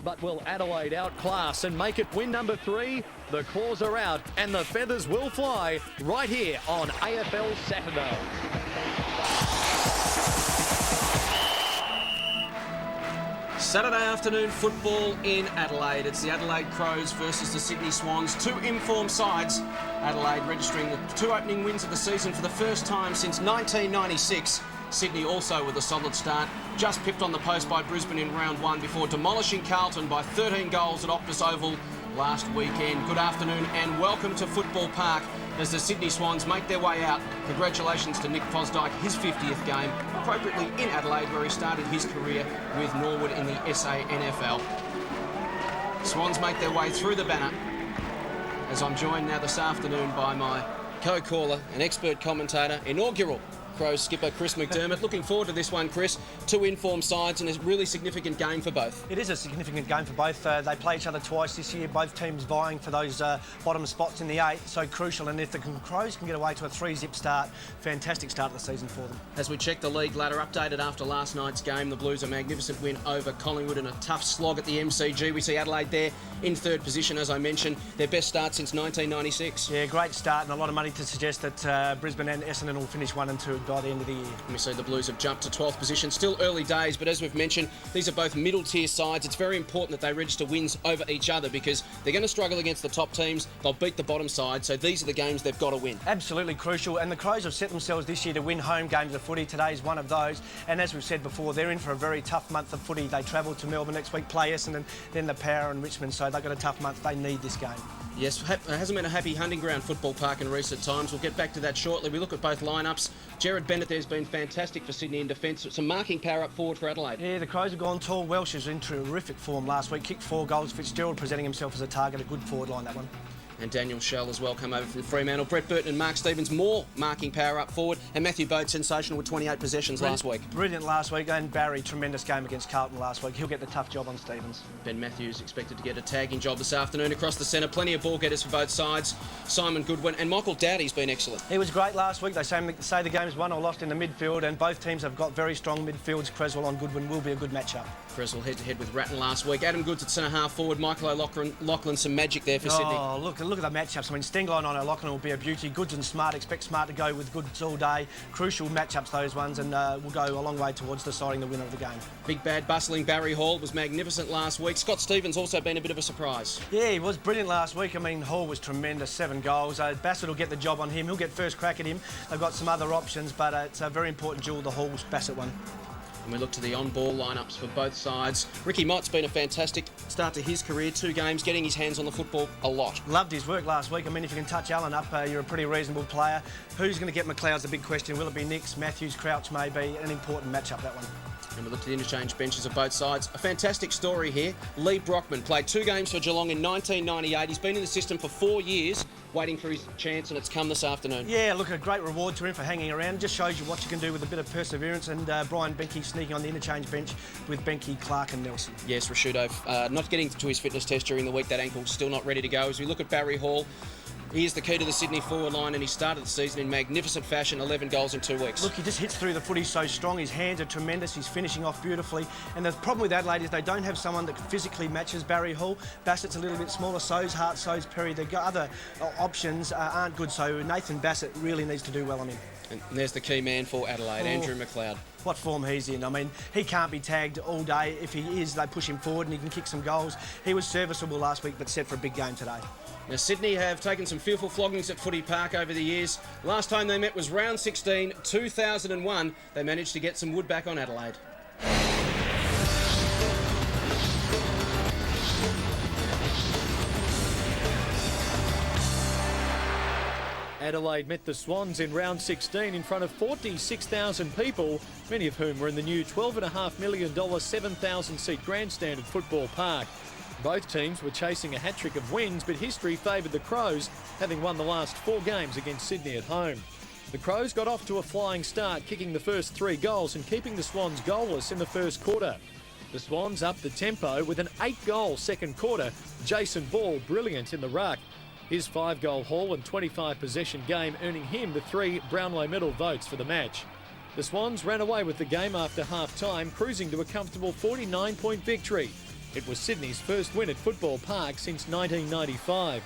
but will Adelaide outclass and make it win number 3? The claws are out and the feathers will fly right here on AFL Saturday. Saturday afternoon football in Adelaide. It's the Adelaide Crows versus the Sydney Swans. Two informed sides. Adelaide registering the 2 opening wins of the season for the first time since 1996. Sydney also with a solid start. Just pipped on the post by Brisbane in round 1 before demolishing Carlton by 13 goals at Optus Oval last weekend. Good afternoon and welcome to Football Park as the Sydney Swans make their way out. Congratulations to Nick Fosdyke, his 50th game, appropriately in Adelaide where he started his career with Norwood in the SANFL. Swans make their way through the banner as I'm joined now this afternoon by my co-caller and expert commentator, inaugural Crows skipper Chris McDermott. Looking forward to this one, Chris. 2 informed sides and a really significant game for both. It is a significant game for both. They play each other twice this year, both teams vying for those bottom spots in the 8, so crucial. And if the Crows can get away to a 3-zip start, fantastic start of the season for them. As we check the league ladder, updated after last night's game, the Blues a magnificent win over Collingwood and a tough slog at the MCG. We see Adelaide there in 3rd position, as I mentioned, their best start since 1996. Yeah, great start and a lot of money to suggest that Brisbane and Essendon will finish 1 and 2 by the end of the year. And we see the Blues have jumped to 12th position. Still early days, but as we've mentioned, these are both middle-tier sides. It's very important that they register wins over each other because they're going to struggle against the top teams. They'll beat the bottom side, so these are the games they've got to win. Absolutely crucial, and the Crows have set themselves this year to win home games of footy. Today's one of those, and as we've said before, they're in for a very tough month of footy. They travel to Melbourne next week, play Essendon, then the Power and Richmond, so they've got a tough month. They need this game. Yes, it hasn't been a happy hunting ground, Football Park, in recent times. We'll get back to that shortly. We look at both lineups. Jared Bennett there's been fantastic for Sydney in defence. Some marking power up forward for Adelaide. Yeah, the Crows have gone tall. Welsh is in terrific form last week. Kicked 4 goals. Fitzgerald presenting himself as a target. A good forward line, that one. And Daniel Shell as well come over from Fremantle. Brett Burton and Mark Stevens, more marking power up forward. And Matthew Bode, sensational with 28 possessions last week. Brilliant last week. And Barry, tremendous game against Carlton last week. He'll get the tough job on Stevens. Ben Matthews expected to get a tagging job this afternoon across the centre. Plenty of ball getters for both sides. Simon Goodwin and Michael Dowdy's been excellent. He was great last week. They say the game's won or lost in the midfield, and both teams have got very strong midfields. Creswell on Goodwin will be a good matchup. Creswell head-to-head with Ratton last week. Adam Goods at centre-half forward. Michael O'Loughlin, some magic there for Sydney. Oh, look at the matchups. I mean, Stengline on O'Loughlin will be a beauty. Goods and Smart, expect Smart to go with Goods all day. Crucial matchups, those ones, and will go a long way towards deciding the winner of the game. Big bad bustling Barry Hall was magnificent last week. Scott Stevens also been a bit of a surprise. Yeah, he was brilliant last week. I mean, Hall was tremendous, 7 goals. Bassett will get the job on him. He'll get first crack at him. They've got some other options, but it's a very important duel, the Hall-Bassett one. And we look to the on-ball lineups for both sides. Ricky Mott's been a fantastic start to his career. 2 games, getting his hands on the football a lot. Loved his work last week. I mean, if you can touch Allen up, you're a pretty reasonable player. Who's going to get McLeod's a big question. Will it be Nicks, Matthews, Crouch? Maybe an important matchup, that one. And we look to the interchange benches of both sides. A fantastic story here. Lee Brockman played 2 games for Geelong in 1998. He's been in the system for 4 years, waiting for his chance, and it's come this afternoon. Yeah, look, a great reward to him for hanging around. Just shows you what you can do with a bit of perseverance. And Brian Benke sneaking on the interchange bench with Benke, Clark and Nelson. Yes, Rashudo not getting to his fitness test during the week. That ankle's still not ready to go. As we look at Barry Hall, he is the key to the Sydney forward line, and he started the season in magnificent fashion, 11 goals in 2 weeks. Look, he just hits through the footy so strong. His hands are tremendous. He's finishing off beautifully. And the problem with Adelaide is they don't have someone that physically matches Barry Hall. Bassett's a little bit smaller. So's Hart, so's Perry. The other options aren't good, so Nathan Bassett really needs to do well on him. And there's the key man for Adelaide, Andrew McLeod. What form he's in. I mean, he can't be tagged all day. If he is, they push him forward and he can kick some goals. He was serviceable last week, but set for a big game today. Now, Sydney have taken some fearful floggings at Footy Park over the years. Last time they met was round 16, 2001. They managed to get some wood back on Adelaide. Adelaide met the Swans in round 16 in front of 46,000 people, many of whom were in the new $12.5 million 7,000-seat grandstand at Football Park. Both teams were chasing a hat-trick of wins, but history favoured the Crows, having won the last 4 games against Sydney at home. The Crows got off to a flying start, kicking the first 3 goals and keeping the Swans goalless in the first quarter. The Swans upped the tempo with an 8-goal second quarter. Jason Ball brilliant in the ruck. His 5-goal haul and 25-possession game earning him the 3 Brownlow medal votes for the match. The Swans ran away with the game after half-time, cruising to a comfortable 49-point victory. It was Sydney's first win at Football Park since 1995.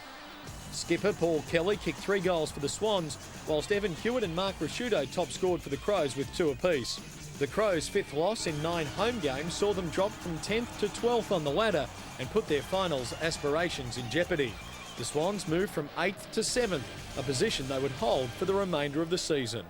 Skipper Paul Kelly kicked 3 goals for the Swans, whilst Evan Hewitt and Mark Rasciuto top scored for the Crows with 2 apiece. The Crows' 5th loss in 9 home games saw them drop from 10th to 12th on the ladder and put their finals aspirations in jeopardy. The Swans moved from 8th to 7th, a position they would hold for the remainder of the season.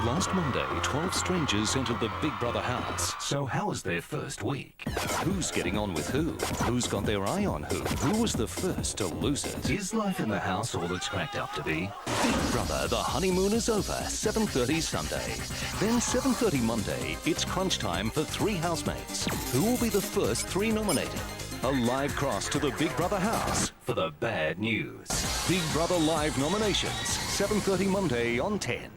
Last Monday, 12 strangers entered the Big Brother house. So how was their first week? Who's getting on with who? Who's got their eye on who? Who was the first to lose it? Is life in the house all it's cracked up to be? Big Brother, the honeymoon is over, 7:30 Sunday. Then 7:30 Monday, it's crunch time for 3 housemates. Who will be the first 3 nominated? A live cross to the Big Brother house for the bad news. Big Brother Live nominations, 7:30 Monday on 10.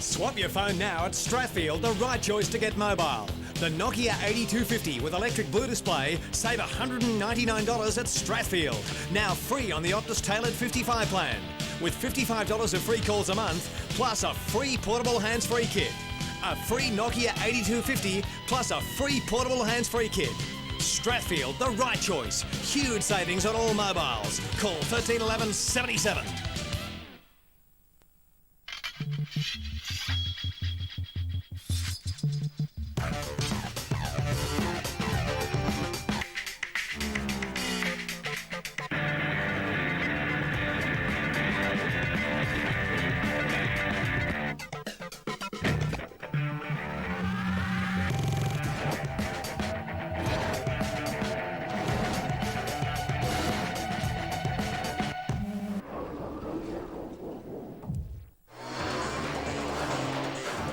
Swap your phone now at Strathfield, the right choice to get mobile. The Nokia 8250 with electric blue display, save $199 at Strathfield. Now free on the Optus tailored 55 plan. With $55 of free calls a month, plus a free portable hands-free kit. A free Nokia 8250 plus a free portable hands-free kit. Strathfield, the right choice. Huge savings on all mobiles. Call 1311 77.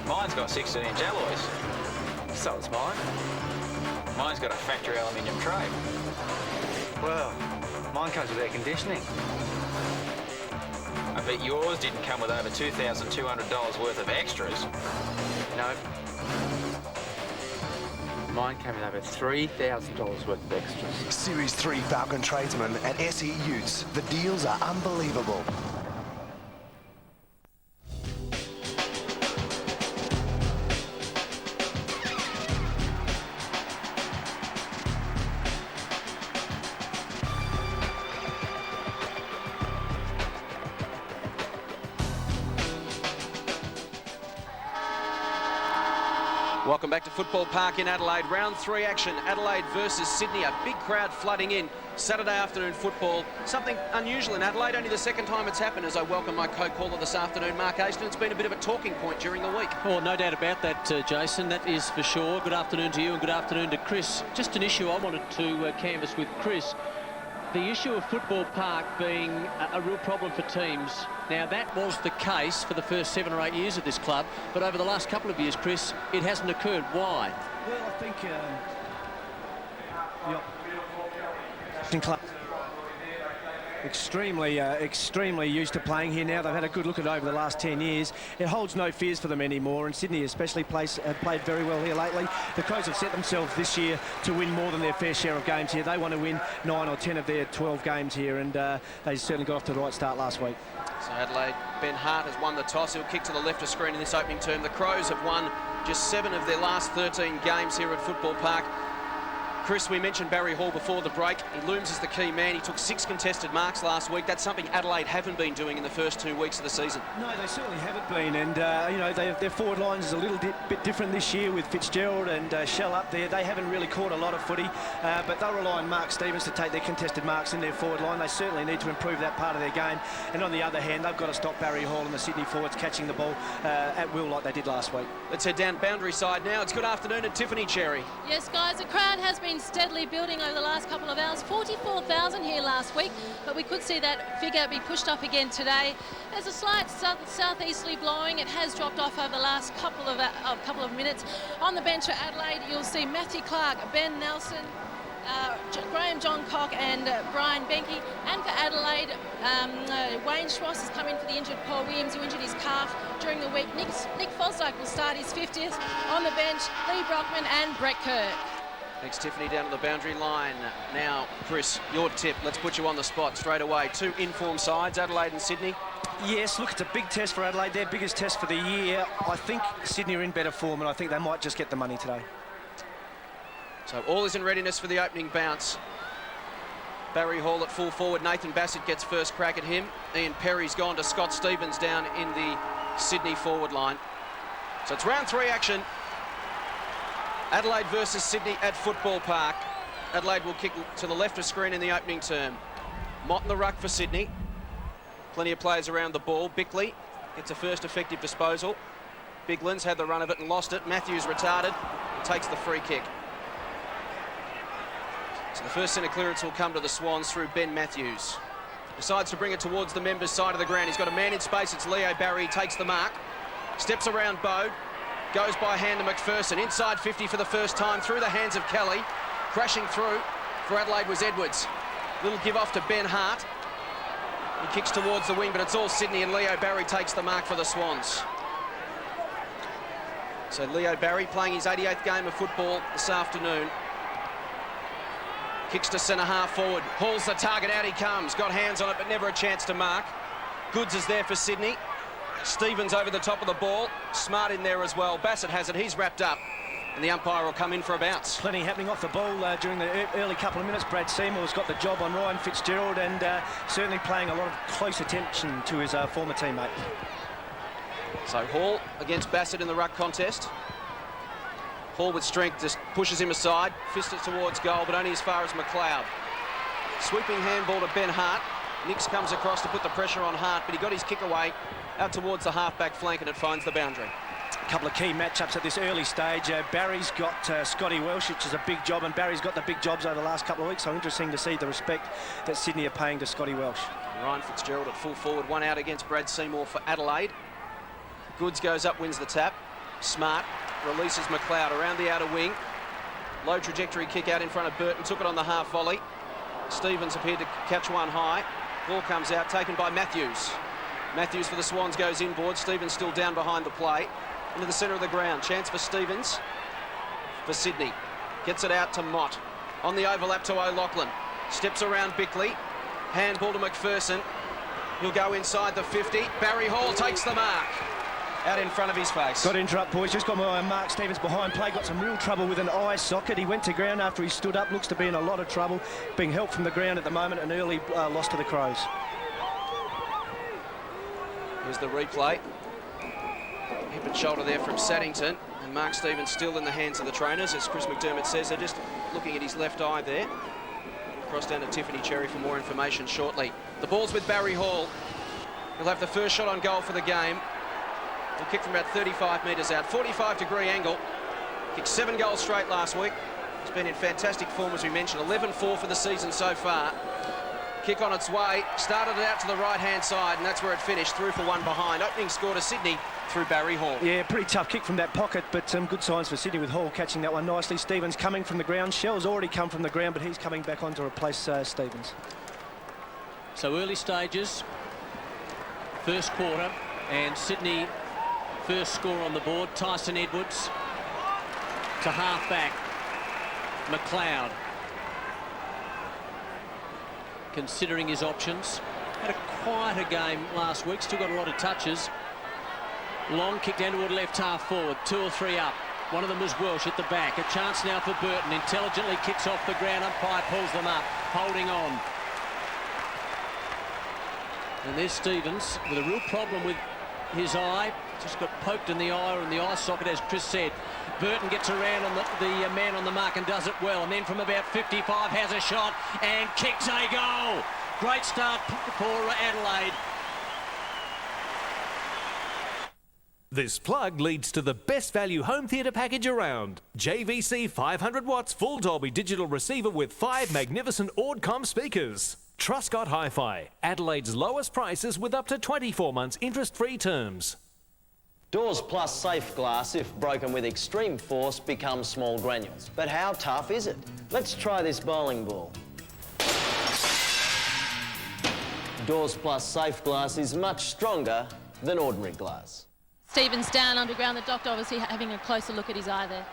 Mine's got 16-inch alloys. So it's mine. Mine's got a factory aluminium tray. Well, mine comes with air conditioning. I bet yours didn't come with over $2,200 worth of extras. No. Mine came with over $3,000 worth of extras. Series 3 Falcon Tradesman at SE Utes. The deals are unbelievable. Welcome back to Football Park in Adelaide. Round 3 action. Adelaide versus Sydney. A big crowd flooding in. Saturday afternoon football. Something unusual in Adelaide. Only the second time it's happened as I welcome my co-caller this afternoon, Mark Aston. It's been a bit of a talking point during the week. Oh, no doubt about that, Jason. That is for sure. Good afternoon to you and good afternoon to Chris. Just an issue I wanted to canvass with Chris. The issue of Football Park being a real problem for teams. Now, that was the case for the first 7 or 8 years of this club, but over the last couple of years, Chris, it hasn't occurred. Why? Well, I think club extremely used to playing here now. They've had a good look at it over the last 10 years. It holds no fears for them anymore, and Sydney especially have played very well here lately. The Crows have set themselves this year to win more than their fair share of games here. They want to win 9 or 10 of their 12 games here, and they certainly got off to the right start last week. So Adelaide, Ben Hart has won the toss. He'll kick to the left of screen in this opening term. The Crows have won just 7 of their last 13 games here at Football Park. Chris, we mentioned Barry Hall before the break. He looms as the key man. He took 6 contested marks last week. That's something Adelaide haven't been doing in the first 2 weeks of the season. No, they certainly haven't been. And, you know, their forward line is a little bit different this year with Fitzgerald and Shell up there. They haven't really caught a lot of footy, but they'll rely on Mark Stevens to take their contested marks in their forward line. They certainly need to improve that part of their game. And on the other hand, they've got to stop Barry Hall and the Sydney forwards catching the ball at will like they did last week. Let's head down boundary side now. It's good afternoon at Tiffany, Cherry. Yes, guys, the crowd has been steadily building over the last couple of hours. 44,000 here last week, but we could see that figure be pushed up again today. There's a slight southeasterly blowing. It has dropped off over the last couple of minutes. On the bench for Adelaide, you'll see Matthew Clark, Ben Nelson, Graham John Cock and Brian Benke. And for Adelaide, Wayne Schross has come in for the injured Paul Williams, who injured his calf during the week. Nick Fosdyke will start his 50th. On the bench, Lee Brockman and Brett Kirk. Thanks, Tiffany, down to the boundary line. Now, Chris, your tip. Let's put you on the spot straight away. 2 informed sides, Adelaide and Sydney. Yes, look, it's a big test for Adelaide. Their biggest test for the year. I think Sydney are in better form, and I think they might just get the money today. So all is in readiness for the opening bounce. Barry Hall at full forward. Nathan Bassett gets first crack at him. Ian Perry's gone to Scott Stevens down in the Sydney forward line. So it's round 3 action. Adelaide versus Sydney at Football Park. Adelaide will kick to the left of screen in the opening term. Mott in the ruck for Sydney. Plenty of players around the ball. Bickley gets a first effective disposal. Biglan's had the run of it and lost it. Matthews retarded and takes the free kick. So the first centre clearance will come to the Swans through Ben Matthews. Decides to bring it towards the members' side of the ground. He's got a man in space. It's Leo Barry. Takes the mark. Steps around Bode. Goes by hand to McPherson. Inside 50 for the first time. Through the hands of Kelly. Crashing through for Adelaide was Edwards. Little give off to Ben Hart. He kicks towards the wing, but it's all Sydney, and Leo Barry takes the mark for the Swans. So Leo Barry playing his 88th game of football this afternoon. Kicks to centre half forward. Hauls the target, out he comes. Got hands on it, but never a chance to mark. Goods is there for Sydney. Stevens over the top of the ball. Smart in there as well. Bassett has it. He's wrapped up. And the umpire will come in for a bounce. Plenty happening off the ball during the early couple of minutes. Brad Seymour's got the job on Ryan Fitzgerald and certainly paying a lot of close attention to his former teammate. So Hall against Bassett in the ruck contest. Hall with strength just pushes him aside, fists it towards goal, but only as far as McLeod. Sweeping handball to Ben Hart. Nix comes across to put the pressure on Hart, but he got his kick away out towards the half-back flank and it finds the boundary. A couple of key matchups at this early stage. Barry's got Scotty Welsh, which is a big job, and Barry's got the big jobs over the last couple of weeks, so interesting to see the respect that Sydney are paying to Scotty Welsh. Ryan Fitzgerald at full forward, one out against Brad Seymour for Adelaide. Goods goes up, wins the tap. Smart releases McLeod around the outer wing. Low trajectory kick out in front of Burton, took it on the half volley. Stevens appeared to catch one high. Ball comes out, taken by Matthews. Matthews for the Swans goes inboard. Stevens still down behind the play. Into the centre of the ground. Chance for Stevens. For Sydney. Gets it out to Mott. On the overlap to O'Loughlin. Steps around Bickley. Handball to McPherson. He'll go inside the 50. Barry Hall takes the mark. Out in front of his face. Got to interrupt, boys. Just got my Mark Stevens behind play. Got some real trouble with an eye socket. He went to ground after he stood up. Looks to be in a lot of trouble. Being helped from the ground at the moment. An early loss to the Crows. Here's the replay. Hip and shoulder there from Saddington. And Mark Stevens still in the hands of the trainers. As Chris McDermott says, they're just looking at his left eye there. Cross down to Tiffany Cherry for more information shortly. The ball's with Barry Hall. He'll have the first shot on goal for the game. He'll kick from about 35 metres out. 45-degree angle. Kicked 7 goals straight last week. He's been in fantastic form, as we mentioned. 11-4 for the season so far. Kick on its way. Started it out to the right-hand side, and that's where it finished. Through for one behind. Opening score to Sydney through Barry Hall. Yeah, pretty tough kick from that pocket, but good signs for Sydney with Hall catching that one nicely. Stevens coming from the ground. Shell's already come from the ground, but he's coming back on to replace Stevens. So early stages, first quarter, and Sydney first score on the board. Tyson Edwards to half-back. McLeod. Considering his options. Had a quieter game last week, still got a lot of touches. Long kick down toward left half forward, 2 or 3 up. One of them was Welsh at the back. A chance now for Burton. Intelligently kicks off the ground. Umpire pulls them up, holding on. And there's Stevens with a real problem with his eye. Just got poked in the eye or in the eye socket, as Chris said. Burton gets around on the man on the mark and does it well. And then from about 55 has a shot and kicks a goal. Great start for Adelaide. This plug leads to the best value home theatre package around. JVC 500 watts full Dolby digital receiver with 5 magnificent Audcom speakers. Truscott Hi-Fi, Adelaide's lowest prices with up to 24 months interest-free terms. Doors Plus Safe Glass, if broken with extreme force, becomes small granules. But how tough is it? Let's try this bowling ball. Doors Plus Safe Glass is much stronger than ordinary glass. Stevens down underground. The doctor obviously having a closer look at his eye there.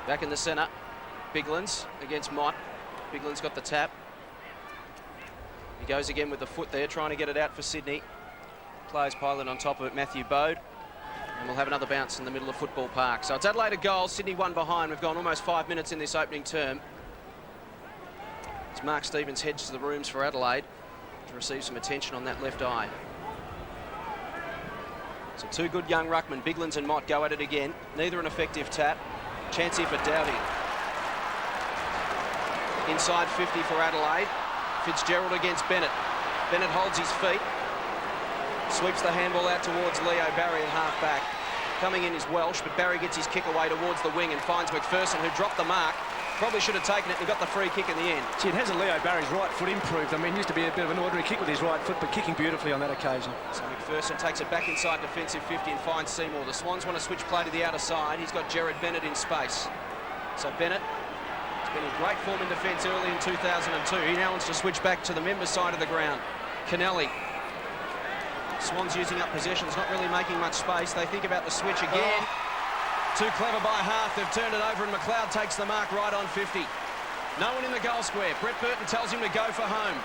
Back in the centre. Biglan's against Mott. Biglan's got the tap. He goes again with the foot there, trying to get it out for Sydney. Players piling on top of it. Matthew Bode. And we'll have another bounce in the middle of Football Park. So it's Adelaide a goal, Sydney 1 behind. We've gone almost 5 minutes in this opening term. As Mark Stevens heads to the rooms for Adelaide to receive some attention on that left eye. So two good young ruckmen, Biglands and Mott, go at it again. Neither an effective tap. Chance here for Doughty. Inside 50 for Adelaide. Fitzgerald against Bennett. Bennett holds his feet. Sweeps the handball out towards Leo Barry at half-back. Coming in is Welsh, but Barry gets his kick away towards the wing and finds McPherson, who dropped the mark. Probably should have taken it and got the free kick in the end. Gee, it hasn't Leo Barry's right foot improved. I mean, he used to be a bit of an ordinary kick with his right foot, but kicking beautifully on that occasion. So McPherson takes it back inside defensive 50 and finds Seymour. The Swans want to switch play to the outer side. He's got Jared Bennett in space. So Bennett has been in great form in defence early in 2002. He now wants to switch back to the member side of the ground. Kennelly. Swans using up possessions, not really making much space. They think about the switch again. Too clever by half. They've turned it over and McLeod takes the mark right on 50. No one in the goal square. Brett Burton tells him to go for home.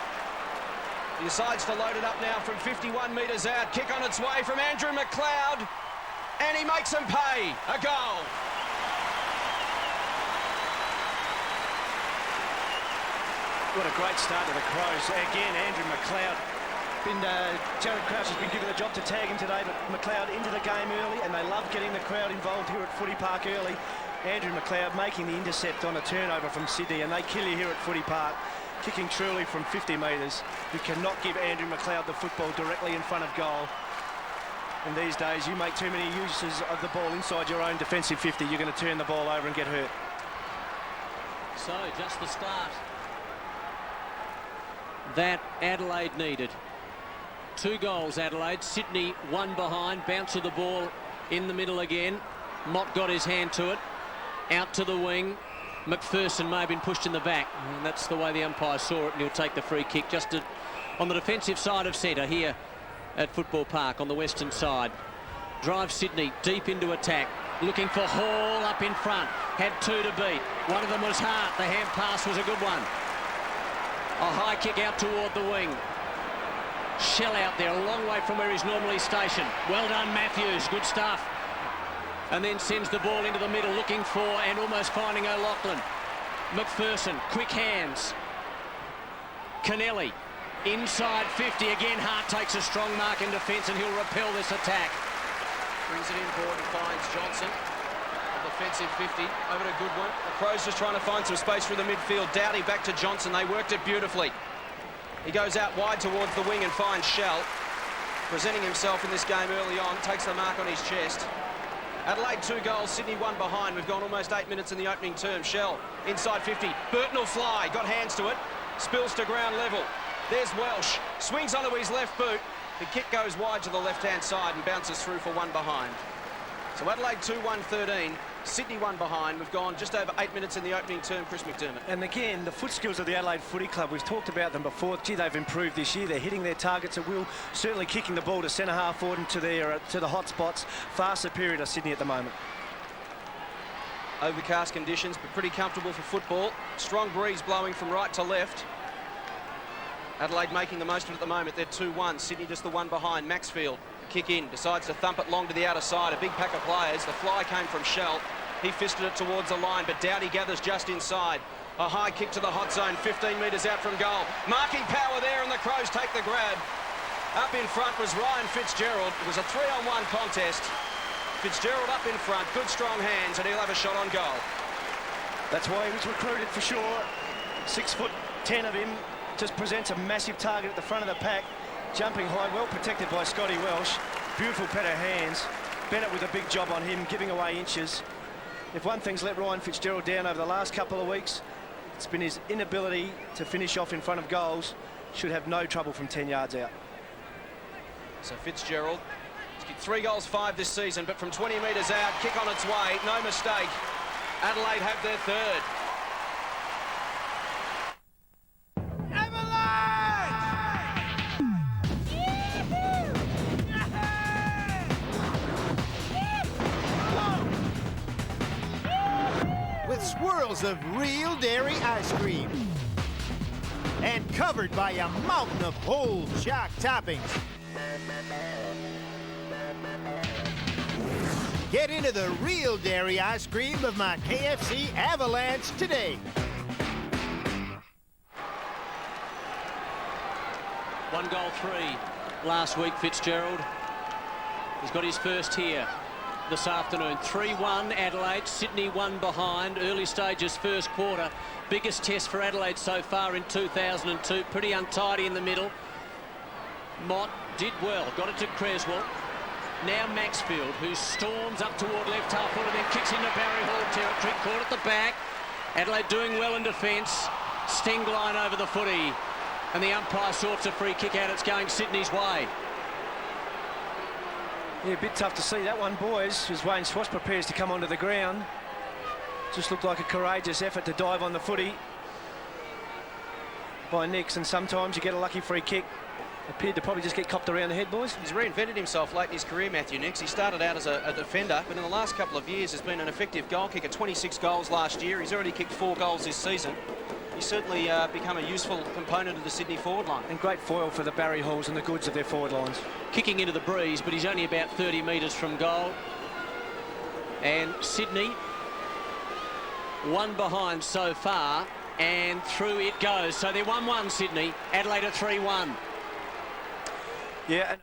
He decides to load it up now from 51 metres out. Kick on its way from Andrew McLeod. And he makes them pay. A goal. What a great start to the Crows. Again, Andrew McLeod. Jared Crouch has been given the job to tag him today, but McLeod into the game early, and they love getting the crowd involved here at Footy Park early. Andrew McLeod making the intercept on a turnover from Sydney, and they kill you here at Footy Park, kicking truly from 50 metres. You cannot give Andrew McLeod the football directly in front of goal. And these days, you make too many uses of the ball inside your own defensive 50, you're going to turn the ball over and get hurt. So, just the start that Adelaide needed. 2 goals, Adelaide. Sydney 1 behind. Bounce of the ball in the middle again. Mott got his hand to it. Out to the wing. McPherson may have been pushed in the back. And that's the way the umpire saw it, and he'll take the free kick just on the defensive side of centre here at Football Park on the western side. Drives Sydney deep into attack. Looking for Hall up in front. Had 2 to beat. One of them was Hart. The hand pass was a good one. A high kick out toward the wing. Shell out there, a long way from where he's normally stationed. Well done, Matthews. Good stuff. And then sends the ball into the middle, looking for and almost finding O'Loughlin. McPherson, quick hands. Kennelly, inside 50. Again, Hart takes a strong mark in defence, and he'll repel this attack. Brings it in forward and finds Johnson. Defensive 50, over to Goodwin. The Crows just trying to find some space through the midfield. Doughty back to Johnson. They worked it beautifully. He goes out wide towards the wing and finds Shell. Presenting himself in this game early on, takes the mark on his chest. Adelaide 2 goals, Sydney 1 behind. We've gone almost 8 minutes in the opening term. Shell inside 50. Burton will fly, got hands to it. Spills to ground level. There's Welsh. Swings onto his left boot. The kick goes wide to the left-hand side and bounces through for 1 behind. So Adelaide 2-1-13. Sydney 1 behind. We've gone just over 8 minutes in the opening term, Chris McDermott. And again, the foot skills of the Adelaide Footy Club, we've talked about them before. Gee, they've improved this year. They're hitting their targets at will, certainly kicking the ball to centre half forward and to the hot spots. Far superior to Sydney at the moment. Overcast conditions, but pretty comfortable for football. Strong breeze blowing from right to left. Adelaide making the most of it at the moment. They're 2-1. Sydney just the 1 behind. Maxfield. Kick in, decides to thump it long to the outer side. A big pack of players. The fly came from Shell. He fisted it towards the line, but Doughty gathers just inside. A high kick to the hot zone, 15 metres out from goal. Marking power there, and the Crows take the grab. Up in front was Ryan Fitzgerald. It was a 3-on-1 contest. Fitzgerald up in front, good strong hands, and he'll have a shot on goal. That's why he was recruited for sure. 6'10" of him, just presents a massive target at the front of the pack. Jumping high, well protected by Scotty Welsh. Beautiful pair of hands. Bennett with a big job on him, giving away inches. If one thing's let Ryan Fitzgerald down over the last couple of weeks, it's been his inability to finish off in front of goals. Should have no trouble from 10 yards out. So Fitzgerald, he's kicked 3 goals, 5 this season, but from 20 metres out, kick on its way, no mistake. Adelaide have their 3rd. Swirls of real dairy ice cream and covered by a mountain of whole choc toppings. Get into the real dairy ice cream of my KFC Avalanche today. One goal, 3 last week, Fitzgerald. He's got his first here this afternoon. 3-1 Adelaide, Sydney 1 behind. Early stages, first quarter. Biggest test for Adelaide so far in 2002. Pretty untidy in the middle. Mott did well, got it to Creswell. Now Maxfield, who storms up toward left half foot and then kicks into Barry Hall territory. Caught at the back. Adelaide doing well in defence. Stengline over the footy. And the umpire sorts a free kick out. It's going Sydney's way. Yeah, a bit tough to see that one, boys, as Wayne Swass prepares to come onto the ground. Just looked like a courageous effort to dive on the footy by Nix, and sometimes you get a lucky free kick. Appeared to probably just get copped around the head, boys. He's reinvented himself late in his career, Matthew Nix. He started out as a defender, but in the last couple of years has been an effective goal kicker. 26 goals last year. He's already kicked 4 goals this season. He's certainly become a useful component of the Sydney forward line. And great foil for the Barry Halls and the goods of their forward lines. Kicking into the breeze, but he's only about 30 metres from goal. And Sydney, 1 behind so far, and through it goes. So they're 1-1 Sydney, Adelaide are 3-1. Yeah.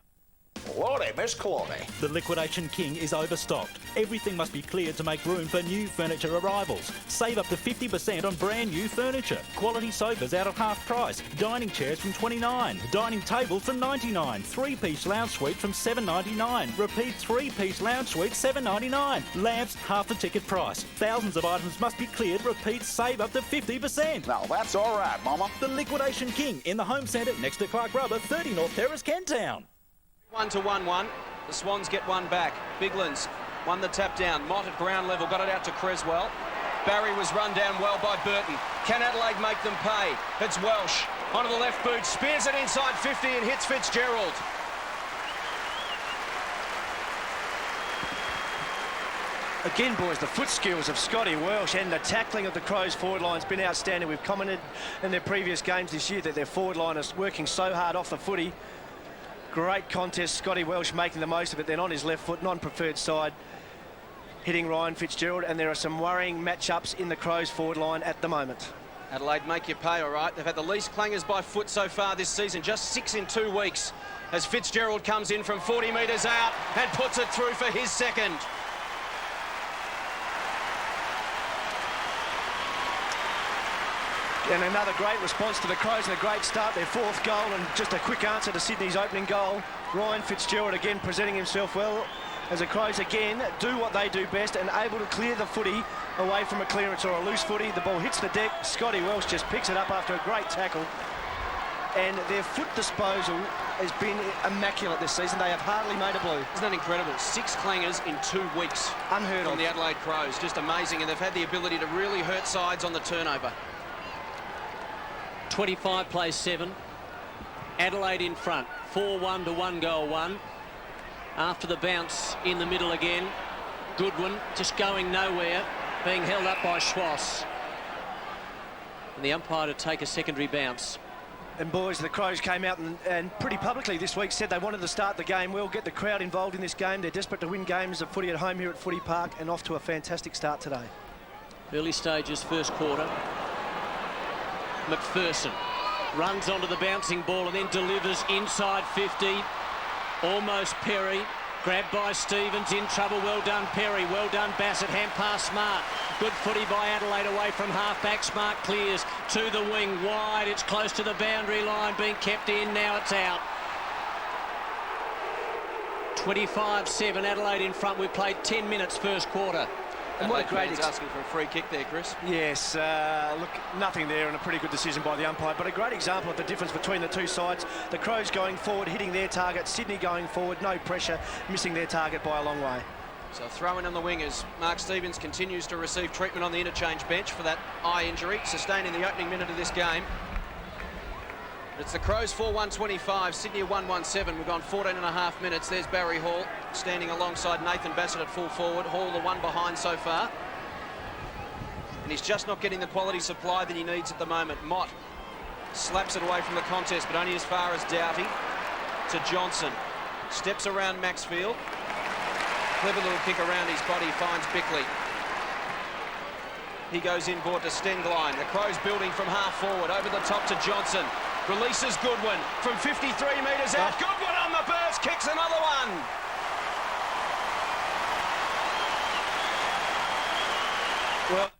Lordy, Miss Claudia. The Liquidation King is overstocked. Everything must be cleared to make room for new furniture arrivals. Save up to 50% on brand new furniture. Quality sofas out at half price. Dining chairs from $29. Dining tables from $99. 3-piece lounge suite from $7.99. Repeat 3-piece lounge suite $7.99. Lamps half the ticket price. Thousands of items must be cleared. Repeat, save up to 50%. Now that's all right, Mama. The Liquidation King in the home centre next to Clark Rubber, 30 North Terrace, Kentown. 1-1-1. The Swans get one back. Biglands won the tap down. Mott at ground level, got it out to Creswell. Barry was run down well by Burton. Can Adelaide make them pay? It's Welsh onto the left boot, spears it inside 50 and hits Fitzgerald. Again, boys, the foot skills of Scotty Welsh and the tackling of the Crows forward line has been outstanding. We've commented in their previous games this year that their forward line is working so hard off the footy. Great contest, Scotty Welsh making the most of it, then on his left foot, non-preferred side, hitting Ryan Fitzgerald, and there are some worrying matchups in the Crows forward line at the moment. Adelaide make you pay, all right. They've had the least clangers by foot so far this season, just 6 in 2 weeks, as Fitzgerald comes in from 40 metres out and puts it through for his second. And another great response to the Crows and a great start, their 4th goal, and just a quick answer to Sydney's opening goal. Ryan Fitzgerald again presenting himself well as the Crows again do what they do best and able to clear the footy away from a clearance or a loose footy. The ball hits the deck. Scotty Welsh just picks it up after a great tackle. And their foot disposal has been immaculate this season. They have hardly made a blue. Isn't that incredible? 6 clangers in 2 weeks. Unheard of. From the Adelaide Crows. Just amazing. And they've had the ability to really hurt sides on the turnover. 25 plays 7. Adelaide in front. 4-1 to 1 goal 1. After the bounce in the middle again. Goodwin just going nowhere. Being held up by Swass. And the umpire to take a secondary bounce. And boys, the Crows came out and pretty publicly this week said they wanted to start the game well, get the crowd involved in this game. They're desperate to win games of footy at home here at Footy Park, and off to a fantastic start today. Early stages, first quarter. McPherson runs onto the bouncing ball and then delivers inside 50. Almost Perry. Grabbed by Stevens, in trouble. Well done, Perry. Well done, Bassett. Hand pass, Smart. Good footy by Adelaide away from half-back. Smart clears to the wing. Wide. It's close to the boundary line. Being kept in. Now it's out. 25-7. Adelaide in front. We played 10 minutes first quarter. And what a great asking for a free kick there, Chris. Yes, look, nothing there and a pretty good decision by the umpire, but a great example of the difference between the two sides. The Crows going forward, hitting their target. Sydney going forward, no pressure, missing their target by a long way. So throw in on the wingers. Mark Stevens continues to receive treatment on the interchange bench for that eye injury sustained in the opening minute of this game. It's the Crows 4-1-25, Sydney 1-1-7. We've gone 14.5 minutes. There's Barry Hall standing alongside Nathan Bassett at full forward. Hall the one behind so far. And he's just not getting the quality supply that he needs at the moment. Mott slaps it away from the contest, but only as far as Doughty to Johnson. Steps around Maxfield. Clever little kick around his body, finds Bickley. He goes inboard to Stenglein. The Crows building from half forward, over the top to Johnson. Releases Goodwin from 53 metres out. Goodwin on the burst, kicks another one. Well,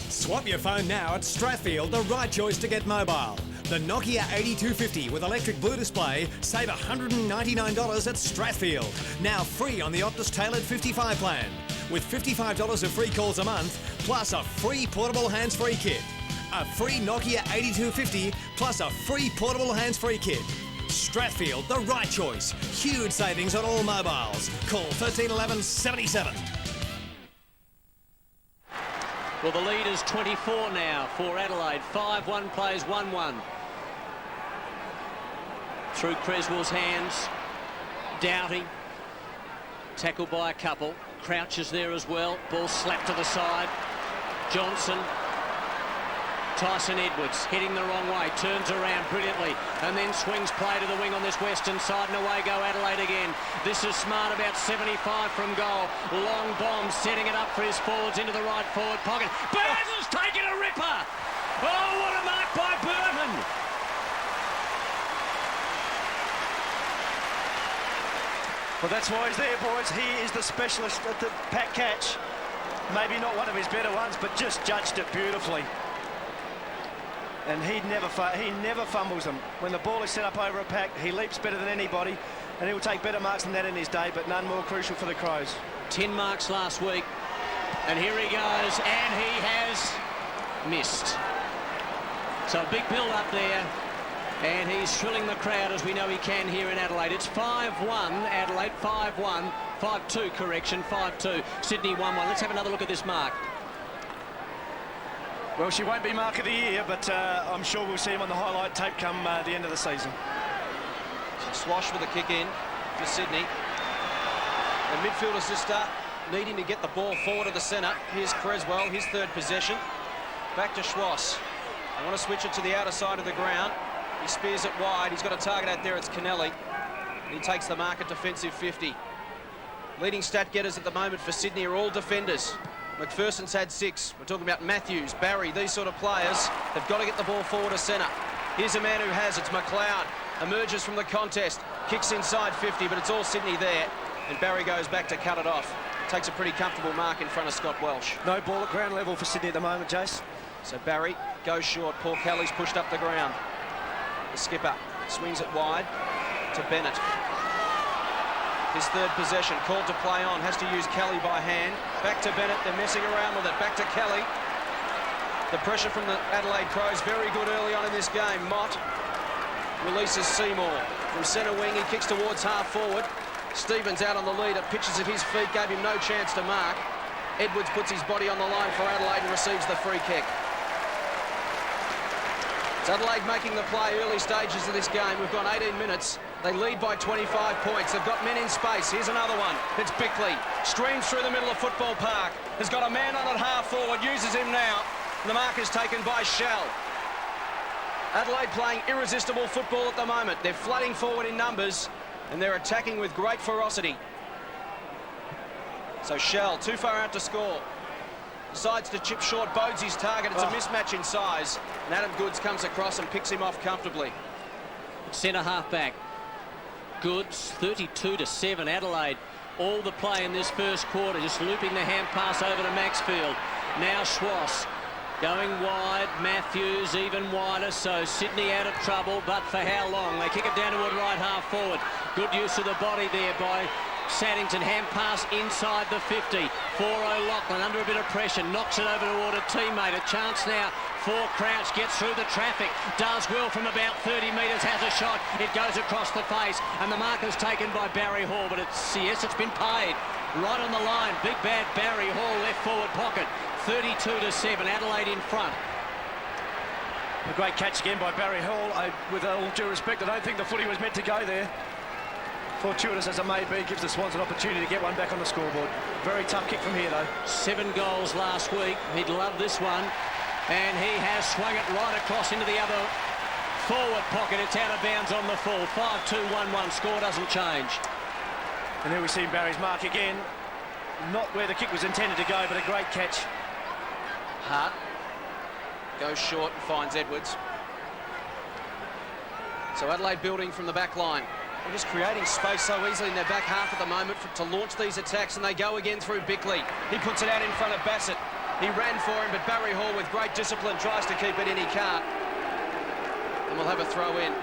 swap your phone now at Strathfield, the right choice to get mobile. The Nokia 8250 with electric blue display, save $199 at Strathfield. Now free on the Optus Tailored 55 plan. With $55 of free calls a month, plus a free portable hands-free kit. A free Nokia 8250, plus a free portable hands-free kit. Strathfield, the right choice. Huge savings on all mobiles. Call 1311 77. Well, the lead is 24 now for Adelaide. 5-1 plays 1-1. Through Creswell's hands. Doughty. Tackled by a couple. Crouch is there as well. Ball slapped to the side. Johnson. Tyson Edwards hitting the wrong way. Turns around brilliantly and then swings play to the wing on this western side, and away go Adelaide again. This is Smart, about 75 from goal. Long bomb, setting it up for his forwards into the right forward pocket. Burns has taken a ripper. Oh, what a mark by Burton. Well, that's why he's there, boys. He is the specialist at the pack catch. Maybe not one of his better ones, but just judged it beautifully. And he never fumbles them. When the ball is set up over a pack, he leaps better than anybody, and he'll take better marks than that in his day, but none more crucial for the Crows. 10 marks last week, and here he goes, and he has missed. So a big build up there, and he's thrilling the crowd as we know he can here in Adelaide. It's 5-1, Adelaide, 5-1, 5-2, correction, 5-2, Sydney 1-1. Let's have another look at this mark. Well, she won't be mark of the year, but I'm sure we'll see him on the highlight tape come the end of the season. Swash with a kick in for Sydney. The midfield sister needing to get the ball forward to the centre. Here's Creswell, his third possession. Back to Schwass. I want to switch it to the outer side of the ground. He spears it wide. He's got a target out there. It's Kennelly. And he takes the mark at defensive 50. Leading stat getters at the moment for Sydney are all defenders. McPherson's had 6. We're talking about Matthews, Barry, these sort of players. They've got to get the ball forward to centre. Here's a man who has it. It's McLeod. Emerges from the contest. Kicks inside 50, but it's all Sydney there. And Barry goes back to cut it off. Takes a pretty comfortable mark in front of Scott Welsh. No ball at ground level for Sydney at the moment, Jace. So Barry goes short. Paul Kelly's pushed up the ground. The skipper swings it wide to Bennett. His third possession, called to play on, has to use Kelly by hand. Back to Bennett, they're messing around with it. Back to Kelly. The pressure from the Adelaide Crows very good early on in this game. Mott releases Seymour from centre wing. He kicks towards half forward. Stevens out on the lead at pitches at his feet, gave him no chance to mark. Edwards puts his body on the line for Adelaide and receives the free kick. It's Adelaide making the play early stages of this game. We've gone 18 minutes. They lead by 25 points. They've got men in space. Here's another one. It's Bickley. Streams through the middle of Football Park. Has got a man on at half forward. Uses him now. The mark is taken by Shell. Adelaide playing irresistible football at the moment. They're flooding forward in numbers and they're attacking with great ferocity. So Shell, too far out to score. Decides to chip short, bodes his target. It's a mismatch in size. And Adam Goods comes across and picks him off comfortably. Centre half back. Goods, 32-7. Adelaide, all the play in this first quarter, just looping the hand pass over to Maxfield. Now Schwass going wide. Matthews even wider, so Sydney out of trouble, but for how long? They kick it down toward right half forward. Good use of the body there by Saddington. Hand pass inside the 50 for O'Loughlin, under a bit of pressure, knocks it over toward a teammate. A chance now for Crouch, gets through the traffic, does well from about 30 metres, has a shot, it goes across the face, and the mark is taken by Barry Hall, but it's been paid right on the line. Big bad Barry Hall, left forward pocket. 32-7, Adelaide in front. A great catch again by Barry Hall. With all due respect, I don't think the footy was meant to go there. Fortuitous as it may be, gives the Swans an opportunity to get one back on the scoreboard. Very tough kick from here, though. 7 goals last week. He'd love this one. And he has swung it right across into the other forward pocket. It's out of bounds on the full. 5-2-1-1. Score doesn't change. And there we see Barry's mark again. Not where the kick was intended to go, but a great catch. Hart goes short and finds Edwards. So Adelaide building from the back line. They're just creating space so easily in their back half at the moment to launch these attacks, and they go again through Bickley. He puts it out in front of Bassett. He ran for him, but Barry Hall, with great discipline, tries to keep it in. He can't. And we'll have a throw in.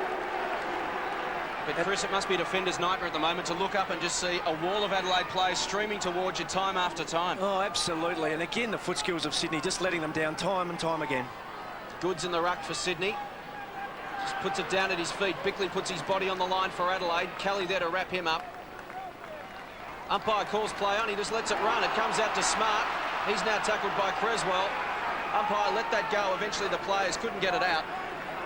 But Chris, it must be a defender's nightmare at the moment to look up and just see a wall of Adelaide players streaming towards you time after time. Oh, absolutely. And again, the foot skills of Sydney, just letting them down time and time again. Goods in the ruck for Sydney. Just puts it down at his feet. Bickley puts his body on the line for Adelaide. Kelly there to wrap him up. Umpire calls play on. He just lets it run. It comes out to Smart. He's now tackled by Creswell. Umpire let that go. Eventually the players couldn't get it out.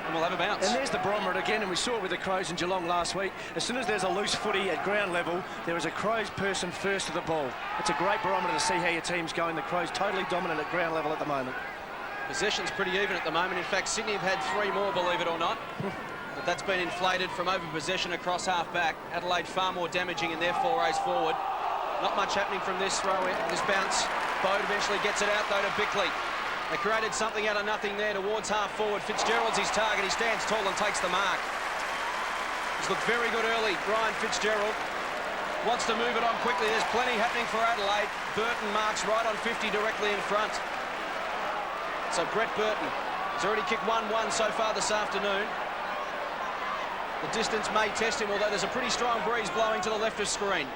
And we'll have a bounce. And there's the barometer again, and we saw it with the Crows in Geelong last week. As soon as there's a loose footy at ground level, there is a Crows person first to the ball. It's a great barometer to see how your team's going. The Crows totally dominant at ground level at the moment. Possession's pretty even at the moment. In fact, Sydney have had 3 more, believe it or not. But that's been inflated from over-possession across half-back. Adelaide far more damaging in their forays forward. Not much happening from this throw, this bounce. Bode eventually gets it out, though, to Bickley. They created something out of nothing there towards half-forward. Fitzgerald's his target. He stands tall and takes the mark. He's looked very good early. Ryan Fitzgerald wants to move it on quickly. There's plenty happening for Adelaide. Burton marks right on 50 directly in front. So Brett Burton has already kicked 1-1 so far this afternoon. The distance may test him, although there's a pretty strong breeze blowing to the left of screen.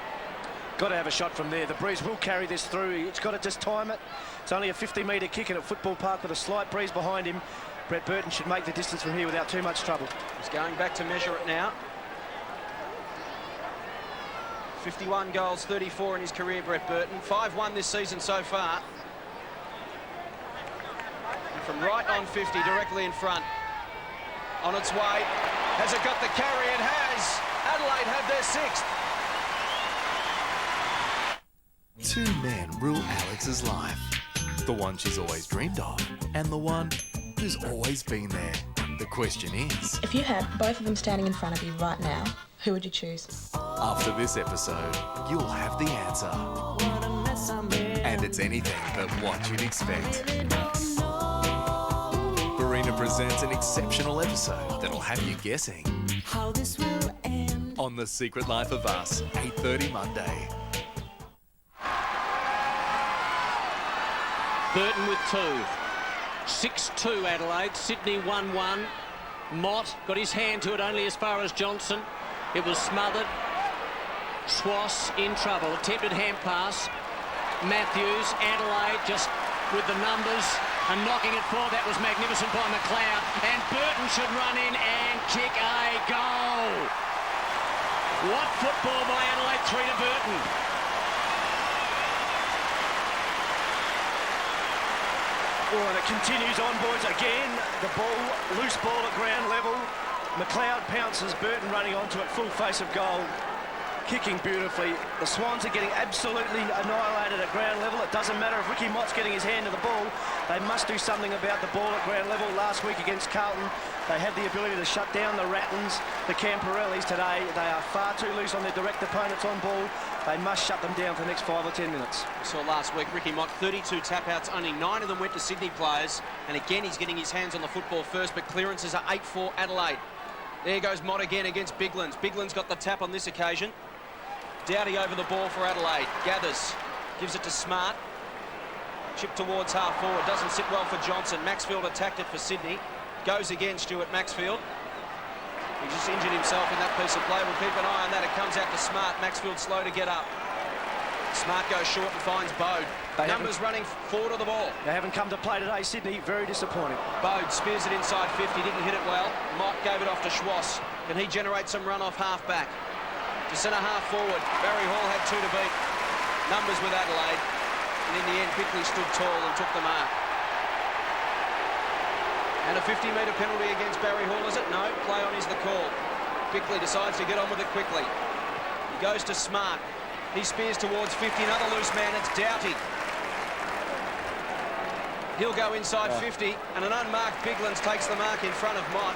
Got to have a shot from there. The breeze will carry this through. It's got to just time it. It's only a 50-metre kick in at Football Park with a slight breeze behind him. Brett Burton should make the distance from here without too much trouble. He's going back to measure it now. 51 goals, 34 in his career, Brett Burton. 5-1 this season so far. And from right on 50, directly in front. On its way. Has it got the carry? It has. Adelaide have their 6th. 2 men rule Alex's life. The one she's always dreamed of, and the one who's always been there. The question is, if you had both of them standing in front of you right now, who would you choose? after this episode, you'll have the answer. And it's anything but what you'd expect. Barina presents an exceptional episode that'll have you guessing. How this will end. On The Secret Life of Us, 8:30 Monday. Burton with 2. 6-2 Adelaide. Sydney 1-1. Mott got his hand to it only as far as Johnson. It was smothered. Swass in trouble. Attempted hand pass. Matthews, Adelaide just with the numbers and knocking it forward. That was magnificent by McLeod. And Burton should run in and kick a goal. What football by Adelaide, 3 to Burton. Oh, and it continues on, boys. Again, the ball, loose ball at ground level. McLeod pounces, Burton running onto it, full face of goal. Kicking beautifully. The Swans are getting absolutely annihilated at ground level. It doesn't matter if Ricky Mott's getting his hand to the ball. They must do something about the ball at ground level. Last week against Carlton, they had the ability to shut down the Rattans, the Camporellis. Today, they are far too loose on their direct opponents on ball. They must shut them down for the next 5 or 10 minutes. We saw last week Ricky Mott, 32 tap-outs, only 9 of them went to Sydney players. And again, he's getting his hands on the football first, but clearances are 8-4 Adelaide. There goes Mott again against Biglands. Biglands got the tap on this occasion. Doughty over the ball for Adelaide. Gathers. Gives it to Smart. Chip towards half forward. Doesn't sit well for Johnson. Maxfield attacked it for Sydney. Goes again, Stuart Maxfield. He just injured himself in that piece of play. We'll keep an eye on that. It comes out to Smart. Maxfield slow to get up. Smart goes short and finds Bode. Numbers running forward of the ball. They haven't come to play today, Sydney. Very disappointing. Bode spears it inside 50. Didn't hit it well. Mott gave it off to Schwass. Can he generate some run off half back? To centre half forward. Barry Hall had 2 to beat. Numbers with Adelaide. And in the end, Bickley stood tall and took the mark. And a 50-metre penalty against Barry Hall, is it? No, play on is the call. Bickley decides to get on with it quickly. He goes to Smart. He spears towards 50. Another loose man, it's Doughty. He'll go inside 50, and an unmarked Biglands takes the mark in front of Mott.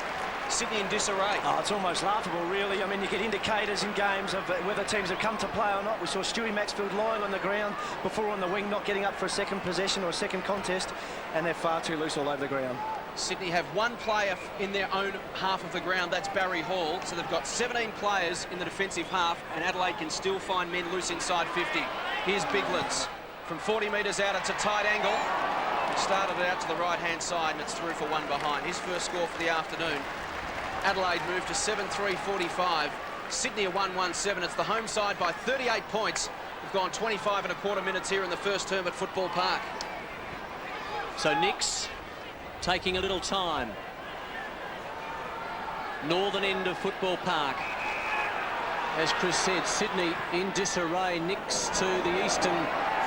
Sydney in disarray. Oh, it's almost laughable, really. I mean, you get indicators in games of whether teams have come to play or not. We saw Stewie Maxfield lying on the ground before on the wing, not getting up for a second possession or a second contest, and they're far too loose all over the ground. Sydney have one player in their own half of the ground, that's Barry Hall, so they've got 17 players in the defensive half, and Adelaide can still find men loose inside 50. Here's Biglands. From 40 metres out, it's a tight angle. He started it out to the right-hand side, and it's through for one behind. His first score for the afternoon. Adelaide moved to 7-3-45. Sydney a 1-1-7. It's the home side by 38 points. We've gone 25 and a quarter minutes here in the first term at Football Park. So Nix taking a little time. Northern end of Football Park. As Chris said, Sydney in disarray. Nix to the eastern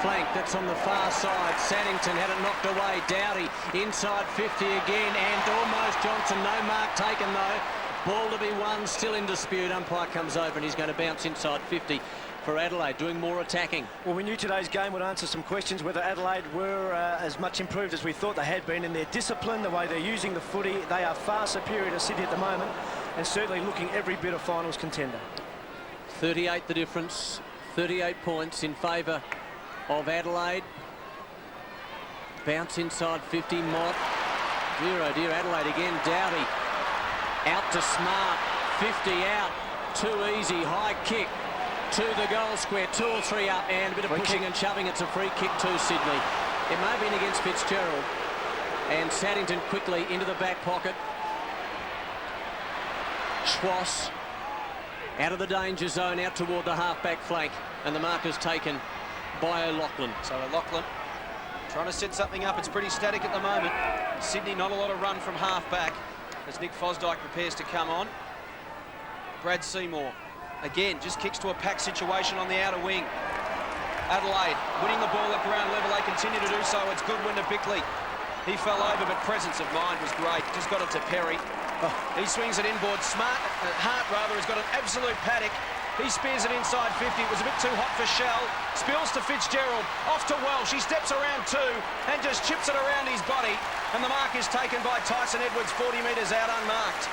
flank. That's on the far side. Saddington had it knocked away. Doughty inside 50 again, and almost Johnson. No mark taken though. Ball to be won, still in dispute. Umpire comes over and he's going to bounce inside 50 for Adelaide, doing more attacking. Well, we knew today's game would answer some questions whether Adelaide were as much improved as we thought they had been in their discipline, the way they're using the footy. They are far superior to Sydney at the moment, and certainly looking every bit of finals contender. 38 the difference, 38 points in favour of Adelaide. Bounce inside 50, Mott. Dear oh dear, Adelaide again. Doughty out to Smart, 50 out, too easy, high kick to the goal square, 2 or 3 up, and a bit of pushing and shoving. It's a free kick to Sydney. It may have been against Fitzgerald, and Saddington quickly into the back pocket. Schwass out of the danger zone, out toward the half-back flank, and the marker's taken by O'Loughlin. So O'Loughlin trying to set something up. It's pretty static at the moment. Sydney not a lot of run from half-back as Nick Fosdyke prepares to come on. Brad Seymour again just kicks to a pack situation on the outer wing. Adelaide winning the ball at ground level. They continue to do so. It's Goodwin to Bickley. He fell over, but presence of mind was great. Just got it to Perry. He swings it inboard. Hart rather has got an absolute paddock. He spears it inside 50. It was a bit too hot for Shell. Spills to Fitzgerald. Off to Welsh. He steps around 2 and just chips it around his body. And the mark is taken by Tyson Edwards, 40 metres out unmarked.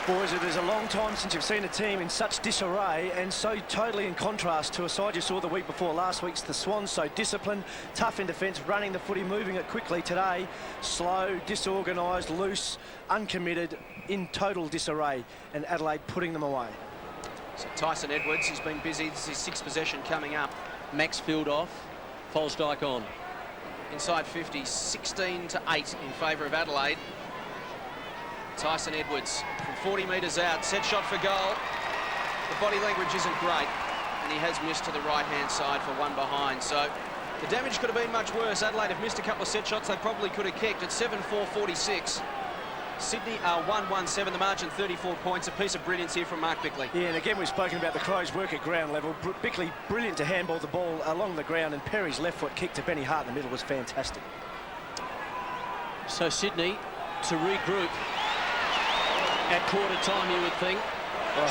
Boys, it is a long time since you've seen a team in such disarray and so totally in contrast to a side you saw the week before. Last week's the Swans, so disciplined, tough in defence, running the footy, moving it quickly. Today, slow, disorganised, loose, uncommitted, in total disarray, and Adelaide putting them away. So Tyson Edwards, he's been busy. This is his 6th possession coming up. Maxfield off, Fosdyke on. Inside 50, 16-8 in favour of Adelaide. Tyson Edwards from 40 metres out, set shot for goal. The body language isn't great, and he has missed to the right-hand side for one behind. So the damage could have been much worse. Adelaide have missed a couple of set shots they probably could have kicked at 7-4-46. Sydney are 1-1-7, the margin 34 points. A piece of brilliance here from Mark Bickley. Yeah, and again we've spoken about the Crows' work at ground level. Bickley brilliant to handball the ball along the ground, and Perry's left foot kick to Benny Hart in the middle was fantastic. So Sydney to regroup at quarter time, you would think.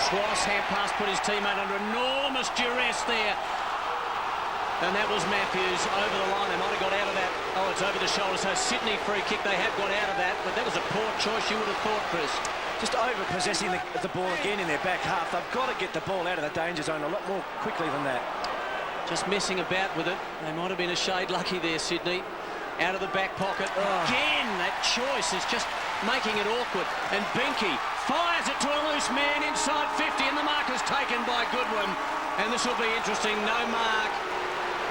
Schwass, hand pass, put his teammate under enormous duress there. And that was Matthews over the line. They might have got out of that. Oh, it's over the shoulder. So Sydney free kick. They have got out of that, but that was a poor choice, you would have thought, Chris. Just over-possessing the ball again in their back half. They've got to get the ball out of the danger zone a lot more quickly than that. Just messing about with it. They might have been a shade lucky there, Sydney. Out of the back pocket. Again, that choice is just making it awkward. And Binky fires it to a loose man inside 50, and the mark is taken by Goodwin. And this will be interesting. No mark.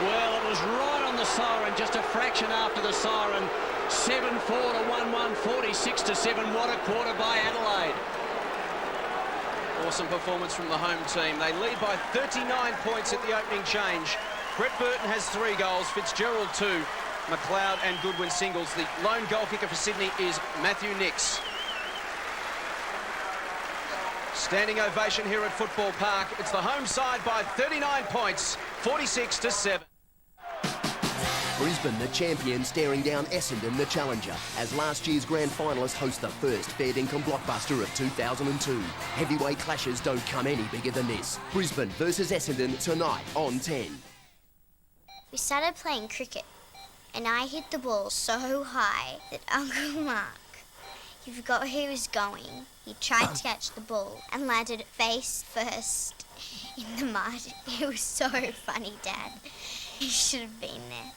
Well, it was right on the siren, just a fraction after the siren. 7-4 to 1-1, 46-7. What a quarter by Adelaide. Awesome performance from the home team. They lead by 39 points at the opening change. Brett Burton has 3 goals, Fitzgerald 2. McLeod and Goodwin singles. The lone goal kicker for Sydney is Matthew Nix. Standing ovation here at Football Park. It's the home side by 39 points, 46-7. Brisbane, the champion, staring down Essendon, the challenger, as last year's grand finalists host the first fair dinkum blockbuster of 2002. Heavyweight clashes don't come any bigger than this. Brisbane versus Essendon tonight on 10. We started playing cricket. and I hit the ball so high that Uncle Mark, he forgot where he was going. He tried to catch the ball and landed face first in the mud. It was so funny, Dad. He should have been there.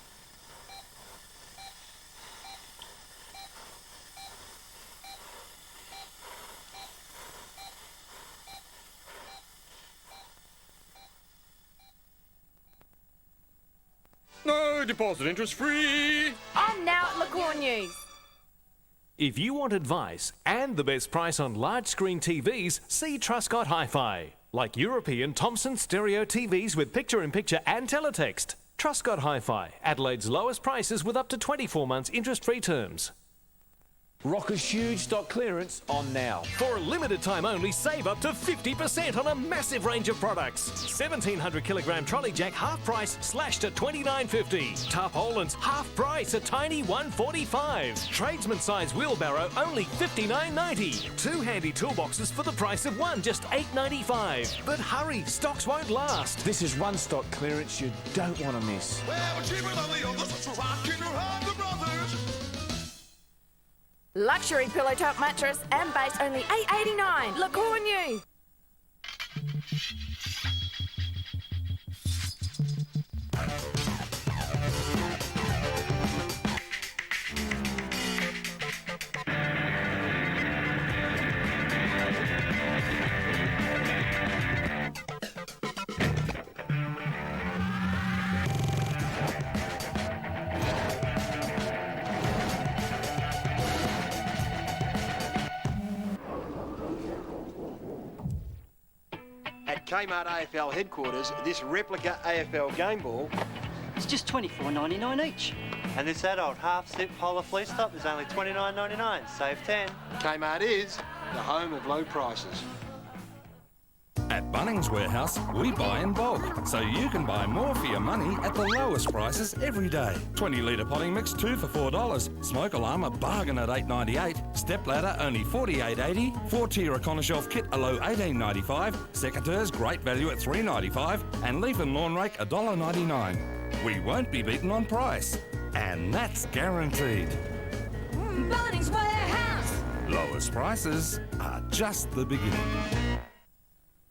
No deposit interest free. On now at Liqueur News. If you want advice and the best price on large screen TVs, see Truscott Hi-Fi. Like European Thomson stereo TVs with picture-in-picture and teletext. Truscott Hi-Fi, Adelaide's lowest prices with up to 24 months interest-free terms. Rocker's huge stock clearance on now. For a limited time only, save up to 50% on a massive range of products. 1700 kilogram trolley jack half price slashed at $29.50. Tarpaulins half price a tiny $1.45. Tradesman size wheelbarrow only $59.90. 2 handy toolboxes for the price of one, just $8.95. But hurry, stocks won't last. This is one stock clearance you don't want to miss. Luxury pillow top mattress and base only $8.89. Liqueur News. At Kmart AFL headquarters, this replica AFL game ball is just $24.99 each. And this adult half-zip polar fleece top is only $29.99. Save 10. Kmart is the home of low prices. At Bunnings Warehouse, we buy in bulk, so you can buy more for your money at the lowest prices every day. 20 litre potting mix, 2 for $4. Smoke alarm, a bargain at $8.98. Step ladder, only $48.80. 4-tier Econo Shelf kit, a low $18.95. Secateurs, great value at $3.95. And leaf and lawn rake, $1.99. We won't be beaten on price, and that's guaranteed. Bunnings Warehouse. Lowest prices are just the beginning.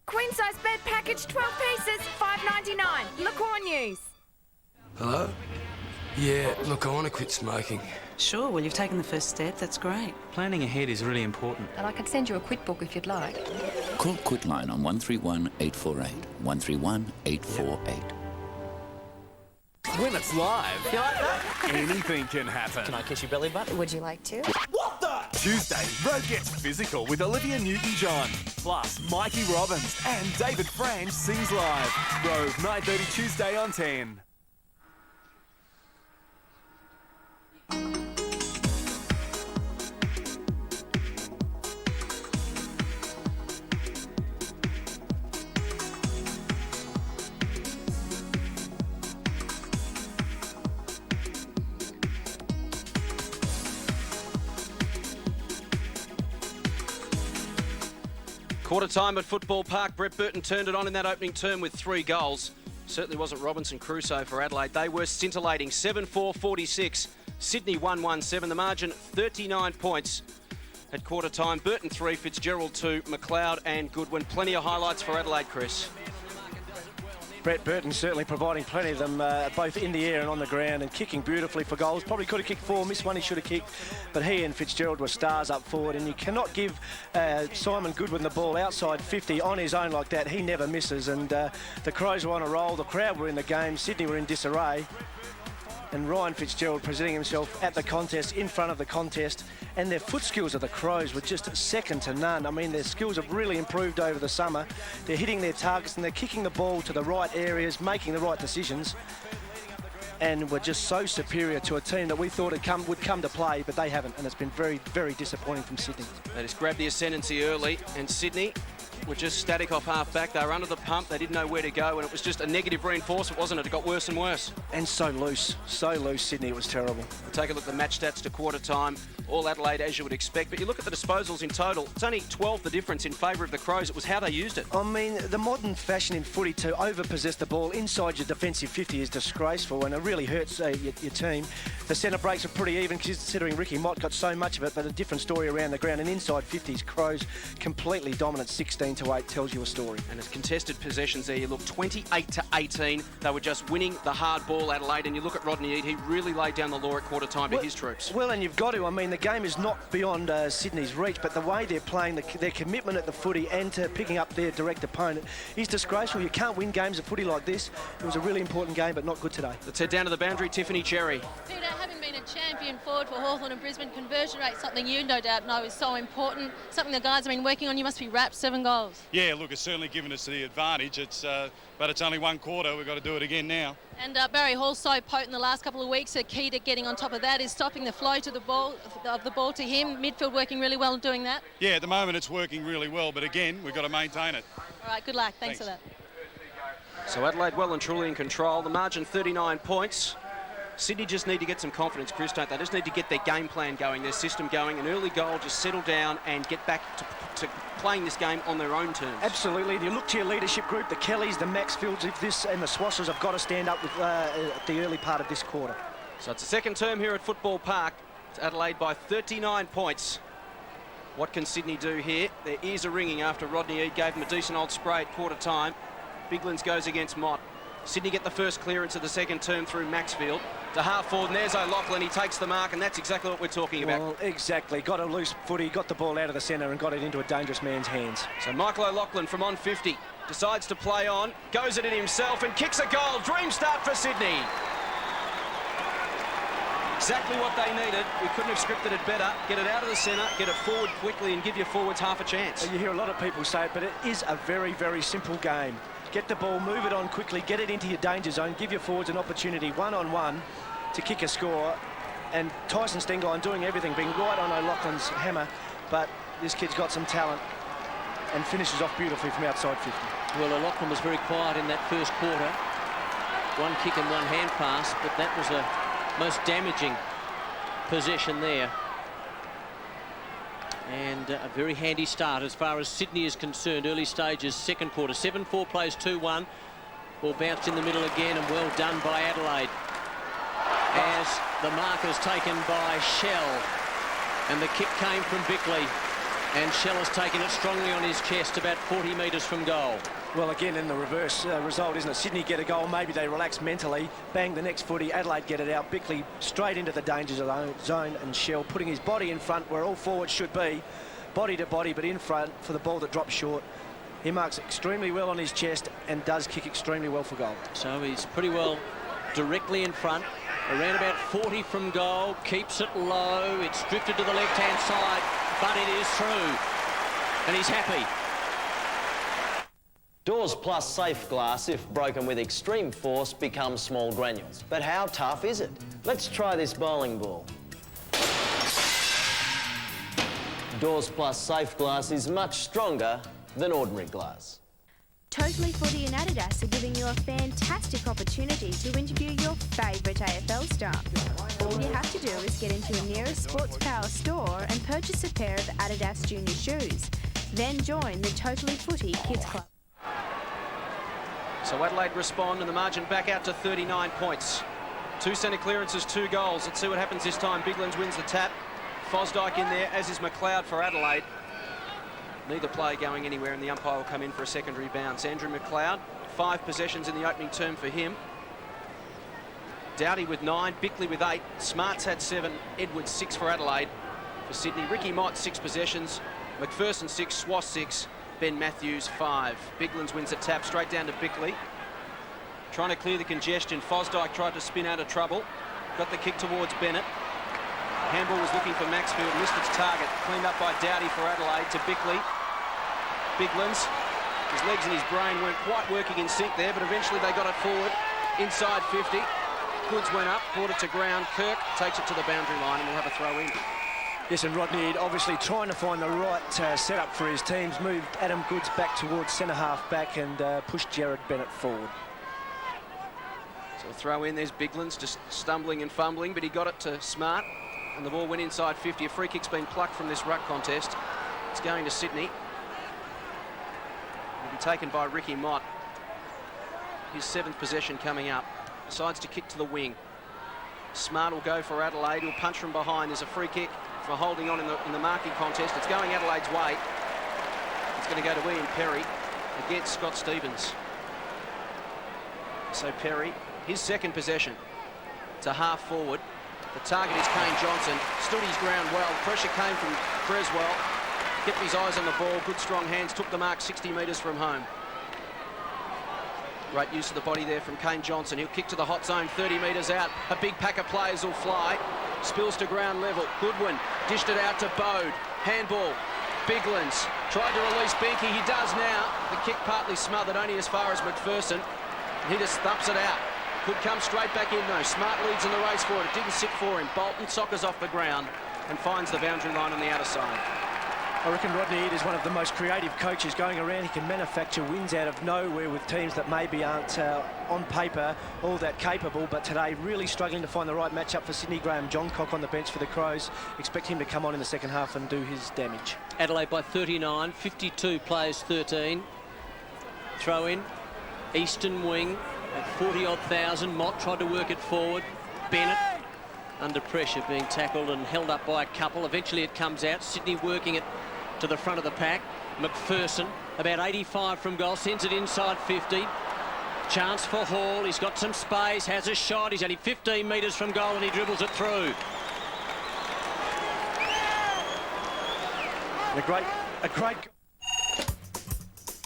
Queen size bed package, 12 pieces, $5.99. Liqueur News. Hello? Yeah, look, I want to quit smoking. Sure, well, you've taken the first step. That's great. Planning ahead is really important. And I can send you a quit book if you'd like. Call Quitline on 131 848. 131 848. When it's live, You like that? anything can happen. Can I kiss your belly button? Would you like to? What the? Tuesday, Road gets physical with Olivia Newton-John. Plus, Mikey Robbins and David Franch sings live. Rove, 9:30 Tuesday on 10. Quarter time at Football Park. Brett Burton turned it on in that opening term with 3 goals. Certainly wasn't Robinson Crusoe for Adelaide. They were scintillating. 7-4-46. Sydney 1-1-7. The margin 39 points at quarter time. Burton 3, Fitzgerald 2, McLeod and Goodwin. Plenty of highlights for Adelaide, Chris. Brett Burton certainly providing plenty of them, both in the air and on the ground, and kicking beautifully for goals. Probably could have kicked 4, missed one he should have kicked, but he and Fitzgerald were stars up forward, and you cannot give Simon Goodwin the ball outside 50 on his own like that. He never misses, and the Crows were on a roll. The crowd were in the game. Sydney were in disarray. And Ryan Fitzgerald presenting himself at the contest, in front of the contest, and their foot skills of the Crows were just second to none. I mean, their skills have really improved over the summer. They're hitting their targets and they're kicking the ball to the right areas, making the right decisions, and were just so superior to a team that we thought would come to play, but they haven't, and it's been very, very disappointing from Sydney. They just grabbed the ascendancy early, and Sydney were just static off half-back. They were under the pump. They didn't know where to go, and it was just a negative reinforcement, wasn't it? It got worse and worse. And so loose, Sydney. It was terrible. We'll take a look at the match stats to quarter time. All Adelaide, as you would expect. But you look at the disposals in total. It's only 12 the difference in favour of the Crows. It was how they used it. I mean, the modern fashion in footy to overpossess the ball inside your defensive 50 is disgraceful, and it really hurts your team. The centre breaks are pretty even, considering Ricky Mott got so much of it, but a different story around the ground. And inside 50s, Crows completely dominant, 16-8 tells you a story. And it's contested possessions there. You look 28-18. They were just winning the hard ball, Adelaide. And you look at Rodney Eade. He really laid down the law at quarter time to his troops. Well, and you've got to. I mean, the game is not beyond Sydney's reach, but the way they're playing, their commitment at the footy and to picking up their direct opponent is disgraceful. You can't win games of footy like this. It was a really important game, but not good today. Let's head down to the boundary. Tiffany Cherry. Peter, having been a champion forward for Hawthorn and Brisbane, conversion rate, something you no doubt know is so important, something the guys have been working on. You must be wrapped, 7 goals. Yeah, look, it's certainly given us the advantage. But it's only one quarter. We've got to do it again now. And Barry Hall's so potent the last couple of weeks. A key to getting on top of that is stopping the flow to the ball to him. Midfield working really well doing that. Yeah, at the moment it's working really well, but again, we've got to maintain it. All right, good luck. Thanks for that. So Adelaide well and truly in control. The margin 39 points. Sydney just need to get some confidence, Chris, don't they? They just need to get their game plan going, their system going, an early goal, just settle down and get back to playing this game on their own terms. Absolutely. You look to your leadership group, the Kellys, the Maxfields, and the Swassers have got to stand up with the early part of this quarter. So it's the second term here at Football Park. It's Adelaide by 39 points. What can Sydney do here? Their ears are ringing after Rodney Eade gave them a decent old spray at quarter time. Biglands goes against Mott. Sydney get the first clearance of the second term through Maxfield. To half forward, and there's O'Loughlin. He takes the mark, and that's exactly what we're talking about. Well, exactly. Got a loose footy, got the ball out of the centre and got it into a dangerous man's hands. So Michael O'Loughlin from on 50 decides to play on, goes at it himself and kicks a goal. Dream start for Sydney. Exactly what they needed. We couldn't have scripted it better. Get it out of the centre, get it forward quickly and give your forwards half a chance. You hear a lot of people say it, but it is a very, very simple game. Get the ball, move it on quickly, get it into your danger zone, give your forwards an opportunity one-on-one to kick a score. And Tyson Stengine doing everything, being right on O'Loughlin's hammer, but this kid's got some talent and finishes off beautifully from outside 50. Well, O'Loughlin was very quiet in that first quarter. One kick and one hand pass, but that was a most damaging possession there. And a very handy start as far as Sydney is concerned. Early stages, second quarter. 7-4 plays 2-1. Ball bounced in the middle again and well done by Adelaide. As the mark is taken by Shell. And the kick came from Bickley. And Shell has taken it strongly on his chest about 40 metres from goal. Well, again, in the reverse result, isn't it? Sydney get a goal, maybe they relax mentally, bang the next footy, Adelaide get it out, Bickley straight into the danger zone, and Shell putting his body in front where all forwards should be, body to body, but in front for the ball that drops short. He marks extremely well on his chest and does kick extremely well for goal. So he's pretty well directly in front, around about 40 from goal, keeps it low, it's drifted to the left-hand side, but it is through, and he's happy. Doors Plus Safe Glass, if broken with extreme force, becomes small granules. But how tough is it? Let's try this bowling ball. Doors Plus Safe Glass is much stronger than ordinary glass. Totally Footy and Adidas are giving you a fantastic opportunity to interview your favourite AFL star. All you have to do is get into your nearest Sports Power store and purchase a pair of Adidas Junior shoes. Then join the Totally Footy Kids Club. So Adelaide respond and the margin back out to 39 points. 2 centre clearances, 2 goals. Let's see what happens this time. Biglands wins the tap. Fosdyke in there, as is McLeod for Adelaide. Neither player going anywhere, and the umpire will come in for a secondary bounce. Andrew McLeod, 5 possessions in the opening term for him. Doughty with 9, Bickley with 8, Smarts had 7, Edwards 6 for Adelaide. For Sydney, Ricky Mott 6 possessions, McPherson 6, Swass 6, Ben Matthews 5. Biglands wins the tap straight down to Bickley. Trying to clear the congestion. Fosdyke tried to spin out of trouble. Got the kick towards Bennett. Handball was looking for Maxfield, missed its target. Cleaned up by Doughty for Adelaide to Bickley. Biglands, his legs and his brain weren't quite working in sync there, but eventually they got it forward. Inside 50. Goods went up, brought it to ground. Kirk takes it to the boundary line and we'll have a throw in. Yes, and Rodney obviously trying to find the right setup for his teams. Moved Adam Goods back towards centre-half back and pushed Jared Bennett forward. So throw in, there's Biglands just stumbling and fumbling, but he got it to Smart, and the ball went inside 50. A free kick's been plucked from this ruck contest. It's going to Sydney. It'll be taken by Ricky Mott. His 7th possession coming up. Decides to kick to the wing. Smart will go for Adelaide. He'll punch from behind. There's a free kick for holding on in the marking contest. It's going Adelaide's way. It's going to go to Ian Perry against Scott Stevens. So Perry, his 2nd possession. It's a half forward. The target is Kane Johnson. Stood his ground well. Pressure came from Creswell. Kept his eyes on the ball. Good strong hands. Took the mark 60 metres from home. Great use of the body there from Kane Johnson. He'll kick to the hot zone, 30 metres out. A big pack of players will fly. Spills to ground level. Goodwin dished it out to Bode. Handball. Biglands tried to release Binky. He does now. The kick partly smothered, only as far as McPherson. He just thumps it out. Could come straight back in though. Smart leads in the race for it. It didn't sit for him. Bolton soccers off the ground and finds the boundary line on the outer side. I reckon Rodney Eade is one of the most creative coaches going around. He can manufacture wins out of nowhere with teams that maybe aren't on paper all that capable, but today really struggling to find the right matchup for Sydney. Graham Johncock on the bench for the Crows. Expect him to come on in the second half and do his damage. Adelaide by 39, 52 plays 13. Throw in, Eastern wing at 40-odd thousand. Mott tried to work it forward. Bennett under pressure, being tackled and held up by a couple. Eventually it comes out. Sydney working it to the front of the pack. McPherson, about 85 from goal, sends it inside 50. Chance for Hall. He's got some space, has a shot. He's only 15 metres from goal and he dribbles it through. A great.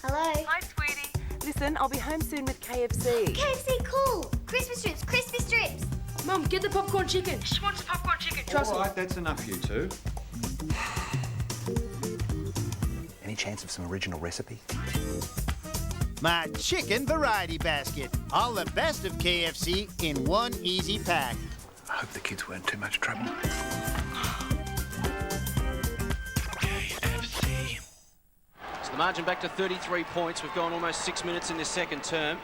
Hello. Hi, sweetie. Listen, I'll be home soon with KFC. KFC, cool. Crispy strips, crispy strips. Mum, get the popcorn chicken. She wants the popcorn chicken. Trust me. All right, that's enough, you two. Any chance of some original recipe? My chicken variety basket. All the best of KFC in one easy pack. I hope the kids weren't too much trouble. So the margin back to 33 points. We've gone almost 6 minutes in this second term.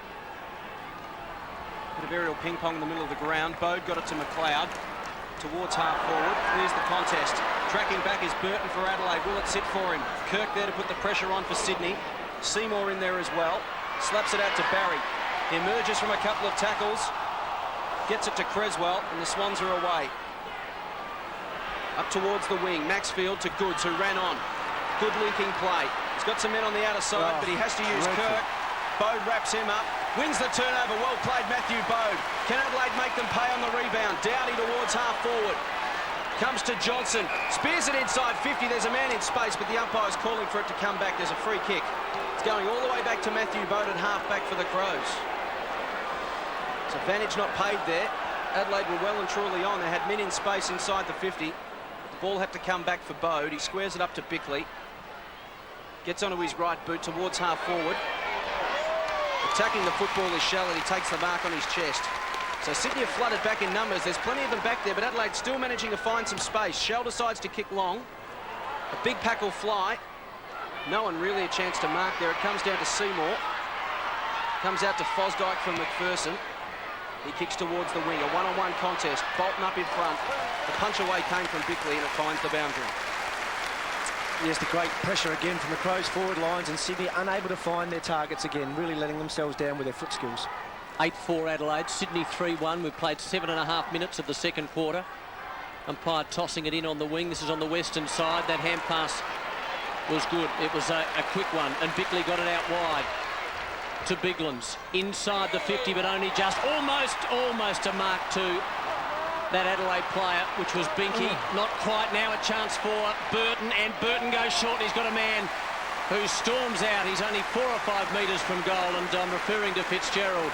Bit of aerial ping pong in the middle of the ground. Bode got it to McLeod towards half forward. There's the contest. Tracking back is Burton for Adelaide. Will it sit for him? Kirk there to put the pressure on for Sydney. Seymour in there as well. Slaps it out to Barry. He emerges from a couple of tackles. Gets it to Creswell and the Swans are away. Up towards the wing. Maxfield to Goods who ran on. Good linking play. He's got some men on the outer side, but he has to use Kirk. Bode wraps him up. Wins the turnover. Well played, Matthew Bode. Can Adelaide make them pay on the rebound? Dowdy towards half forward. Comes to Johnson. Spears it inside 50. There's a man in space, but the umpire's calling for it to come back. There's a free kick. It's going all the way back to Matthew Bode at half back for the Crows. It's advantage not paid there. Adelaide were well and truly on. They had men in space inside the 50. The ball had to come back for Bode. He squares it up to Bickley. Gets onto his right boot towards half forward. Attacking the football is Shallett. He takes the mark on his chest. So Sydney have flooded back in numbers. There's plenty of them back there, but Adelaide still managing to find some space. Shell decides to kick long. A big pack will fly. No one really a chance to mark there. It comes down to Seymour. Comes out to Fosdyke from McPherson. He kicks towards the wing. A one-on-one contest. Bolton up in front. The punch away came from Bickley and it finds the boundary. Yes, the great pressure again from the Crows forward lines, and Sydney unable to find their targets again, really letting themselves down with their foot skills. 8-4 Adelaide, Sydney 3-1. We've played 7.5 minutes of the second quarter. Umpire tossing it in on the wing. This is on the western side. That hand pass was good. It was a quick one, and Bickley got it out wide to Biglands. Inside the 50, but only just almost a mark to that Adelaide player, which was Binky. Not quite. Now a chance for Burton, and Burton goes short. He's got a man who storms out. He's only 4 or 5 metres from goal, and I'm referring to Fitzgerald.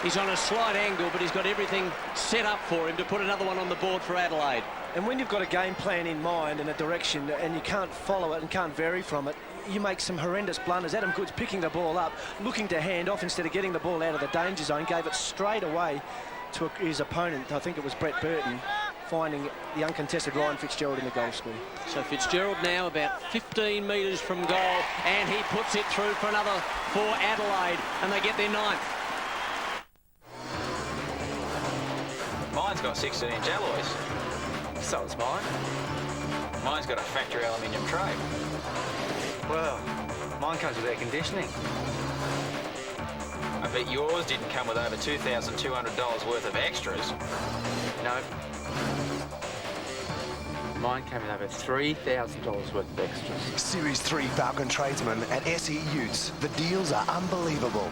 He's on a slight angle, but he's got everything set up for him to put another one on the board for Adelaide. And when you've got a game plan in mind and a direction, and you can't follow it and can't vary from it, you make some horrendous blunders. Adam Goods picking the ball up, looking to hand off instead of getting the ball out of the danger zone, gave it straight away to his opponent. I think it was Brett Burton. finding the uncontested Ryan Fitzgerald in the goal square. So Fitzgerald now about 15 metres from goal, and he puts it through for another for Adelaide, and they get their 9th. Mine's got 16-inch alloys. So is mine. Mine's got a factory aluminium tray. Well, mine comes with air conditioning. I bet yours didn't come with over $2,200 worth of extras. No. Mine came with over $3,000 worth of extras. Series 3 Falcon Tradesman at SE Utes. The deals are unbelievable.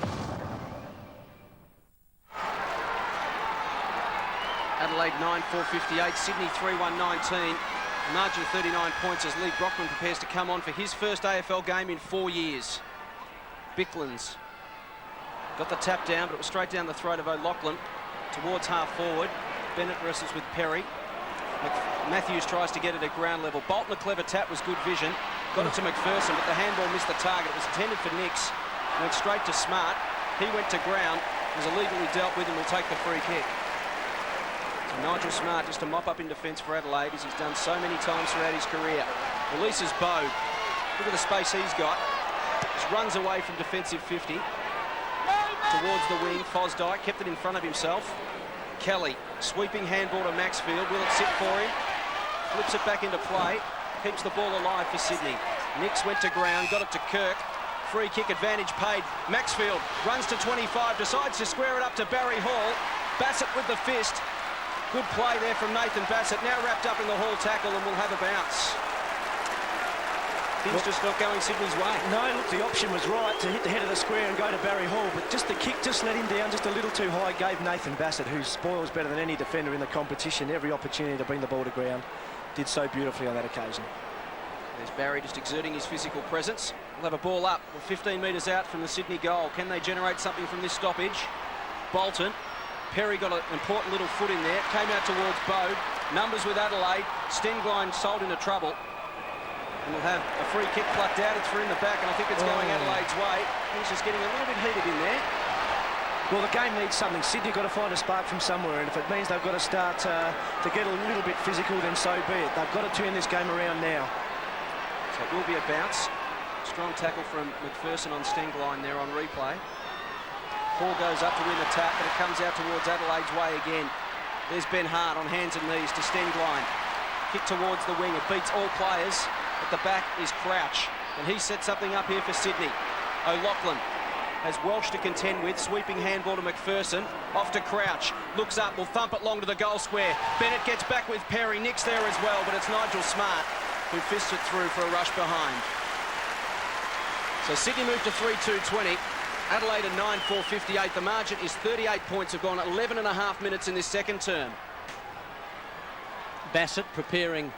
Adelaide 9-4-58, Sydney 3-1-19. Margin 39 points as Lee Brockman prepares to come on for his first AFL game in 4 years. Bicklands got the tap down, but it was straight down the throat of O'Loughlin towards half forward. Bennett wrestles with Perry. Matthews tries to get it at ground level. Bolton, a clever tap, was good vision. Got it to McPherson, but the handball missed the target. It was intended for Nix. Went straight to Smart. He went to ground, was illegally dealt with and will take the free kick. So Nigel Smart just to mop up in defence for Adelaide, as he's done so many times throughout his career. Releases Bode. Look at the space he's got. Just runs away from defensive 50. Towards the wing, Fosdyke kept it in front of himself. Kelly, sweeping handball to Maxfield. Will it sit for him? Flips it back into play. Keeps the ball alive for Sydney. Nix went to ground, got it to Kirk. Free kick advantage paid. Maxfield runs to 25, decides to square it up to Barry Hall. Bassett with the fist. Good play there from Nathan Bassett. Now wrapped up in the Hall tackle and will have a bounce. Things just not going Sydney's way. No, look, the option was right to hit the head of the square and go to Barry Hall, but just the kick just let him down just a little too high. Gave Nathan Bassett, who spoils better than any defender in the competition, every opportunity to bring the ball to ground. Did so beautifully on that occasion. There's Barry just exerting his physical presence. We'll have a ball up. We're 15 metres out from the Sydney goal. Can they generate something from this stoppage? Bolton. Perry got an important little foot in there. Came out towards Bode. Numbers with Adelaide. Stenglein sold into trouble. And we'll have a free kick plucked out. It's for in the back, and I think it's going Adelaide's way. He's just getting a little bit heated in there. Well, the game needs something. Sydney got to find a spark from somewhere, and if it means they've got to start to get a little bit physical, then so be it. They've got to turn this game around now. So it will be a bounce. Strong tackle from McPherson on Stenglein there on replay. Hall goes up to win the tap, but it comes out towards Adelaide's way again. There's Ben Hart on hands and knees to Stenglein. Kick towards the wing. It beats all players. At the back is Crouch, and he set something up here for Sydney. O'Loughlin has Welsh to contend with. Sweeping handball to McPherson. Off to Crouch. Looks up, will thump it long to the goal square. Bennett gets back with Perry. Nix there as well, but it's Nigel Smart who fists it through for a rush behind. So Sydney moved to 3-2-20. Adelaide at 9-4-58. The margin is 38 points. Have gone 11 and a half minutes in this second term. Bassett preparing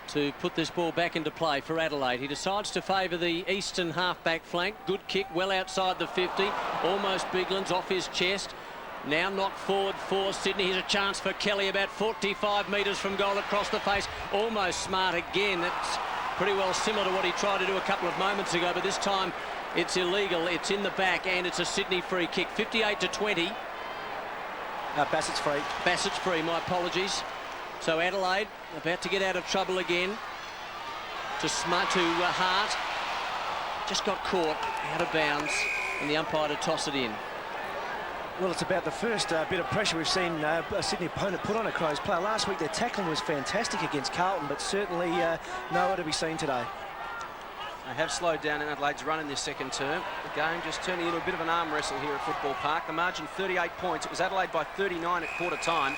to put this ball back into play for Adelaide. He decides to favour the eastern half-back flank. Good kick, well outside the 50. Almost Biglands off his chest. Now knocked forward for Sydney. Here's a chance for Kelly about 45 metres from goal across the face. Almost Smart again. That's pretty well similar to what he tried to do a couple of moments ago, but this time it's illegal. It's in the back, and it's a Sydney free kick. 58-20. Bassett's free. Bassett's free, my apologies. So Adelaide about to get out of trouble again. To Smart, to Hart. Just got caught out of bounds, and the umpire to toss it in. Well, it's about the first bit of pressure we've seen a Sydney opponent put on a Crows player. Last week their tackling was fantastic against Carlton, but certainly nowhere to be seen today. They have slowed down in Adelaide's run in this second term. The game just turning into a bit of an arm wrestle here at Football Park. The margin 38 points. It was Adelaide by 39 at quarter time.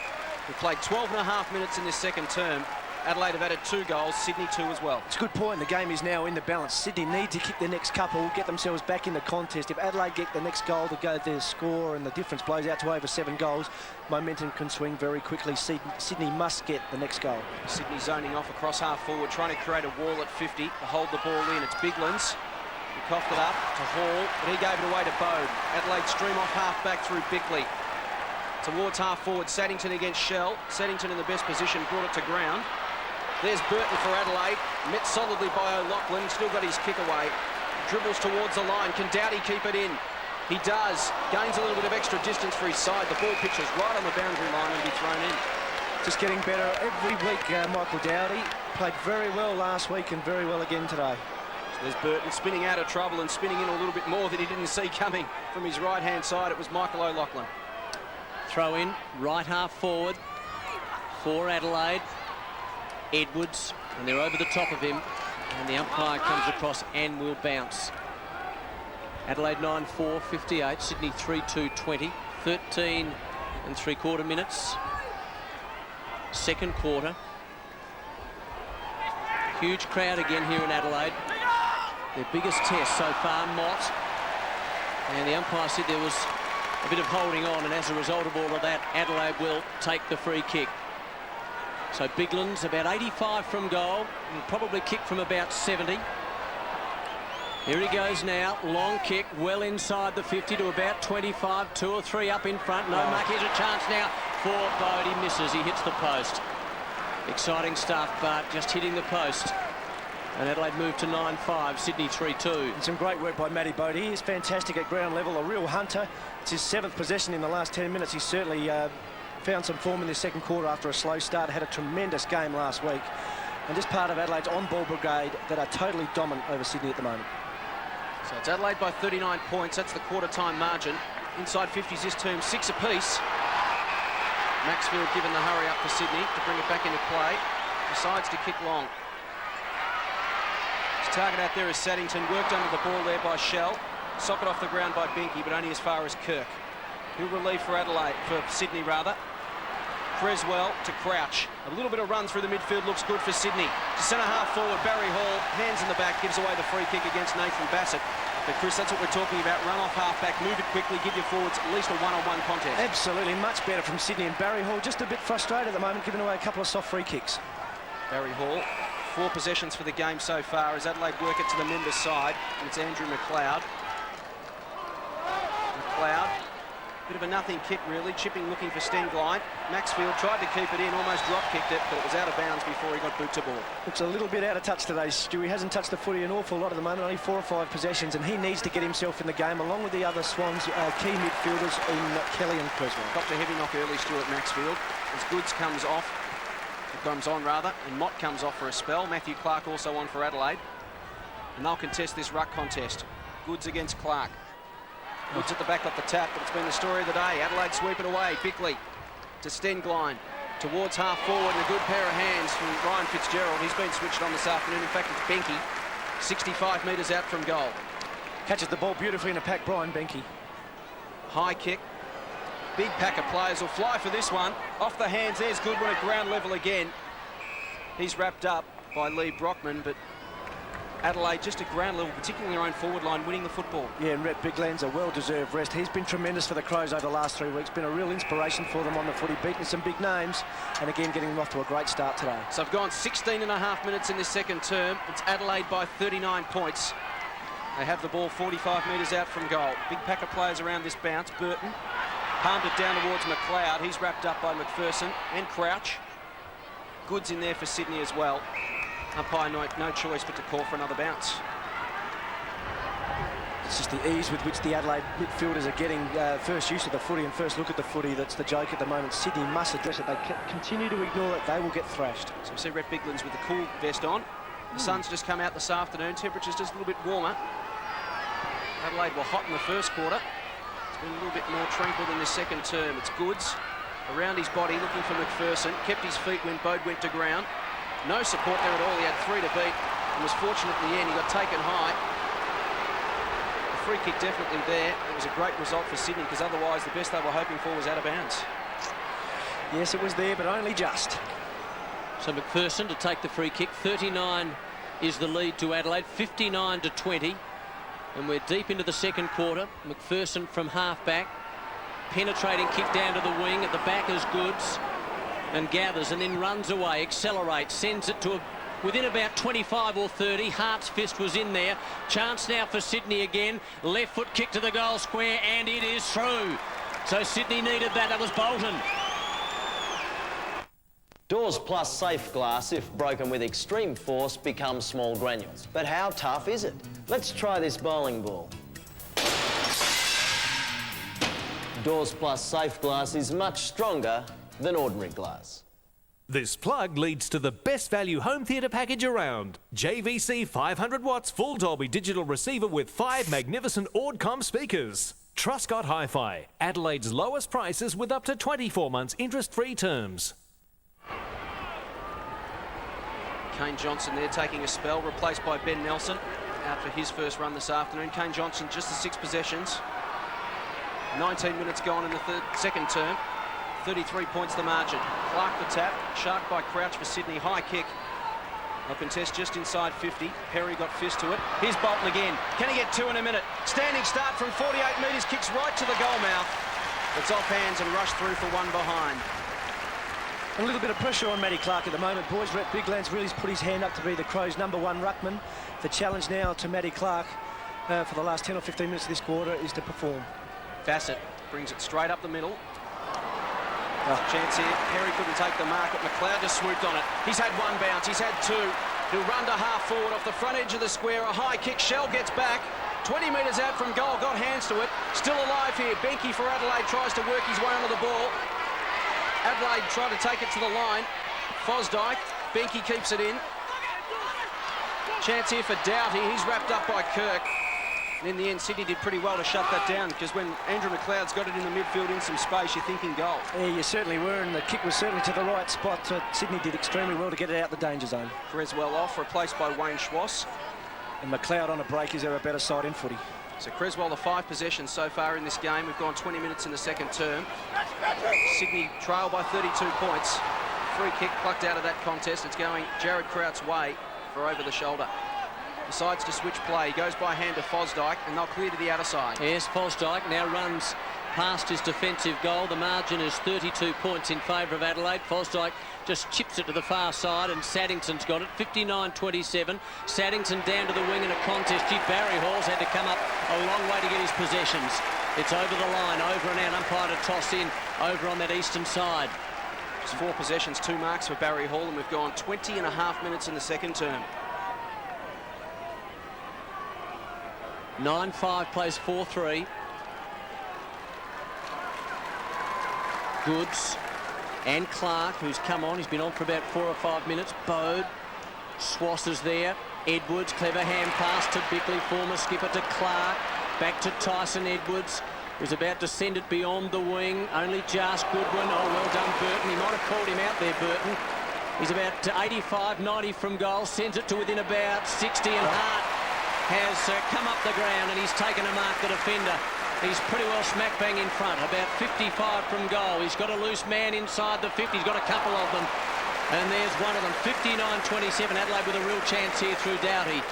We played 12 and a half minutes in this second term. Adelaide have added 2 goals, Sydney 2 as well. It's a good point. The game is now in the balance. Sydney need to kick the next couple, get themselves back in the contest. If Adelaide get the next goal to go their score and the difference blows out to over 7 goals, momentum can swing very quickly. Sydney must get the next goal. Sydney zoning off across half forward, trying to create a wall at 50 to hold the ball in. It's Biglands. He coughed it up to Hall, but he gave it away to Bode. Adelaide stream off half back through Bickley. Towards half forward, Saddington against Shell. Saddington in the best position, brought it to ground. There's Burton for Adelaide, met solidly by O'Loughlin, still got his kick away. Dribbles towards the line, can Doughty keep it in? He does, gains a little bit of extra distance for his side. The ball pitches right on the boundary line and be thrown in. Just getting better every week, Michael Dowdy. Played very well last week and very well again today. So there's Burton spinning out of trouble and spinning in a little bit more that he didn't see coming from his right-hand side. It was Michael O'Loughlin. Throw in, right half forward for Adelaide. Edwards, and they're over the top of him. And the umpire comes across and will bounce. Adelaide 9-4, 58. Sydney 3-2, 20. 13 3/4 minutes. Second quarter. Huge crowd again here in Adelaide. Their biggest test so far, Mott. And the umpire said there was a bit of holding on, and as a result of all of that, Adelaide will take the free kick. So Bigland's about 85 from goal, and probably kick from about 70. Here he goes now, long kick, well inside the 50 to about 25, 2 or 3 up in front. No mark, here's a chance now for Bodie, misses, he hits the post. Exciting stuff, but just hitting the post. And Adelaide moved to 9-5, Sydney 3-2. And some great work by Matty Bodie. He's fantastic at ground level, a real hunter. It's his 7th possession in the last 10 minutes. He's certainly found some form in the second quarter after a slow start. Had a tremendous game last week. And just part of Adelaide's on-ball brigade that are totally dominant over Sydney at the moment. So it's Adelaide by 39 points. That's the quarter-time margin. Inside 50s this term, 6 apiece. Maxfield given the hurry up for Sydney to bring it back into play. Decides to kick long. His target out there is Saddington. Worked under the ball there by Shell. Socket off the ground by Binky, but only as far as Kirk. He'll relieve for Adelaide, for Sydney rather. Creswell to Crouch. A little bit of run through the midfield looks good for Sydney. To centre half forward, Barry Hall, hands in the back, gives away the free kick against Nathan Bassett. But Chris, that's what we're talking about. Run off half-back, move it quickly, give your forwards at least a one-on-one contest. Absolutely, much better from Sydney. And Barry Hall just a bit frustrated at the moment, giving away a couple of soft free kicks. Barry Hall, 4 possessions for the game so far as Adelaide work it to the members' side. And it's Andrew McLeod. McLeod, bit of a nothing kick really, chipping looking for Stenglein. Maxfield tried to keep it in, almost drop-kicked it, but it was out of bounds before he got boot to ball. Looks a little bit out of touch today, Stu. He hasn't touched the footy an awful lot at the moment, only 4 or 5 possessions, and he needs to get himself in the game, along with the other Swans key midfielders in Kelly and Creswell. Copped a heavy knock early, Stuart Maxfield. As Goods comes off, comes on rather, and Mott comes off for a spell. Matthew Clark also on for Adelaide. And they'll contest this ruck contest. Goods against Clark. Goods at the back off the tap, but it's been the story of the day. Adelaide sweep it away. Bickley to Stenglein. Towards half forward, and a good pair of hands from Ryan Fitzgerald. He's been switched on this afternoon. In fact, it's Benke, 65 metres out from goal. Catches the ball beautifully in a pack, Brian Benke. High kick. Big pack of players will fly for this one. Off the hands, there's Goodwin at ground level again. He's wrapped up by Lee Brockman, but Adelaide just at ground level, particularly in their own forward line, winning the football. Yeah, and Rhett Bigland's a well-deserved rest. He's been tremendous for the Crows over the last 3 weeks. Been a real inspiration for them on the footy, beating some big names, and again getting them off to a great start today. So I've gone 16.5 minutes in this second term. It's Adelaide by 39 points. They have the ball 45 metres out from goal. Big pack of players around this bounce. Burton palmed it down towards McLeod. He's wrapped up by McPherson and Crouch. Goods in there for Sydney as well. Umpire no choice but to call for another bounce. It's just the ease with which the Adelaide midfielders are getting first use of the footy and first look at the footy that's the joke at the moment. Sydney must address it. They continue to ignore it. They will get thrashed. So we see Rhett Biglands with the cool vest on. The sun's just come out this afternoon. Temperature's just a little bit warmer. Adelaide were hot in the first quarter. It's been a little bit more tranquil than this second term. It's Goods around his body looking for McPherson. Kept his feet when Bode went to ground. No support there at all. He had 3 to beat and was fortunate in the end. He got taken high. The free kick definitely there. It was a great result for Sydney because otherwise the best they were hoping for was out of bounds. Yes, it was there, but only just. So McPherson to take the free kick. 39 is the lead to Adelaide, 59 to 20. And we're deep into the second quarter. McPherson from half-back. Penetrating kick down to the wing. At the back is Goods. And gathers and then runs away, accelerates, sends it to within about 25 or 30. Hart's fist was in there. Chance now for Sydney again. Left foot kick to the goal square, and it is through. So Sydney needed that. That was Bolton. Doors Plus Safe Glass, if broken with extreme force, becomes small granules. But how tough is it? Let's try this bowling ball. Doors Plus Safe Glass is much stronger than ordinary glass. This plug leads to the best value home theatre package around. JVC 500 watts full Dolby digital receiver with 5 magnificent Audcom speakers. Truscott Hi-Fi, Adelaide's lowest prices with up to 24 months interest-free terms. Kane Johnson there taking a spell, replaced by Ben Nelson, out for his first run this afternoon. Kane Johnson just the 6 possessions. 19 minutes gone in the second term. 33 points the margin. Clark the tap, Shark by Crouch for Sydney. High kick. They'll contest just inside 50. Perry got fist to it. Here's Bolton again. Can he get 2 in a minute? Standing start from 48 metres, kicks right to the goal mouth. It's off hands and rushed through for 1 behind. A little bit of pressure on Matty Clark at the moment, boys. Brett Bigland's really put his hand up to be the Crows' #1 ruckman. The challenge now to Matty Clark for the last 10 or 15 minutes of this quarter is to perform. Bassett brings it straight up the middle. Chance here. Perry couldn't take the mark, but McLeod just swooped on it. He's had 1 bounce. He's had 2. He'll run to half forward off the front edge of the square. A high kick. Shell gets back. 20 metres out from goal. Got hands to it. Still alive here. Benke for Adelaide tries to work his way onto the ball. Adelaide tried to take it to the line. Fosdyke. Benke keeps it in. Chance here for Doughty. He's wrapped up by Kirk. And in the end, Sydney did pretty well to shut that down, because when Andrew McLeod's got it in the midfield in some space, you're thinking goal. Yeah, you certainly were, and the kick was certainly to the right spot. Sydney did extremely well to get it out the danger zone. Creswell off, replaced by Wayne Schwass. And McLeod on a break. Is there a better side in footy? So Creswell, the 5 possessions so far in this game. We've gone 20 minutes in the second term. Sydney trail by 32 points. Free kick plucked out of that contest. It's going Jared Kraut's way for over the shoulder. Decides to switch play. Goes by hand to Fosdyke, and they'll clear to the outer side. Yes, Fosdyke now runs past his defensive goal. The margin is 32 points in favour of Adelaide. Fosdyke just chips it to the far side, and Saddington's got it. 59-27. Saddington down to the wing in a contest. Gee, Barry Hall's had to come up a long way to get his possessions. It's over the line, over and out. Umpire to toss in over on that eastern side. It's 4 possessions, 2 marks for Barry Hall, and we've gone 20 and a half minutes in the second term. 9-5 plays 4-3. Goods and Clark, who's come on. He's been on for about 4 or 5 minutes. Bode. Swass is there. Edwards, clever hand pass to Bickley, former skipper, to Clark. Back to Tyson Edwards, who's about to send it beyond the wing. Only just Goodwin. Oh, well done, Burton. He might have called him out there, Burton. He's about 85-90 from goal. Sends it to within about 60, and Hart has come up the ground, and he's taken a mark, the defender. He's pretty well smack bang in front, about 55 from goal. He's got a loose man inside the 50. He's got a couple of them, and there's one of them. 59-27. Adelaide with a real chance here through Doughty.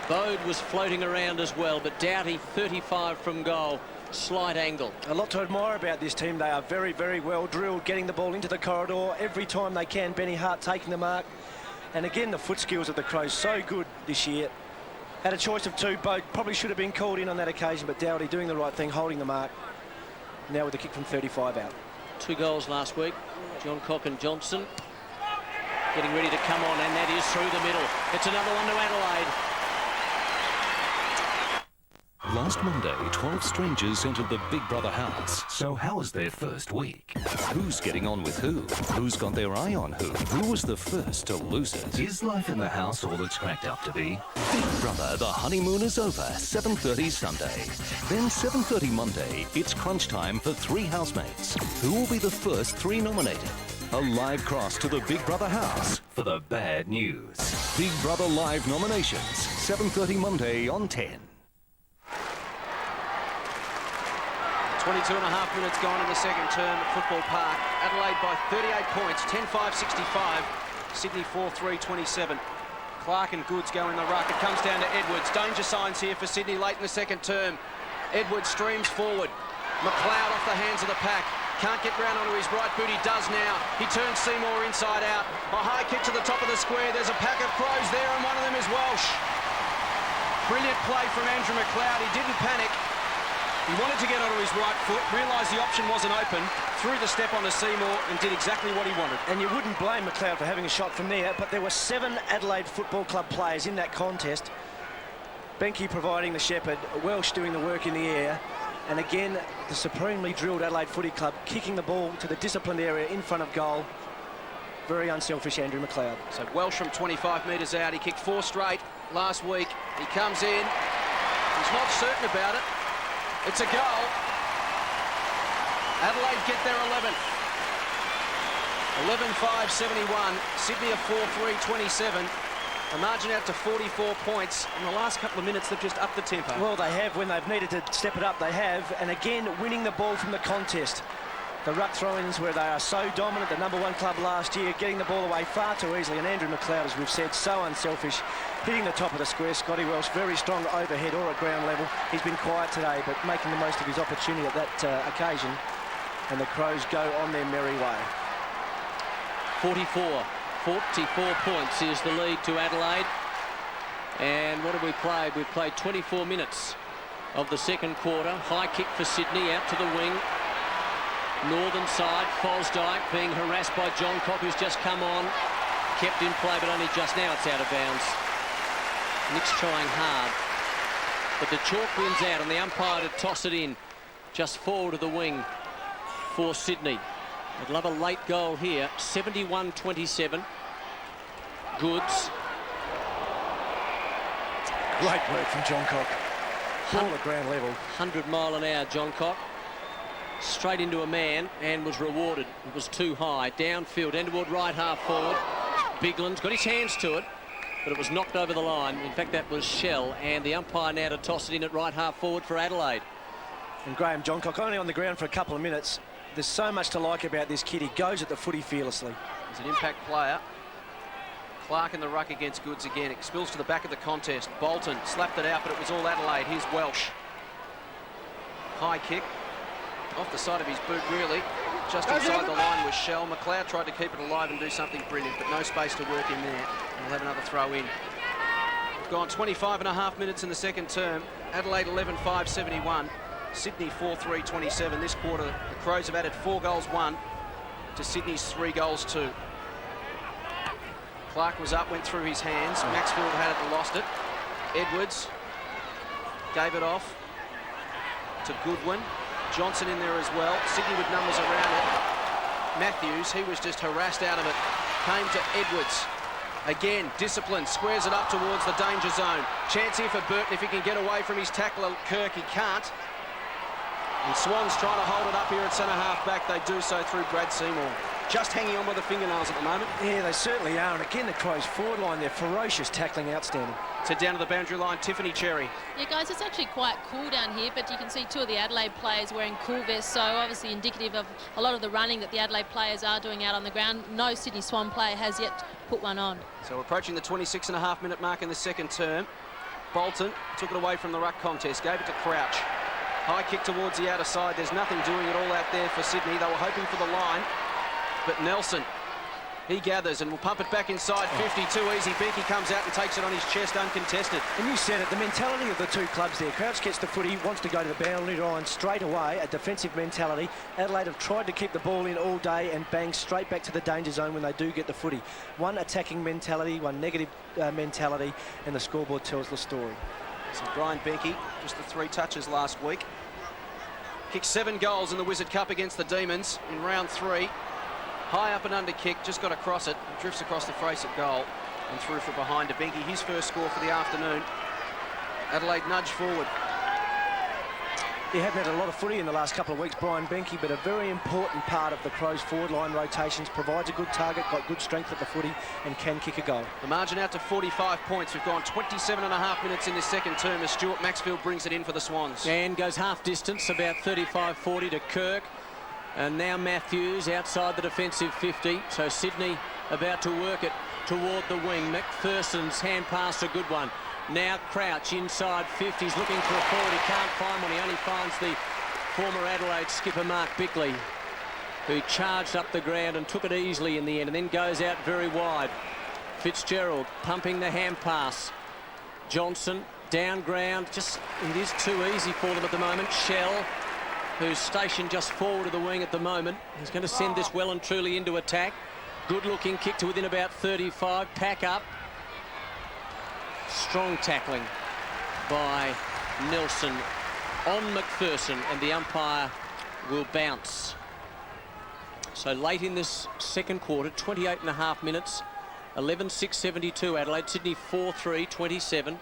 Bode was floating around as well, but Doughty 35 from goal. Slight angle. A lot to admire about this team. They are very, very well drilled, getting the ball into the corridor every time they can. Benny Hart taking the mark. And again, the foot skills of the Crows so good this year. Had a choice of 2. Bode probably should have been called in on that occasion, but Doughty doing the right thing, holding the mark. Now with the kick from 35 out. 2 goals last week. John Cock and Johnson getting ready to come on, and that is through the middle. It's another one to Adelaide. Last Monday, 12 strangers entered the Big Brother house. So how was their first week? Who's getting on with who? Who's got their eye on who? Who was the first to lose it? Is life in the house all it's cracked up to be? Big Brother, the honeymoon is over, 7:30 Sunday. Then 7:30 Monday, it's crunch time for 3 housemates. Who will be the first 3 nominated? A live cross to the Big Brother house for the bad news. Big Brother Live nominations, 7:30 Monday on 10. 22 and a half minutes gone in the second term at Football Park. Adelaide by 38 points, 10-5-65. Sydney 4-3-27. Clark and Goods go in the ruck. It comes down to Edwards. Danger signs here for Sydney late in the second term. Edwards streams forward. McLeod off the hands of the pack. Can't get round onto his right boot. He does now. He turns Seymour inside out. A high kick to the top of the square. There's a pack of Crows there, and one of them is Welsh. Brilliant play from Andrew McLeod. He didn't panic. He wanted to get onto his right foot, realised the option wasn't open, threw the step onto Seymour and did exactly what he wanted. And you wouldn't blame McLeod for having a shot from there, but there were 7 Adelaide Football Club players in that contest. Benke providing the shepherd, Welsh doing the work in the air, and again, the supremely drilled Adelaide Footy Club kicking the ball to the disciplined area in front of goal. Very unselfish, Andrew McLeod. So Welsh from 25 metres out. He kicked 4 straight last week. He comes in. He's not certain about it. It's a goal. Adelaide get their 11. 11-5-71. Sydney a 4-3-27. The margin out to 44 points. In the last couple of minutes, they've just upped the tempo. Well, they have. When they've needed to step it up, they have. And again, winning the ball from the contest. The ruck throw-ins where they are so dominant, the #1 club last year, getting the ball away far too easily. And Andrew McLeod, as we've said, so unselfish, hitting the top of the square. Scotty Welsh, very strong overhead or at ground level. He's been quiet today, but making the most of his opportunity at that occasion. And the Crows go on their merry way. 44 points is the lead to Adelaide. And what have we played? We've played 24 minutes of the second quarter. High kick for Sydney out to the wing. Northern side, Fosdyke being harassed by John Cock, who's just come on. Kept in play, but only just now it's out of bounds. Nick's trying hard. But the chalk wins out, and the umpire to toss it in just forward of the wing for Sydney. I'd love a late goal here. 71-27. Goods. Great work from John Cock. Ball at ground level. 100 mile an hour, John Cock. Straight into a man and was rewarded. It was too high. Downfield, Enderwood right half forward. Bigland's got his hands to it, but it was knocked over the line. In fact, that was Shell, and the umpire now to toss it in at right half forward for Adelaide. And Graham Johncock only on the ground for a couple of minutes. There's so much to like about this kid. He goes at the footy fearlessly. He's an impact player. Clark in the ruck against Goods again. It spills to the back of the contest. Bolton slapped it out, but it was all Adelaide. Here's Welsh. High kick. Off the side of his boot, really. Just inside the line was Shell. McLeod tried to keep it alive and do something brilliant, but no space to work in there. We'll have another throw in. We've gone 25.5 minutes in the second term. Adelaide 11-5-71. Sydney 4-3-27. This quarter, the Crows have added 4 goals 1 to Sydney's 3 goals 2. Clark was up, went through his hands. Maxfield had it and lost it. Edwards gave it off to Goodwin. Johnson in there as well. Sydney with numbers around it. Matthews, he was just harassed out of it. Came to Edwards. Again, discipline, squares it up towards the danger zone. Chance here for Burton if he can get away from his tackler, Kirk. He can't. And Swans trying to hold it up here at centre-half back. They do so through Brad Seymour. Just hanging on by the fingernails at the moment. Yeah, they certainly are. And again, the Crows forward line, their ferocious tackling, outstanding. So down to the boundary line, Tiffany Cherry. Yeah, guys, it's actually quite cool down here, but you can see 2 of the Adelaide players wearing cool vests, so obviously indicative of a lot of the running that the Adelaide players are doing out on the ground. No Sydney Swan player has yet put one on. So we're approaching the 26.5-minute mark in the second term. Bolton took it away from the ruck contest, gave it to Crouch. High kick towards the outer side. There's nothing doing it all out there for Sydney. They were hoping for the line, but Nelson, he gathers and will pump it back inside 50. Too easy. Beaky comes out and takes it on his chest uncontested. And you said it, the mentality of the 2 clubs there. Crouch gets the footy, wants to go to the boundary line straight away, a defensive mentality. Adelaide have tried to keep the ball in all day and bang straight back to the danger zone when they do get the footy. One attacking mentality, one negative mentality, and the scoreboard tells the story. So Brian Beaky, just the 3 touches last week. Kicked 7 goals in the Wizard Cup against the Demons in round 3. High up and under kick, just got across it, drifts across the face at goal and through for behind to Beaky. His first score for the afternoon. Adelaide nudge forward. He hadn't had a lot of footy in the last couple of weeks, Brian Behnke, but a very important part of the Crows' forward line rotations, provides a good target, got good strength at the footy and can kick a goal. The margin out to 45 points. We've gone 27.5 minutes in this second term as Stuart Maxfield brings it in for the Swans. And goes half distance, about 35-40 to Kirk. And now Matthews outside the defensive 50. So Sydney about to work it toward the wing. McPherson's hand pass, a good one. Now Crouch inside 50s looking for a forward. He can't find one. He only finds the former Adelaide skipper Mark Bickley, who charged up the ground and took it easily in the end and then goes out very wide. Fitzgerald pumping the hand pass. Johnson down ground. Just it is too easy for them at the moment. Shell, who's stationed just forward of the wing at the moment, is going to send this well and truly into attack. Good looking kick to within about 35. Pack up. Strong tackling by Nelson on McPherson, and the umpire will bounce. So late in this second quarter, 28 and a half minutes, 11-6-72 Adelaide, Sydney 4-3-27.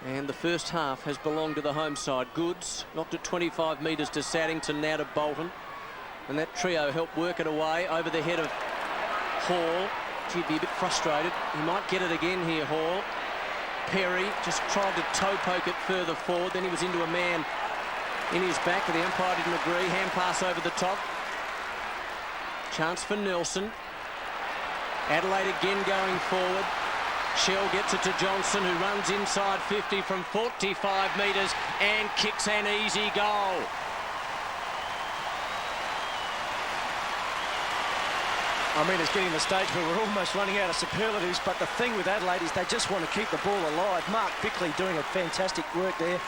And the first half has belonged to the home side. Goods knocked it 25 metres to Saddington, now to Bolton. And that trio helped work it away over the head of Hall. He'd be a bit frustrated. He might get it again here, Hall. Perry just tried to toe poke it further forward. Then he was into a man in his back, but the umpire didn't agree. Hand pass over the top. Chance for Nelson. Adelaide again going forward. Shell gets it to Johnson, who runs inside 50 from 45 metres and kicks an easy goal. I mean, it's getting to the stage where we're almost running out of superlatives, but the thing with Adelaide is they just want to keep the ball alive. Mark Bickley doing a fantastic work there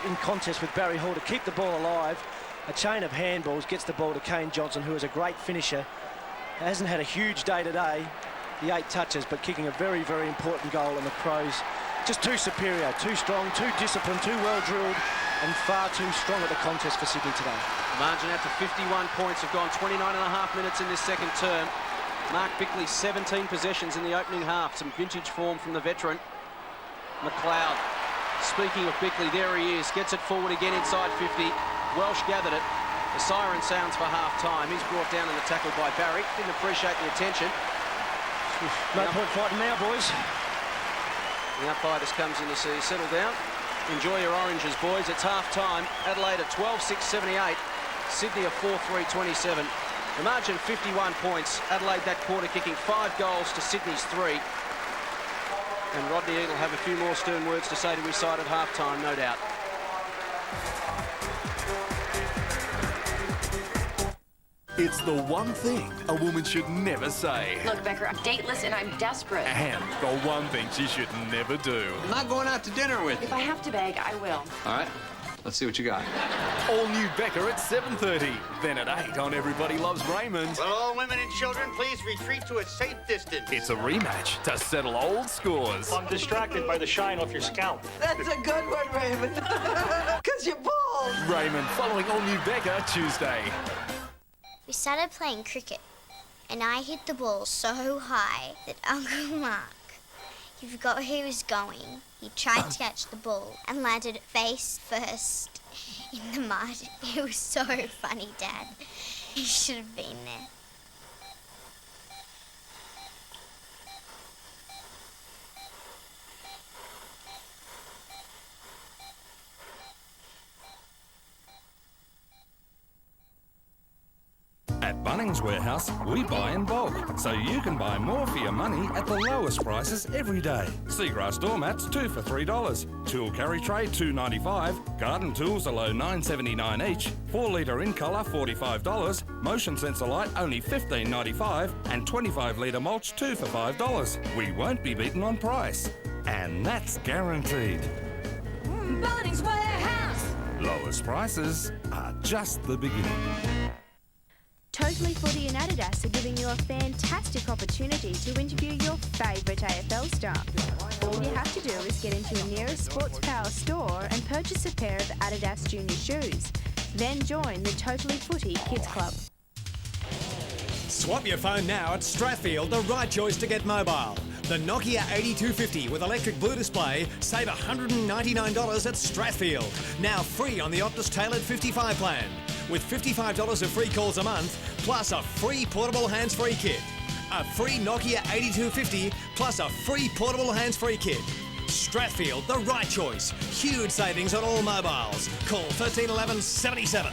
in contest with Barry Hall to keep the ball alive. A chain of handballs gets the ball to Kane Johnson, who is a great finisher. Hasn't had a huge day today, the 8 touches, but kicking a very, very important goal, and the Crows just too superior, too strong, too disciplined, too well drilled, and far too strong at the contest for Sydney today. Margin out to 51 points. Have gone 29 and a half minutes in this second term. Mark Bickley, 17 possessions in the opening half. Some vintage form from the veteran. McLeod, speaking of Bickley, there he is. Gets it forward again inside 50. Welsh gathered it. The siren sounds for half-time. He's brought down in the tackle by Barry. Didn't appreciate the attention. No point fighting now, boys. The umpire just comes in to see, settle down. Enjoy your oranges, boys. It's half-time. Adelaide at 12-6-78. Sydney at 4-3-27. The margin 51 points. Adelaide that quarter kicking 5 goals to Sydney's 3. And Rodney Eagle have a few more stern words to say to his side at half-time, no doubt. It's the one thing a woman should never say. Look, Becker, I'm dateless and I'm desperate. And the one thing she should never do. I'm not going out to dinner with you. If I have to beg, I will. All right, let's see what you got. All new Becker at 7:30. Then at 8 on Everybody Loves Raymond. Will all women and children please retreat to a safe distance? It's a rematch to settle old scores. I'm distracted by the shine off your scalp. That's a good one, Raymond. Because you're bald. Raymond following all new Becker Tuesday. We started playing cricket, and I hit the ball so high that Uncle Mark, he forgot where he was going. He tried to catch the ball and landed face first in the mud. It was so funny, Dad. You should have been there. At Bunnings Warehouse, we buy in bulk, so you can buy more for your money at the lowest prices every day. Seagrass doormats, 2 for $3. Tool carry tray, $2.95. Garden tools are low $9.79 each. 4 litre in colour, $45. Motion sensor light, only $15.95. And 25 litre mulch, 2 for $5. We won't be beaten on price. And that's guaranteed. Bunnings Warehouse. Lowest prices are just the beginning. Totally Footy and Adidas are giving you a fantastic opportunity to interview your favourite AFL star. All you have to do is get into your nearest Sports Power store and purchase a pair of Adidas Junior shoes. Then join the Totally Footy Kids Club. Swap your phone now at Strathfield, the right choice to get mobile. The Nokia 8250 with electric blue display, save $199 at Strathfield. Now free on the Optus Tailored 55 plan. With $55 of free calls a month, plus a free portable hands-free kit. A free Nokia 8250, plus a free portable hands-free kit. Strathfield, the right choice. Huge savings on all mobiles. Call 1311 77.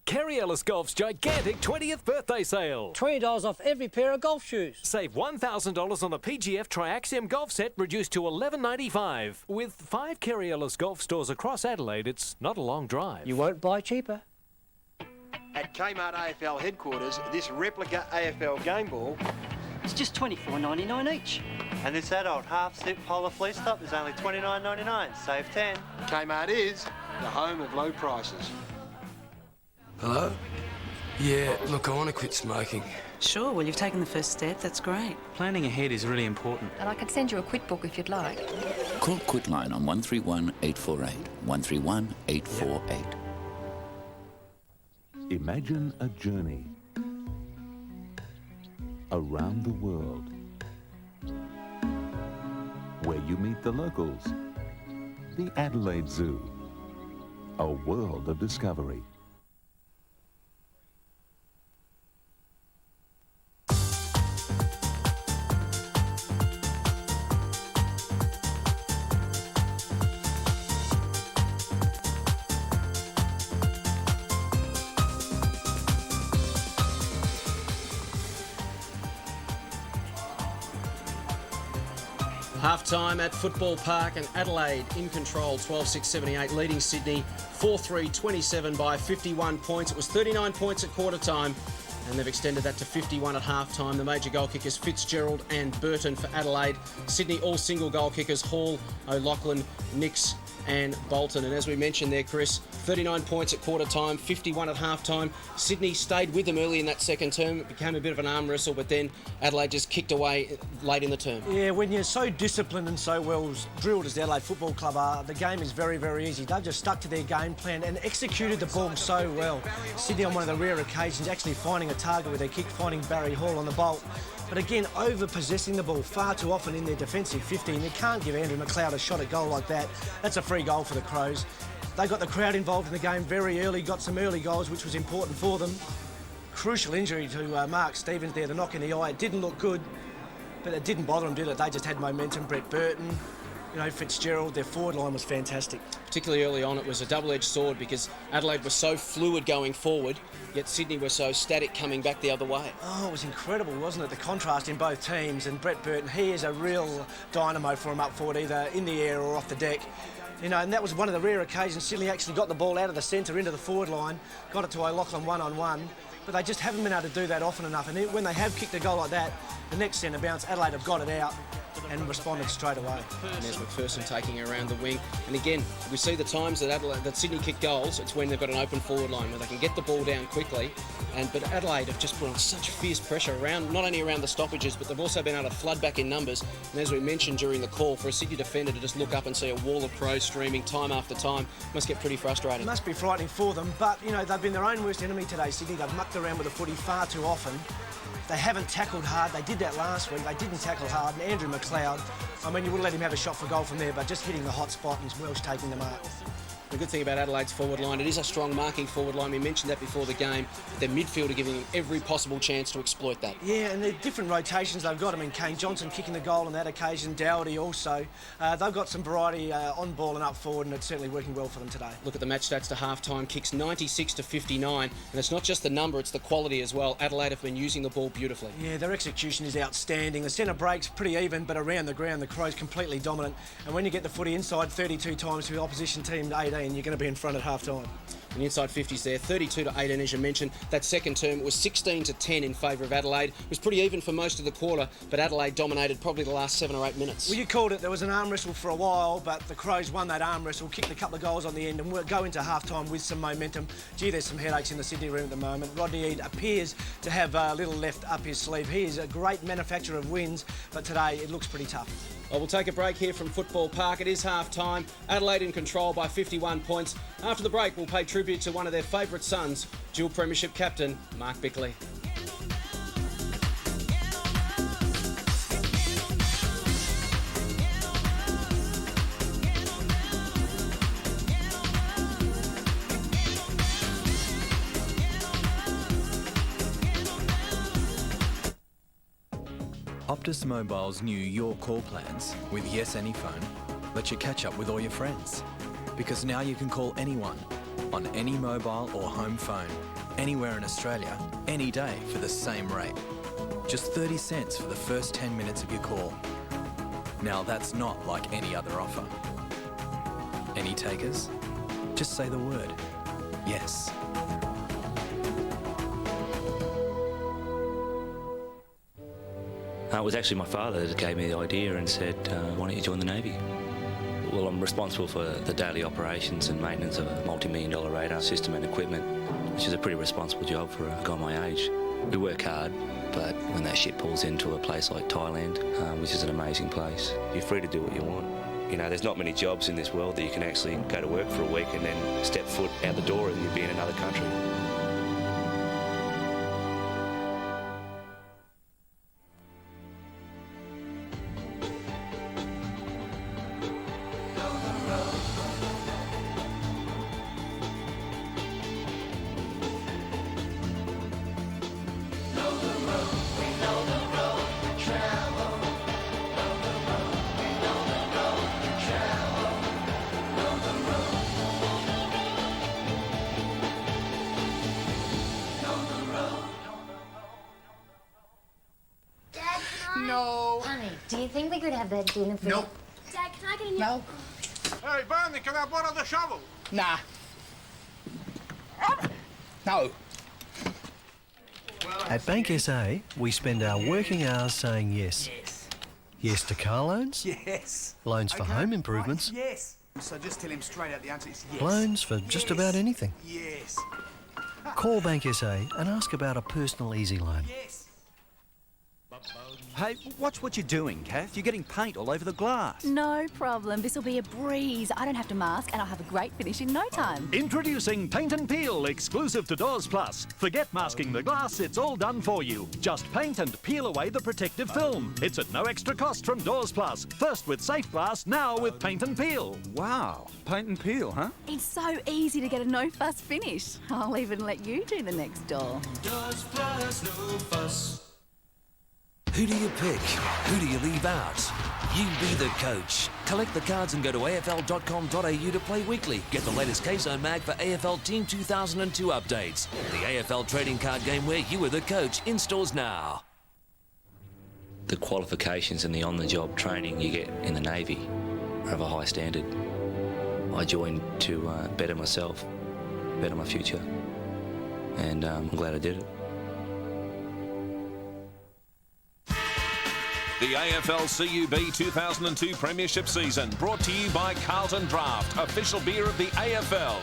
Kerry Ellis Golf's gigantic 20th birthday sale. $20 off every pair of golf shoes. Save $1,000 on the PGF Triaxiom golf set, reduced to $11.95. With 5 Kerry Ellis Golf stores across Adelaide, it's not a long drive. You won't buy cheaper. Kmart AFL headquarters, this replica AFL game ball... It's just $24.99 each. And this adult half-zip polar fleece top is only $29.99. Save 10. Kmart is the home of low prices. Hello? Yeah, look, I want to quit smoking. Sure, well, you've taken the first step. That's great. Planning ahead is really important. And I could send you a quit book if you'd like. Call Quitline on 131 848. 131 848. Imagine a journey around the world where you meet the locals. The Adelaide Zoo. A world of discovery. Half-time at Football Park and Adelaide in control, 12-6-78, leading Sydney 4-3-27 by 51 points. It was 39 points at quarter time, and they've extended that to 51 at half-time. The major goal kickers Fitzgerald and Burton for Adelaide. Sydney all single goal kickers, Hall, O'Loughlin, Nix and Bolton. And as we mentioned there, Chris, 39 points at quarter time, 51 at half time. Sydney stayed with them early in that second term. It became a bit of an arm wrestle, but then Adelaide just kicked away late in the term. Yeah, when you're so disciplined and so well drilled as the Adelaide Football Club are, the game is very, very easy. They've just stuck to their game plan and executed the ball so well. Sydney, on one of the rare occasions, actually finding a target with their kick, finding Barry Hall on the bolt. But again, over-possessing the ball far too often in their defensive 15. You can't give Andrew McLeod a shot at goal like that. That's a free goal for the Crows. They got the crowd involved in the game very early, got some early goals, which was important for them. Crucial injury to Mark Stevens there, the knock in the eye. It didn't look good, but it didn't bother them, did it? They just had momentum. Brett Burton, Fitzgerald, their forward line was fantastic. Particularly early on, it was a double-edged sword because Adelaide was so fluid going forward, yet Sydney were so static coming back the other way. Oh, it was incredible, wasn't it? The contrast in both teams. And Brett Burton, he is a real dynamo for him up forward, either in the air or off the deck. And that was one of the rare occasions Sydney actually got the ball out of the centre into the forward line, got it to O'Loughlin one-on-one, but they just haven't been able to do that often enough. And when they have kicked a goal like that, the next centre bounce, Adelaide have got it out and responded straight away. And there's McPherson taking around the wing. And again, we see the times that Sydney kick goals, it's when they've got an open forward line where they can get the ball down quickly. But Adelaide have just put on such fierce pressure around, not only around the stoppages, but they've also been able to flood back in numbers. And as we mentioned during the call, for a Sydney defender to just look up and see a wall of Crows streaming time after time must get pretty frustrating. It must be frightening for them, but they've been their own worst enemy today, Sydney. They've mucked around with the footy far too often. They haven't tackled hard. They did that last week. They didn't tackle hard. And Andrew McLeod, you would let him have a shot for goal from there, but just hitting the hot spot and Welsh taking the mark. The good thing about Adelaide's forward line, it is a strong marking forward line. We mentioned that before the game. Their midfield are giving them every possible chance to exploit that. Yeah, and the different rotations they've got. Kane Johnson kicking the goal on that occasion, Dowdy also. They've got some variety on ball and up forward, and it's certainly working well for them today. Look at the match stats to half-time. Kicks 96-59, and it's not just the number, it's the quality as well. Adelaide have been using the ball beautifully. Yeah, their execution is outstanding. The centre break's pretty even, but around the ground, the Crows completely dominant. And when you get the footy inside 32 times to the opposition team 18, you're going to be in front at half-time. And the inside 50s there, 32-18 as you mentioned. That second term, it was 16-10 in favour of Adelaide. It was pretty even for most of the quarter, but Adelaide dominated probably the last 7 or 8 minutes. Well, you called it. There was an arm wrestle for a while, but the Crows won that arm wrestle, kicked a couple of goals on the end, and we'll go into half-time with some momentum. Gee, there's some headaches in the Sydney room at the moment. Rodney Eade appears to have a little left up his sleeve. He is a great manufacturer of wins, but today it looks pretty tough. Well, we'll take a break here from Football Park. It is half-time. Adelaide in control by 51 points. After the break, we'll pay tribute to one of their favourite sons, dual premiership captain, Mark Bickley. Optus Mobile's new Your Call plans with Yes Any Phone let you catch up with all your friends. Because now you can call anyone on any mobile or home phone, anywhere in Australia, any day for the same rate. Just 30 cents for the first 10 minutes of your call. Now that's not like any other offer. Any takers? Just say the word, yes. It was actually my father that gave me the idea and said, why don't you join the Navy? Well, I'm responsible for the daily operations and maintenance of a multi-million-dollar radar system and equipment, which is a pretty responsible job for a guy my age. We work hard, but when that ship pulls into a place like Thailand, which is an amazing place, you're free to do what you want. You know, there's not many jobs in this world that you can actually go to work for a week and then step foot out the door and you'll be in another country. No. Honey, do you think we could have that dinner for Nope. Dad, can I get a new... No. Hey, Barney, can I borrow the shovel? Nah. No. At Bank SA, we spend our working hours saying yes. Yes to car loans. Yes. Loans for home improvements. Right, yes. So just tell him straight out the answer is yes. Loans for just about anything. Yes. Call Bank SA and ask about a personal easy loan. Yes. Hey, watch what you're doing, Kath. You're getting paint all over the glass. No problem. This'll be a breeze. I don't have to mask and I'll have a great finish in no time. Introducing Paint and Peel, exclusive to Doors Plus. Forget masking the glass, it's all done for you. Just paint and peel away the protective film. It's at no extra cost from Doors Plus. First with safe glass, now with Paint and Peel. Wow, paint and peel, huh? It's so easy to get a no-fuss finish. I'll even let you do the next door. Doors Plus, no fuss. Who do you pick? Who do you leave out? You be the coach. Collect the cards and go to afl.com.au to play weekly. Get the latest K-Zone mag for AFL Team 2002 updates. The AFL trading card game where you are the coach in stores now. The qualifications and the on-the-job training you get in the Navy are of a high standard. I joined to better myself, better my future, and I'm glad I did it. The AFL CUB 2002 Premiership season brought to you by Carlton Draft, official beer of the AFL.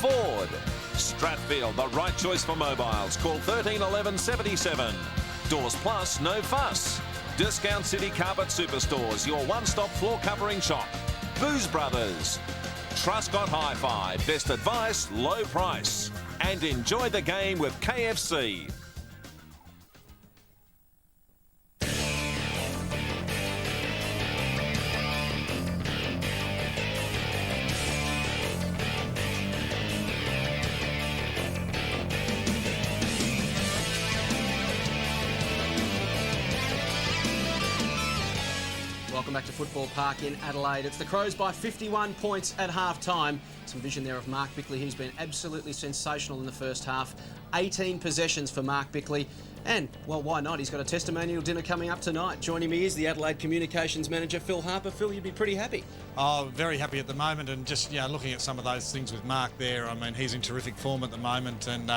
Ford. Stratfield, the right choice for mobiles. Call 13 11 77. Doors Plus, no fuss. Discount City Carpet Superstores, your one-stop floor covering shop. Booze Brothers. Truscott Hi-Fi, best advice, low price. And enjoy the game with KFC. Welcome back to Football Park in Adelaide. It's the Crows by 51 points at half-time. Some vision there of Mark Bickley. He's been absolutely sensational in the first half. 18 possessions for Mark Bickley. And, well, why not? He's got a testimonial dinner coming up tonight. Joining me is the Adelaide Communications Manager, Phil Harper. Phil, you'd be pretty happy. Oh, very happy at the moment, and just looking at some of those things with Mark there, I mean, he's in terrific form at the moment, and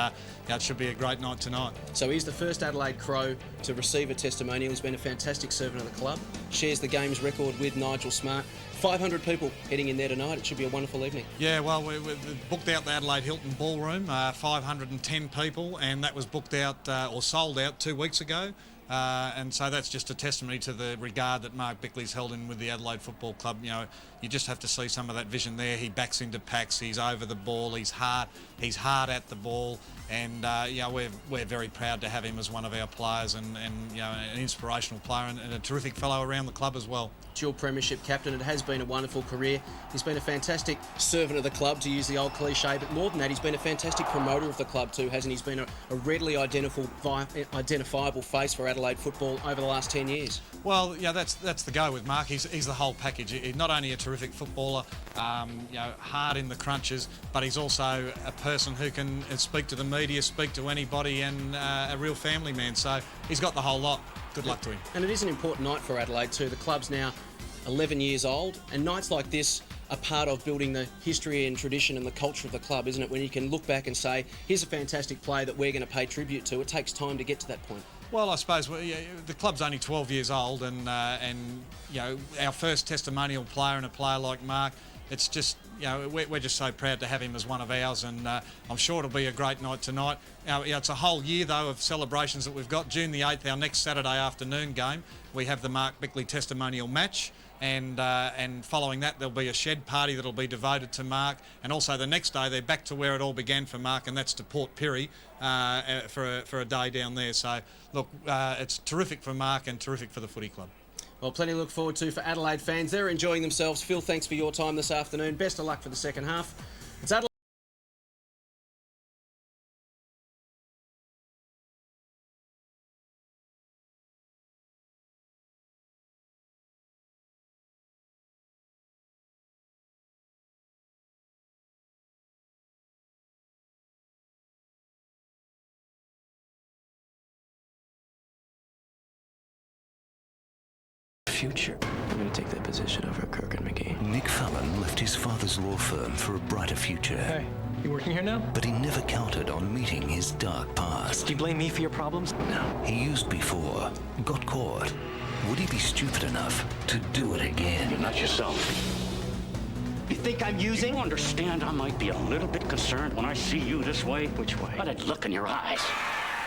it should be a great night tonight. So he's the first Adelaide Crow to receive a testimonial. He's been a fantastic servant of the club. Shares the game's record with Nigel Smart. 500 people heading in there tonight. It should be a wonderful evening. Yeah, well, we booked out the Adelaide Hilton Ballroom, 510 people, and that was booked out or sold out 2 weeks ago. And so that's just a testimony to the regard that Mark Bickley's held in with the Adelaide Football Club. You just have to see some of that vision there. He backs into packs, he's over the ball, he's hard at the ball, and we're very proud to have him as one of our players and an inspirational player and a terrific fellow around the club as well. Dual premiership captain. It has been a wonderful career. He's been a fantastic servant of the club, to use the old cliche, but more than that, he's been a fantastic promoter of the club too, hasn't he? He's been a readily identifiable face for Adelaide football over the last 10 years. Well, that's the go with Mark. He's the whole package. He's not only a terrific footballer, hard in the crunches, but he's also a person who can speak to the media, speak to anybody, and a real family man. So he's got the whole lot. Good luck to him. And it is an important night for Adelaide too. The club's now 11 years old, and nights like this a part of building the history and tradition and the culture of the club, isn't it? When you can look back and say, here's a fantastic player that we're going to pay tribute to. It takes time to get to that point. Well, I suppose the club's only 12 years old, and you know, our first testimonial player and a player like Mark, it's just, you know, we're just so proud to have him as one of ours, and I'm sure it'll be a great night tonight. You know, it's a whole year though of celebrations that we've got. June the 8th, our next Saturday afternoon game, we have the Mark Bickley testimonial match. And following that, there'll be a shed party that'll be devoted to Mark, and also the next day they're back to where it all began for Mark, and that's to Port Pirie for a day down there. So look, it's terrific for Mark and terrific for the footy club. Well, plenty to look forward to for Adelaide fans. They're enjoying themselves. Phil, thanks for your time this afternoon. Best of luck for the second half. It's Adelaide. Future. I'm going to take that position over Kirk and McGee. Nick Fallon left his father's law firm for a brighter future. Hey, you working here now? But he never counted on meeting his dark past. Do you blame me for your problems? No. He used before, got caught. Would he be stupid enough to do it again? You're not yourself. You think I'm using? You understand I might be a little bit concerned when I see you this way? Which way? By that look in your eyes.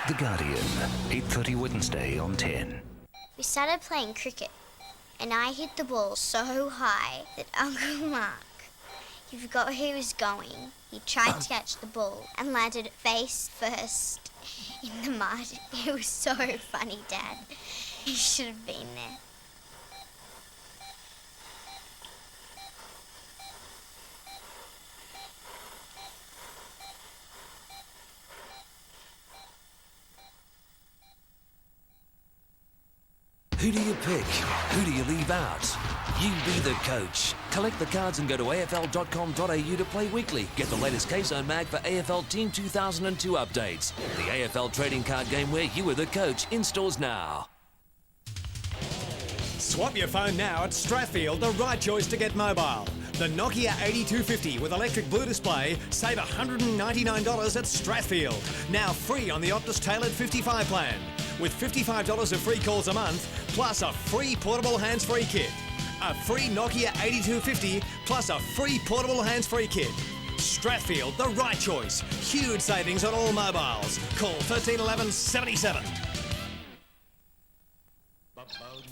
The Guardian, 8:30 Wednesday on 10. We started playing cricket, and I hit the ball so high that Uncle Mark, he forgot where he was going. He tried to catch the ball and landed face first in the mud. It was so funny, Dad. You should have been there. Who do you pick? Who do you leave out? You be the coach. Collect the cards and go to afl.com.au to play weekly. Get the latest K-Zone mag for AFL Team 2002 updates. The AFL trading card game where you are the coach. In stores now. Swap your phone now at Strathfield, the right choice to get mobile. The Nokia 8250 with electric blue display, save $199 at Strathfield. Now free on the Optus Tailored 55 plan. With $55 of free calls a month, plus a free portable hands-free kit. A free Nokia 8250, plus a free portable hands-free kit. Strathfield, the right choice. Huge savings on all mobiles. Call 1311 77.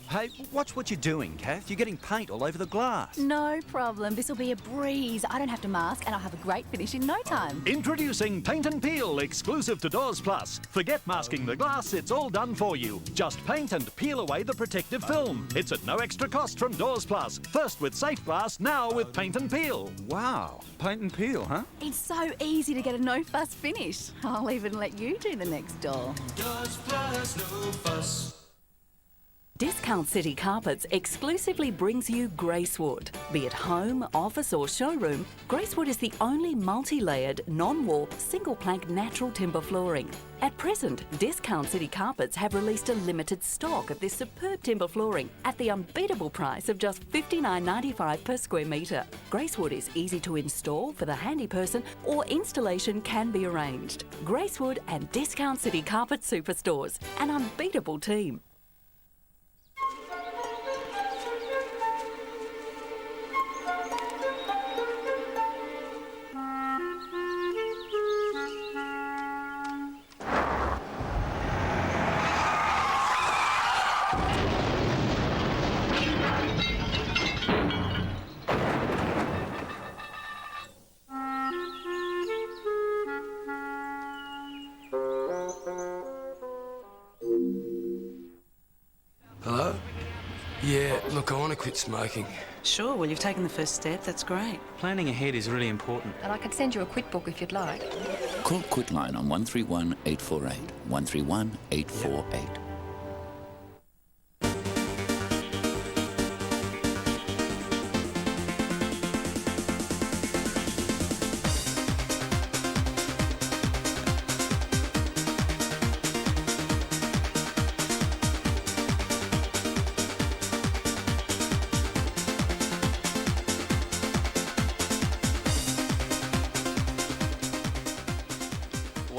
Hey, watch what you're doing, Kath. You're getting paint all over the glass. No problem. This'll be a breeze. I don't have to mask, and I'll have a great finish in no time. Introducing Paint and Peel, exclusive to Doors Plus. Forget masking the glass, it's all done for you. Just paint and peel away the protective film. It's at no extra cost from Doors Plus. First with Safe Glass, now with Paint and Peel. Wow, paint and peel, huh? It's so easy to get a no-fuss finish. I'll even let you do the next door. Doors Plus, no fuss. Discount City Carpets exclusively brings you Gracewood. Be it home, office or showroom, Gracewood is the only multi-layered, non-warp, single-plank natural timber flooring. At present, Discount City Carpets have released a limited stock of this superb timber flooring at the unbeatable price of just $59.95 per square metre. Gracewood is easy to install for the handy person, or installation can be arranged. Gracewood and Discount City Carpet Superstores, an unbeatable team. Hello? Yeah, look, I want to quit smoking. Sure, well, you've taken the first step. That's great. Planning ahead is really important. And I could send you a quit book if you'd like. Call Quitline on 131 848. 131 848.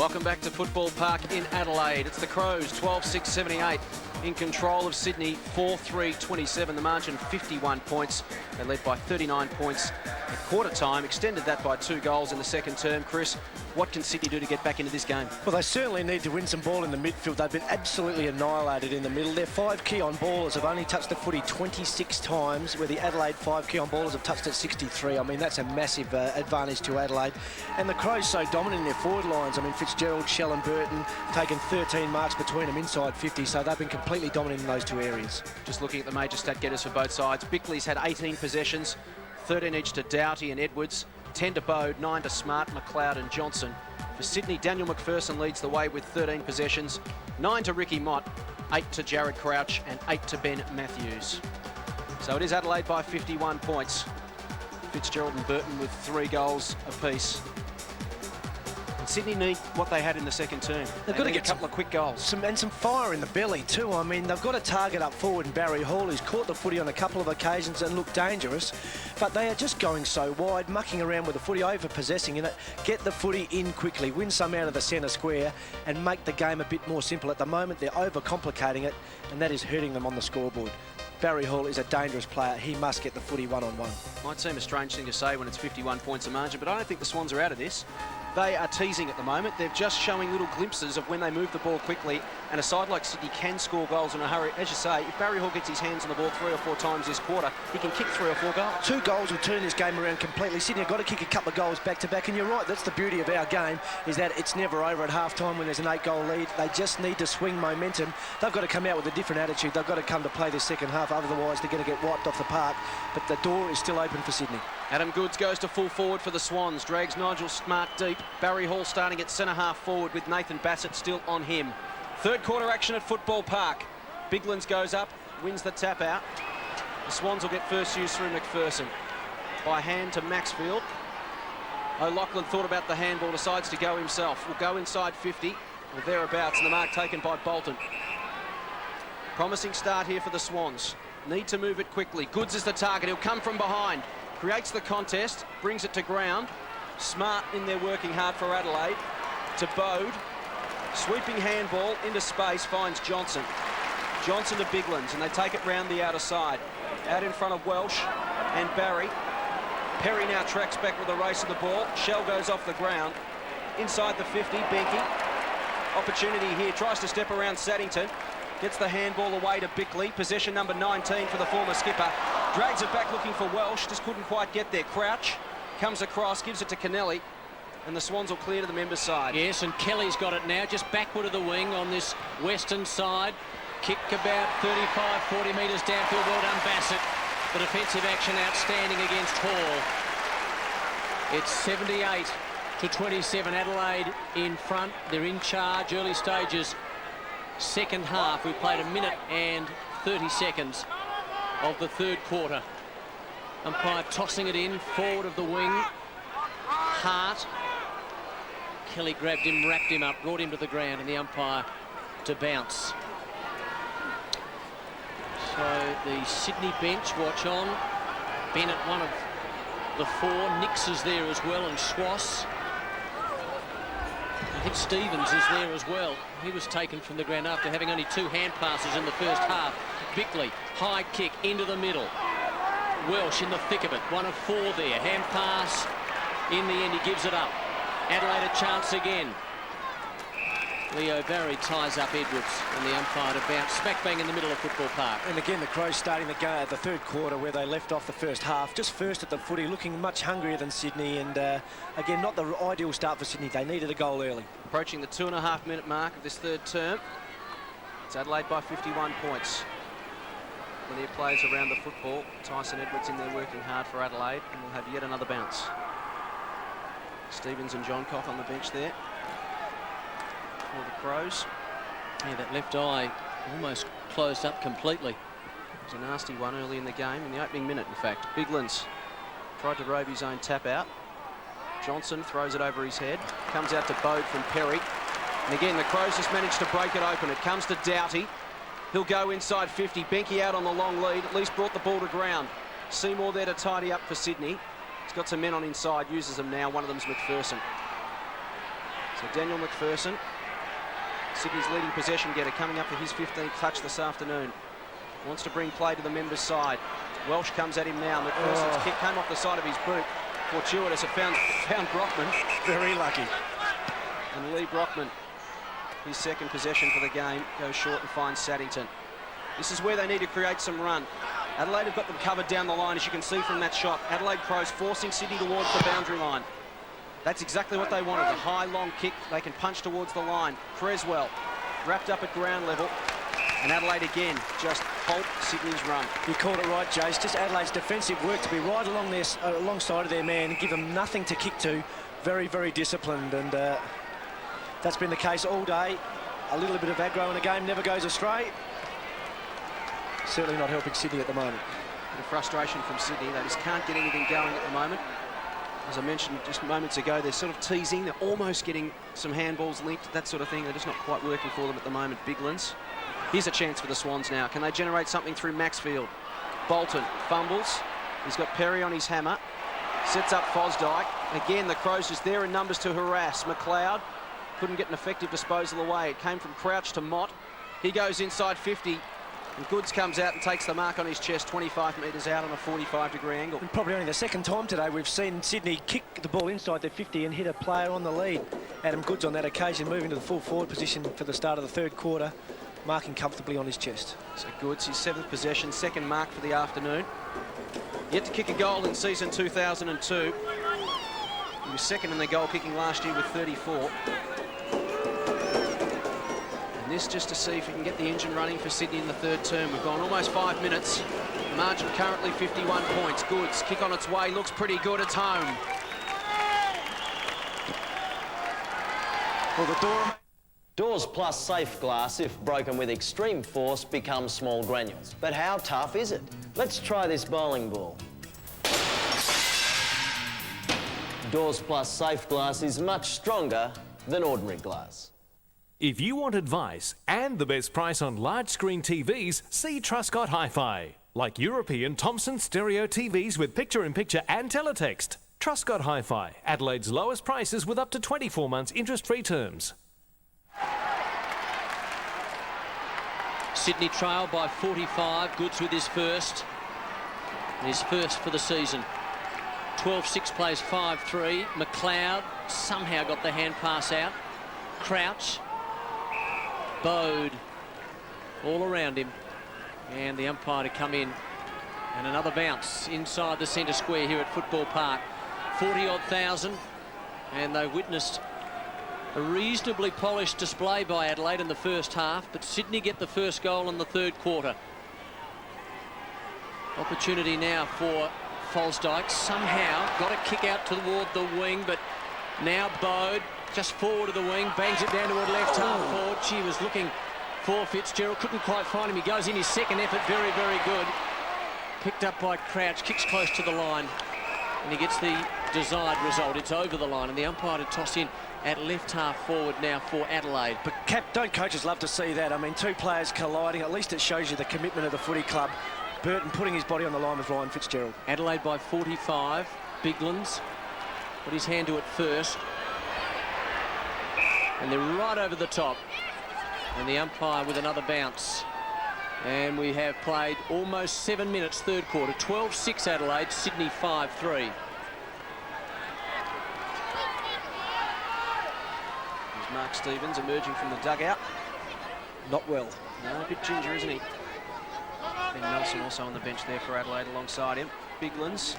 Welcome back to Football Park in Adelaide. It's the Crows, 12-6-78, in control of Sydney, 4-3-27. The margin, 51 points. They led by 39 points at quarter time, extended that by 2 goals in the second term. Chris, what can Sydney do to get back into this game? Well, they certainly need to win some ball in the midfield. They've been absolutely annihilated in the middle. Their 5 key on ballers have only touched the footy 26 times, where the Adelaide 5 key on ballers have touched it 63. I mean, that's a massive advantage to Adelaide. And the Crows so dominant in their forward lines. I mean, Fitzgerald, Shell and Burton taken 13 marks between them inside 50, so they've been completely dominant in those 2 areas. Just looking at the major stat getters for both sides, Bickley's had 18 possessions, 13 each to Doughty and Edwards, 10 to Bode, 9 to Smart, McLeod and Johnson. For Sydney, Daniel McPherson leads the way with 13 possessions, 9 to Ricky Mott, 8 to Jared Crouch and 8 to Ben Matthews. So it is Adelaide by 51 points. Fitzgerald and Burton with 3 goals apiece. And Sydney need what they had in the second term. They've got to get a couple of quick goals. Some fire in the belly too. I mean, they've got a target up forward in Barry Hall, who's caught the footy on a couple of occasions and looked dangerous. But they are just going so wide, mucking around with the footy, over-possessing in it. Get the footy in quickly, win some out of the centre square and make the game a bit more simple. At the moment, they're over-complicating it, and that is hurting them on the scoreboard. Barry Hall is a dangerous player. He must get the footy one-on-one. Might seem a strange thing to say when it's 51 points a margin, but I don't think the Swans are out of this. They are teasing at the moment. They're just showing little glimpses of when they move the ball quickly, and a side like Sydney can score goals in a hurry. As you say, if Barry Hall gets his hands on the ball 3 or 4 times this quarter, he can kick 3 or 4 goals. 2 goals will turn this game around completely. Sydney have got to kick a couple of goals back-to-back, and you're right, that's the beauty of our game, is that it's never over at half-time when there's an 8-goal lead. They just need to swing momentum. They've got to come out with a different attitude. They've got to come to play this second half, otherwise they're going to get wiped off the park. But the door is still open for Sydney. Adam Goods goes to full forward for the Swans, drags Nigel Smart deep. Barry Hall starting at centre-half forward with Nathan Bassett still on him. Third quarter action at Football Park. Biglands goes up, wins the tap out. The Swans will get first use through McPherson. By hand to Maxfield. O'Loughlin thought about the handball, decides to go himself. Will go inside 50 or thereabouts, and the mark taken by Bolton. Promising start here for the Swans. Need to move it quickly. Goods is the target. He'll come from behind. Creates the contest, brings it to ground. Smart in there working hard for Adelaide. To Bode. Sweeping handball into space, finds Johnson. Johnson to Biglands, and they take it round the outer side. Out in front of Welsh and Barry. Perry now tracks back with a race of the ball. Shell goes off the ground. Inside the 50, Benke. Opportunity here, tries to step around Saddington. Gets the handball away to Bickley. Possession number 19 for the former skipper. Drags it back looking for Welsh, just couldn't quite get there. Crouch comes across, gives it to Kennelly, and the Swans will clear to the members' side. Yes, and Kelly's got it now, just backward of the wing on this western side. Kick about 35, 40 metres downfield. Well done, Bassett. The defensive action outstanding against Hall. It's 78-27. Adelaide in front. They're in charge. Early stages. Second half. We've played 1 minute and 30 seconds of the third quarter. Umpire tossing it in, forward of the wing. Hart. Kelly grabbed him, wrapped him up, brought him to the ground, and the umpire to bounce. So the Sydney bench watch on. Bennett, one of the 4. Nix is there as well, and Swass. I think Stevens is there as well. He was taken from the ground after having only 2 hand passes in the first half. Bickley, high kick into the middle. Welsh in the thick of it, 1 of 4 there. Hand pass, in the end he gives it up. Adelaide a chance again. Leo Barry ties up Edwards, and the umpire to bounce smack bang in the middle of Football Park. And again, the Crows starting the game at the third quarter where they left off the first half. Just first at the footy, looking much hungrier than Sydney, and again, not the ideal start for Sydney. They needed a goal early. Approaching the 2.5 minute mark of this third term. It's Adelaide by 51 points. Plenty of players around the football. Tyson Edwards in there working hard for Adelaide, and we'll have yet another bounce. Stevens and Johncock on the bench there for the Crows. Yeah, that left eye almost closed up completely. It was a nasty one early in the game, in the opening minute, in fact. Biglands tried to rove his own tap out. Johnson throws it over his head. Comes out to Bode from Perry. And again, the Crows just managed to break it open. It comes to Doughty. He'll go inside 50. Benke out on the long lead, at least brought the ball to ground. Seymour there to tidy up for Sydney. He's got some men on inside, uses them now. One of them's McPherson. So Daniel McPherson, Sydney's leading possession getter, coming up for his 15th touch this afternoon. Wants to bring play to the members' side. Welsh comes at him now. McPherson's kick came off the side of his boot. Fortuitous, it found Brockman. Very lucky. And Lee Brockman, his second possession for the game, goes short and finds Saddington. This is where they need to create some run. Adelaide have got them covered down the line, as you can see from that shot. Adelaide Crows forcing Sydney towards the boundary line. That's exactly what they wanted, a high, long kick. They can punch towards the line. Creswell wrapped up at ground level. And Adelaide again just halt Sydney's run. You called it right, Jace. Just Adelaide's defensive work to be right along this, alongside of their man, give them nothing to kick to. Very, very disciplined, and that's been the case all day. A little bit of aggro in the game never goes astray. Certainly not helping Sydney at the moment. The frustration from Sydney, they just can't get anything going at the moment. As I mentioned just moments ago, they're sort of teasing, they're almost getting some handballs linked, that sort of thing. They're just not quite working for them at the moment. Biglands. Here's a chance for the Swans now. Can they generate something through Maxfield? Bolton fumbles. He's got Perry on his hammer. Sets up Fosdyke. Again, the Crows just there in numbers to harass. McLeod couldn't get an effective disposal away. It came from Crouch to Mott. He goes inside 50. And Goods comes out and takes the mark on his chest, 25 metres out on a 45-degree angle. And probably only the second time today we've seen Sydney kick the ball inside their 50 and hit a player on the lead. Adam Goods on that occasion, moving to the full forward position for the start of the third quarter, marking comfortably on his chest. So Goods, his 7th possession, second mark for the afternoon. Yet to kick a goal in season 2002. He was second in the goal kicking last year with 34. And this just to see if we can get the engine running for Sydney in the third term. We've gone almost 5 minutes. The margin currently 51 points. Goods, kick on its way, looks pretty good, it's home. Well, the door... Doors Plus Safe Glass, if broken with extreme force, becomes small granules. But how tough is it? Let's try this bowling ball. Doors Plus Safe Glass is much stronger than ordinary glass. If you want advice and the best price on large screen TVs, see Truscott Hi-Fi. Like European Thomson stereo TVs with picture-in-picture and teletext. Truscott Hi-Fi, Adelaide's lowest prices with up to 24 months interest-free terms. Sydney trail by 45. Goods with his first. His first for the season. 12-6 plays 5-3. McLeod somehow got the hand pass out. Crouch. Bode. All around him. And the umpire to come in. And another bounce inside the centre square here at Football Park. 40-odd thousand. And they witnessed a reasonably polished display by Adelaide in the first half, but Sydney get the first goal in the third quarter. Opportunity now for Fosdyke. Somehow got a kick out toward the wing, but now Bode just forward of the wing, bangs it down toward left half forward. She was looking for Fitzgerald, couldn't quite find him. He goes in his second effort, very, very good. Picked up by Crouch, kicks close to the line, and he gets the desired result. It's over the line, and the umpire to toss in at left half forward now for Adelaide. But don't coaches love to see that? I mean, two players colliding. At least it shows you the commitment of the footy club. Burton putting his body on the line with Ryan Fitzgerald. Adelaide by 45. Biglands put his hand to it first. And they're right over the top. And the umpire with another bounce. And we have played almost 7 minutes, third quarter. 12-6 Adelaide, Sydney 5-3. Mark Stevens emerging from the dugout. Not well. No, a bit ginger, isn't he? Ben Nelson also on the bench there for Adelaide alongside him. Biglands.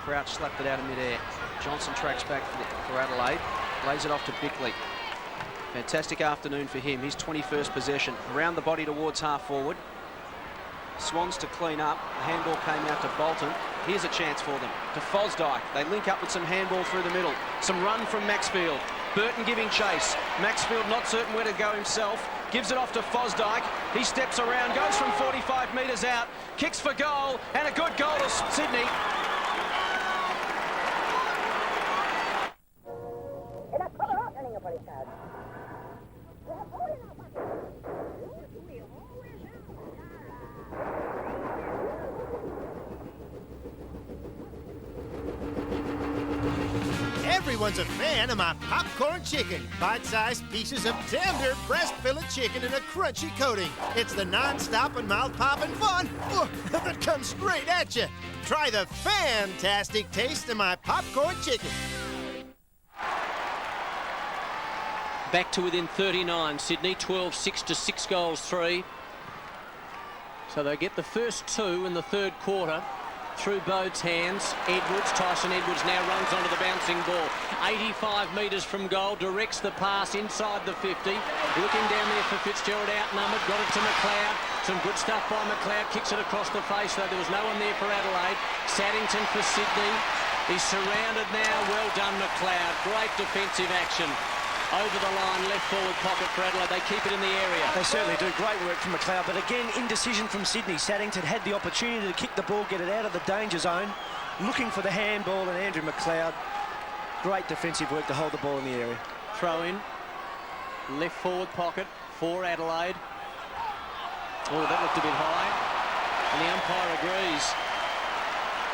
Crouch slapped it out of midair. Johnson tracks back for Adelaide. Lays it off to Bickley. Fantastic afternoon for him. His 21st possession. Around the body towards half forward. Swans to clean up. The handball came out to Bolton. Here's a chance for them. To Fosdyke. They link up with some handball through the middle. Some run from Maxfield. Burton giving chase. Maxfield not certain where to go himself. Gives it off to Fosdyke. He steps around, goes from 45 metres out, kicks for goal, and a good goal to Sydney. everyone's a fan of my popcorn chicken. Bite-sized pieces of tender breast fillet chicken in a crunchy coating. It's the non-stop and mouth-popping fun that comes straight at you. Try the fantastic taste of my popcorn chicken. Back to within 39, Sydney, 12-6 to 6 goals 3. So they get the first 2 in the third quarter. Through Bode's hands, Tyson Edwards now runs onto the bouncing ball. 85 metres from goal, directs the pass inside the 50. Looking down there for Fitzgerald, outnumbered, got it to McLeod. Some good stuff by McLeod, kicks it across the face, though there was no one there for Adelaide. Saddington for Sydney. He's surrounded now, well done McLeod. Great defensive action. Over the line, left forward pocket for Adelaide. They keep it in the area. They certainly do. Great work from McLeod. But again, indecision from Sydney. Saddington had the opportunity to kick the ball, get it out of the danger zone. Looking for the handball, and Andrew McLeod. Great defensive work to hold the ball in the area. Throw in. Left forward pocket for Adelaide. Oh, that looked a bit high. And the umpire agrees.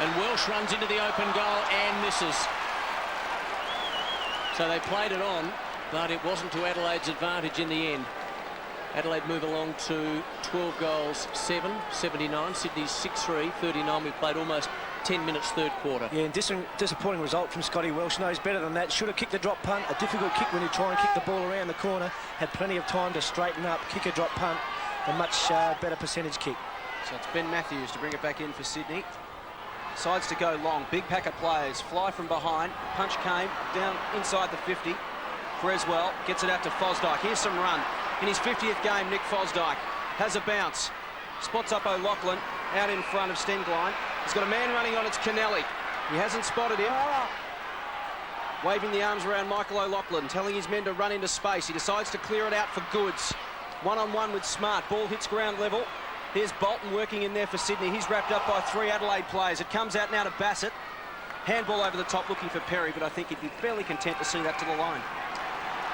And Welsh runs into the open goal and misses. So they played it on, but it wasn't to Adelaide's advantage in the end. Adelaide move along to 12 goals 7, 79. Sydney's 6-3, 39. We've played almost 10 minutes third quarter. Yeah, and disappointing result from Scotty Welsh. Knows better than that. Should have kicked the drop punt. A difficult kick when you try and kick the ball around the corner. Had plenty of time to straighten up, kick a drop punt. A much better percentage kick. So it's Ben Matthews to bring it back in for Sydney. Decides to go long. Big pack of players. Fly from behind. Punch came down inside the 50. Creswell gets it out to Fosdyke. Here's some run. In his 50th game, Nick Fosdyke has a bounce. Spots up O'Loughlin out in front of Stengline. He's got a man running on. It's Kennelly. He hasn't spotted him. Waving the arms around Michael O'Loughlin, telling his men to run into space. He decides to clear it out for Goods. One-on-one with Smart. Ball hits ground level. Here's Bolton working in there for Sydney. He's wrapped up by 3 Adelaide players. It comes out now to Bassett. Handball over the top looking for Perry, but I think he'd be fairly content to see that to the line.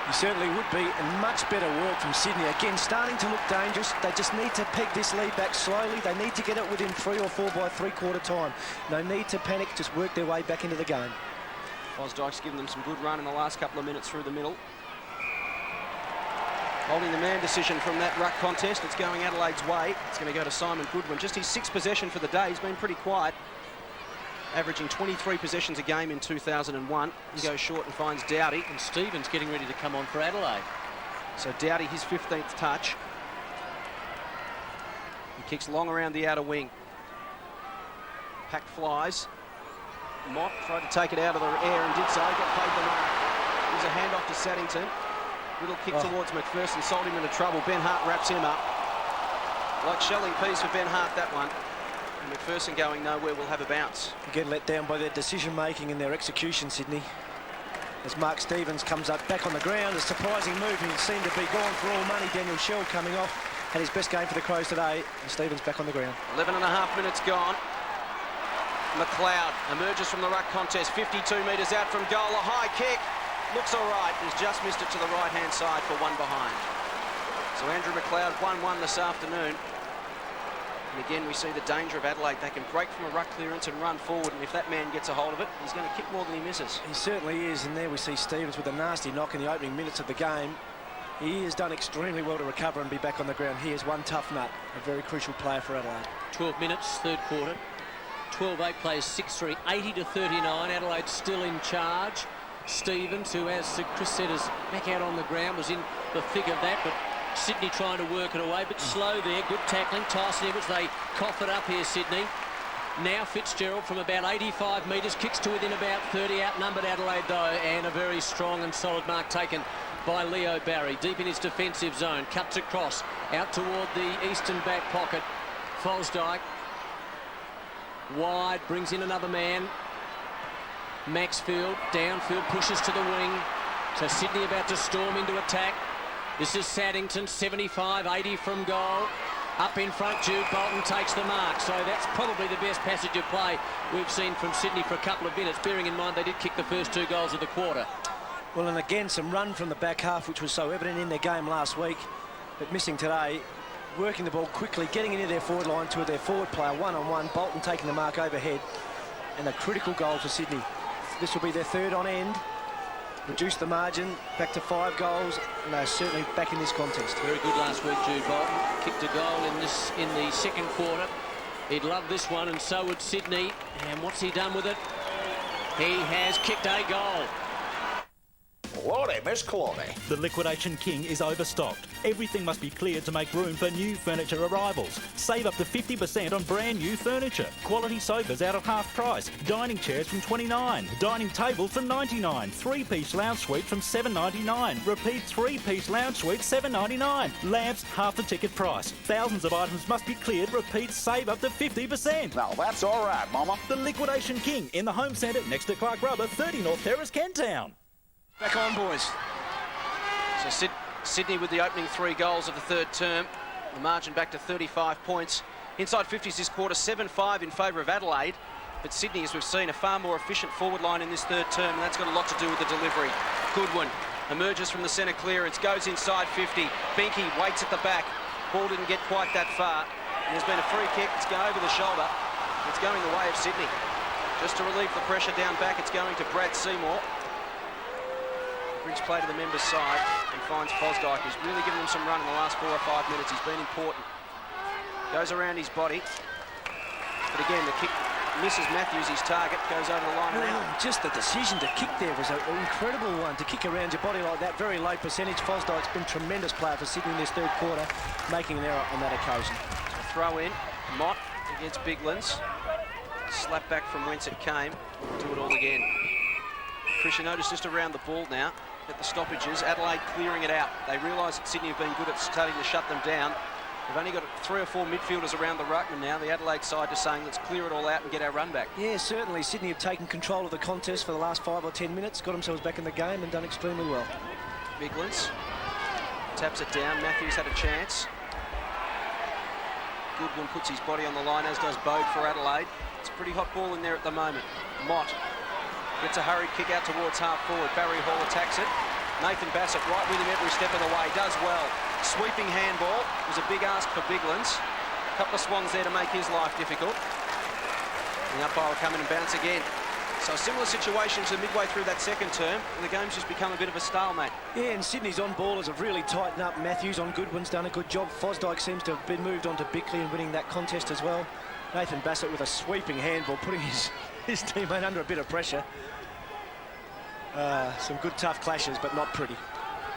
He certainly would be, and much better work from Sydney. Again, starting to look dangerous. They just need to peg this lead back slowly. They need to get it within 3 or 4 by three-quarter time. No need to panic, just work their way back into the game. Fosdyke's given them some good run in the last couple of minutes through the middle. Holding the man decision from that ruck contest. It's going Adelaide's way. It's going to go to Simon Goodwin. Just his 6th possession for the day. He's been pretty quiet. Averaging 23 possessions a game in 2001. He goes short and finds Doughty. And Stevens getting ready to come on for Adelaide. So Doughty, his 15th touch. He kicks long around the outer wing. Pack flies. Mott tried to take it out of the air and did so. Got paid the mark. Here's a handoff to Saddington. Little kick towards McPherson. Sold him into trouble. Ben Hart wraps him up. Like shelling peas for Ben Hart, that one. And McPherson going nowhere will have a bounce. Again, let down by their decision-making and their execution, Sydney. As Mark Stevens comes up back on the ground, a surprising move. He seemed to be gone for all money. Daniel Shell coming off. Had his best game for the Crows today. And Stevens back on the ground. 11 and a half minutes gone. McLeod emerges from the ruck contest. 52 metres out from goal. A high kick. Looks all right. He's just missed it to the right-hand side for one behind. So Andrew McLeod 1-1 this afternoon. And again, we see the danger of Adelaide. They can break from a ruck clearance and run forward, and if that man gets a hold of it, he's going to kick more than he misses. He certainly is, and there we see Stevens with a nasty knock in the opening minutes of the game. He has done extremely well to recover and be back on the ground. He is one tough nut, a very crucial player for Adelaide. 12 minutes, third quarter. 12-8 plays 6-3, 80 to 39. Adelaide still in charge. Stevens, who, as Chris said, is back out on the ground, was in the thick of that, but Sydney trying to work it away, but slow there. Good tackling. Tyson Edwards, they cough it up here, Sydney. Now Fitzgerald from about 85 metres, kicks to within about 30. Outnumbered Adelaide, though, and a very strong and solid mark taken by Leo Barry. Deep in his defensive zone. Cuts across, out toward the eastern back pocket. Fosdyke. Wide, brings in another man. Maxfield, downfield, pushes to the wing. So Sydney about to storm into attack. This is Saddington, 75-80 from goal. Up in front, Jude Bolton takes the mark. So that's probably the best passage of play we've seen from Sydney for a couple of minutes, bearing in mind they did kick the first 2 goals of the quarter. Well, and again, some run from the back half, which was so evident in their game last week, but missing today. Working the ball quickly, getting into their forward line to their forward player, one-on-one. Bolton taking the mark overhead. And a critical goal for Sydney. This will be their 3rd on end. reduced the margin back to 5 goals, and they're certainly back in this contest. Very good last week, Jude Bolton. Kicked a goal in the second quarter. He'd love this one, and so would Sydney. And what's he done with it? He has kicked a goal. Lordy, Miss Claudia. The Liquidation King is overstocked. Everything must be cleared to make room for new furniture arrivals. Save up to 50% on brand new furniture. Quality sofas out at half price. Dining chairs from $29. Dining tables from $99. 3-piece lounge suite from $7.99. Repeat 3-piece lounge suite $7.99. Lamps half the ticket price. Thousands of items must be cleared. Repeat, save up to 50%. Now that's all right, Mama. The Liquidation King in the home centre next to Clark Rubber, 30 North Terrace, Kentown. Back on, boys. So Sydney with the opening 3 goals of the third term. The margin back to 35 points. Inside 50s this quarter, 7-5 in favour of Adelaide. But Sydney, as we've seen, a far more efficient forward line in this third term, and that's got a lot to do with the delivery. Goodwin emerges from the centre clearance, goes inside 50. Binky waits at the back. Ball didn't get quite that far. And there's been a free kick. It's going over the shoulder. It's going the way of Sydney. Just to relieve the pressure down back, it's going to Brad Seymour. Brings play to the members' side and finds Fosdyke, who's really given them some run in the last 4 or 5 minutes. He's been important. Goes around his body. But again, the kick misses Matthews, his target, goes over the line and out. Just the decision to kick there was an incredible one, to kick around your body like that. Very low percentage. Fosdyke's been a tremendous player for Sydney in this third quarter, making an error on that occasion. So throw in, Mott against Biglands. Slap back from whence it came. Do it all again. Christian Otis just around the ball now. At the stoppages, Adelaide clearing it out. They realise that Sydney have been good at starting to shut them down. They've only got 3 or 4 midfielders around the ruckman now. The Adelaide side just saying, let's clear it all out and get our run back. Yeah, certainly. Sydney have taken control of the contest for the last 5 or 10 minutes, got themselves back in the game and done extremely well. Biglands taps it down. Matthews had a chance. Goodwin puts his body on the line, as does Bode for Adelaide. It's a pretty hot ball in there at the moment. Mott gets a hurried kick out towards half forward. Barry Hall attacks it. Nathan Bassett right with him every step of the way. Does well. Sweeping handball. It was a big ask for Biglands. A couple of Swans there to make his life difficult. The umpire will come in and bounce again. So a similar situation to midway through that second term, and the game's just become a bit of a stalemate. Yeah, and Sydney's on-ballers have really tightened up. Matthews on Goodwin's done a good job. Fosdyke seems to have been moved on to Bickley and winning that contest as well. Nathan Bassett with a sweeping handball, putting his teammate under a bit of pressure. Some good tough clashes, but not pretty.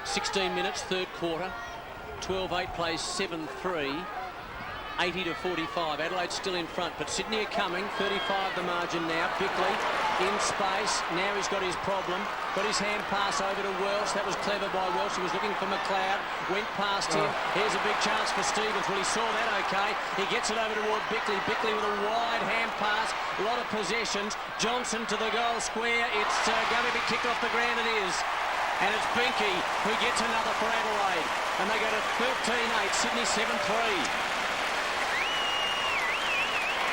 16 minutes, third quarter. 12-8 plays 7-3. 80-45. Adelaide still in front, but Sydney are coming. 35 the margin now. Bickley in space. Now he's got his problem. Got his hand pass over to Welsh. That was clever by Welsh. He was looking for McLeod. Went past him. Here's a big chance for Stevens. Well, he saw that okay. He gets it over toward Bickley. Bickley with a wide hand pass. A lot of possessions. Johnson to the goal square. It's going to be kicked off the ground. It is. And it's Binky who gets another for Adelaide. And they go to 13-8. Sydney 7-3.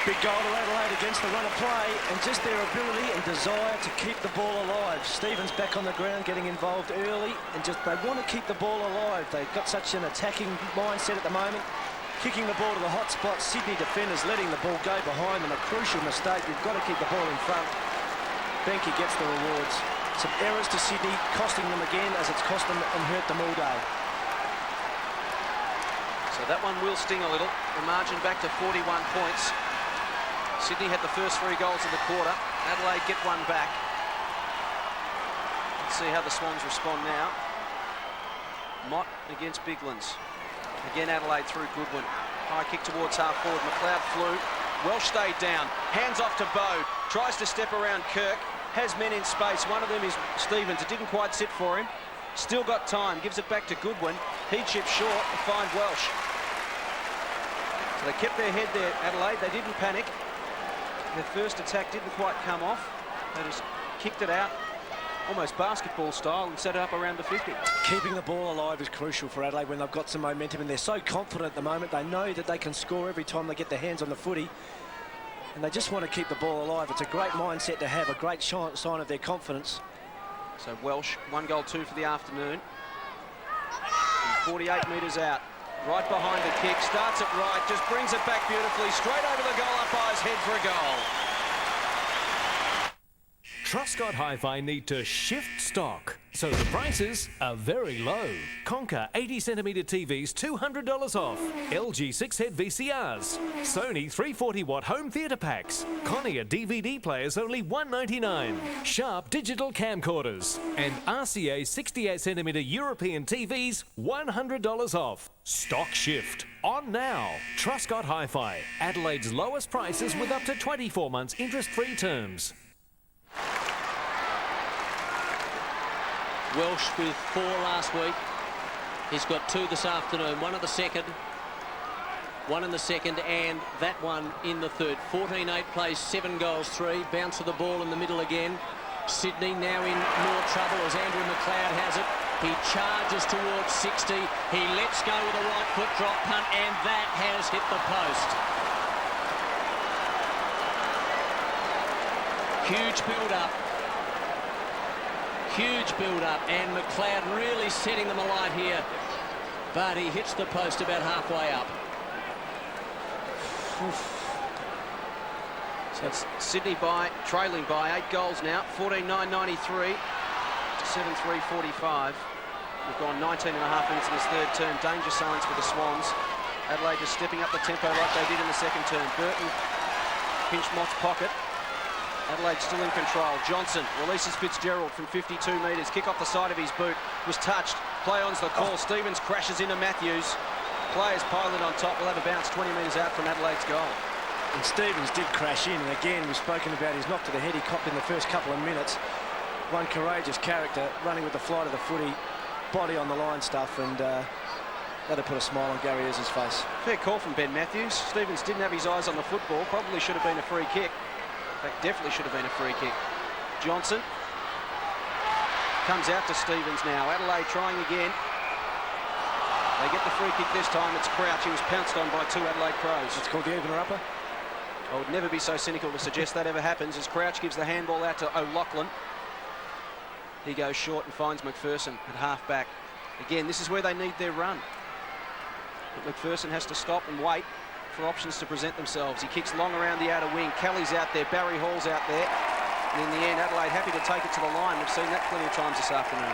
Big goal to Adelaide against the run of play, and just their ability and desire to keep the ball alive. Stevens back on the ground, getting involved early, and just they want to keep the ball alive. They've got such an attacking mindset at the moment. Kicking the ball to the hot spot. Sydney defenders letting the ball go behind them. A crucial mistake. You've got to keep the ball in front. Benke gets the rewards. Some errors to Sydney, costing them again as it's cost them and hurt them all day. So that one will sting a little. The margin back to 41 points. Sydney had the first 3 goals of the quarter. Adelaide get one back. Let's see how the Swans respond now. Mott against Biglands. Again, Adelaide through Goodwin. High kick towards half forward. McLeod flew. Welsh stayed down. Hands off to Bode. Tries to step around Kirk. Has men in space. One of them is Stevens. It didn't quite sit for him. Still got time. Gives it back to Goodwin. He chips short to find Welsh. So they kept their head there, Adelaide. They didn't panic. Their first attack didn't quite come off. They just kicked it out, almost basketball style, and set it up around the 50. Keeping the ball alive is crucial for Adelaide when they've got some momentum, and they're so confident at the moment. They know that they can score every time they get their hands on the footy, and they just want to keep the ball alive. It's a great mindset to have, a great sign of their confidence. So Welsh, 1 goal 2 for the afternoon. And 48 metres out. Right behind the kick, starts it right, just brings it back beautifully, straight over the goal umpire's head for a goal. Truscott Hi-Fi need to shift stock. So the prices are very low. Conker 80cm TVs $200 off. LG 6-head VCRs. Sony 340-watt home theatre packs. Conair DVD players only $199. Sharp digital camcorders. And RCA 68cm European TVs $100 off. Stock shift. On now. Truscott Hi-Fi. Adelaide's lowest prices with up to 24 months interest-free terms. Welsh with 4 last week. He's got 2 this afternoon. 1 in the second. 1 in the second and that one in the third. 14-8 plays 7 goals 3. Bounce of the ball in the middle again. Sydney now in more trouble as Andrew McLeod has it. He charges towards 60. He lets go with a right foot drop punt and that has hit the post. Huge build-up. Huge build-up, and McLeod really setting them alight here. But he hits the post about halfway up. So it's Sydney trailing by 8 goals now. 14-9-93 to 7-3-45. We've gone 19 and a half minutes in this third term. Danger signs for the Swans. Adelaide just stepping up the tempo like they did in the second term. Burton pinched Mott's pocket. Adelaide still in control. Johnson releases Fitzgerald from 52 metres. Kick off the side of his boot. Was touched. Play on's the call. Stevens crashes into Matthews. Players piling on top. Will have a bounce 20 metres out from Adelaide's goal. And Stevens did crash in. And again, we've spoken about his knock to the head he copped in the first couple of minutes. One courageous character running with the flight of the footy. Body on the line stuff. And that'll put a smile on Gary Erz's face. Fair call from Ben Matthews. Stevens didn't have his eyes on the football. Probably should have been a free kick. In fact, definitely should have been a free kick. Johnson comes out to Stevens now. Adelaide trying again. They get the free kick this time. It's Crouch. He was pounced on by 2 Adelaide Crows. It's called the evener-upper. I would never be so cynical to suggest that ever happens as Crouch gives the handball out to O'Loughlin. He goes short and finds McPherson at half-back. Again, this is where they need their run. But McPherson has to stop and wait for options to present themselves. He kicks long around the outer wing. Kelly's out there. Barry Hall's out there. And in the end, Adelaide happy to take it to the line. We've seen that plenty of times this afternoon.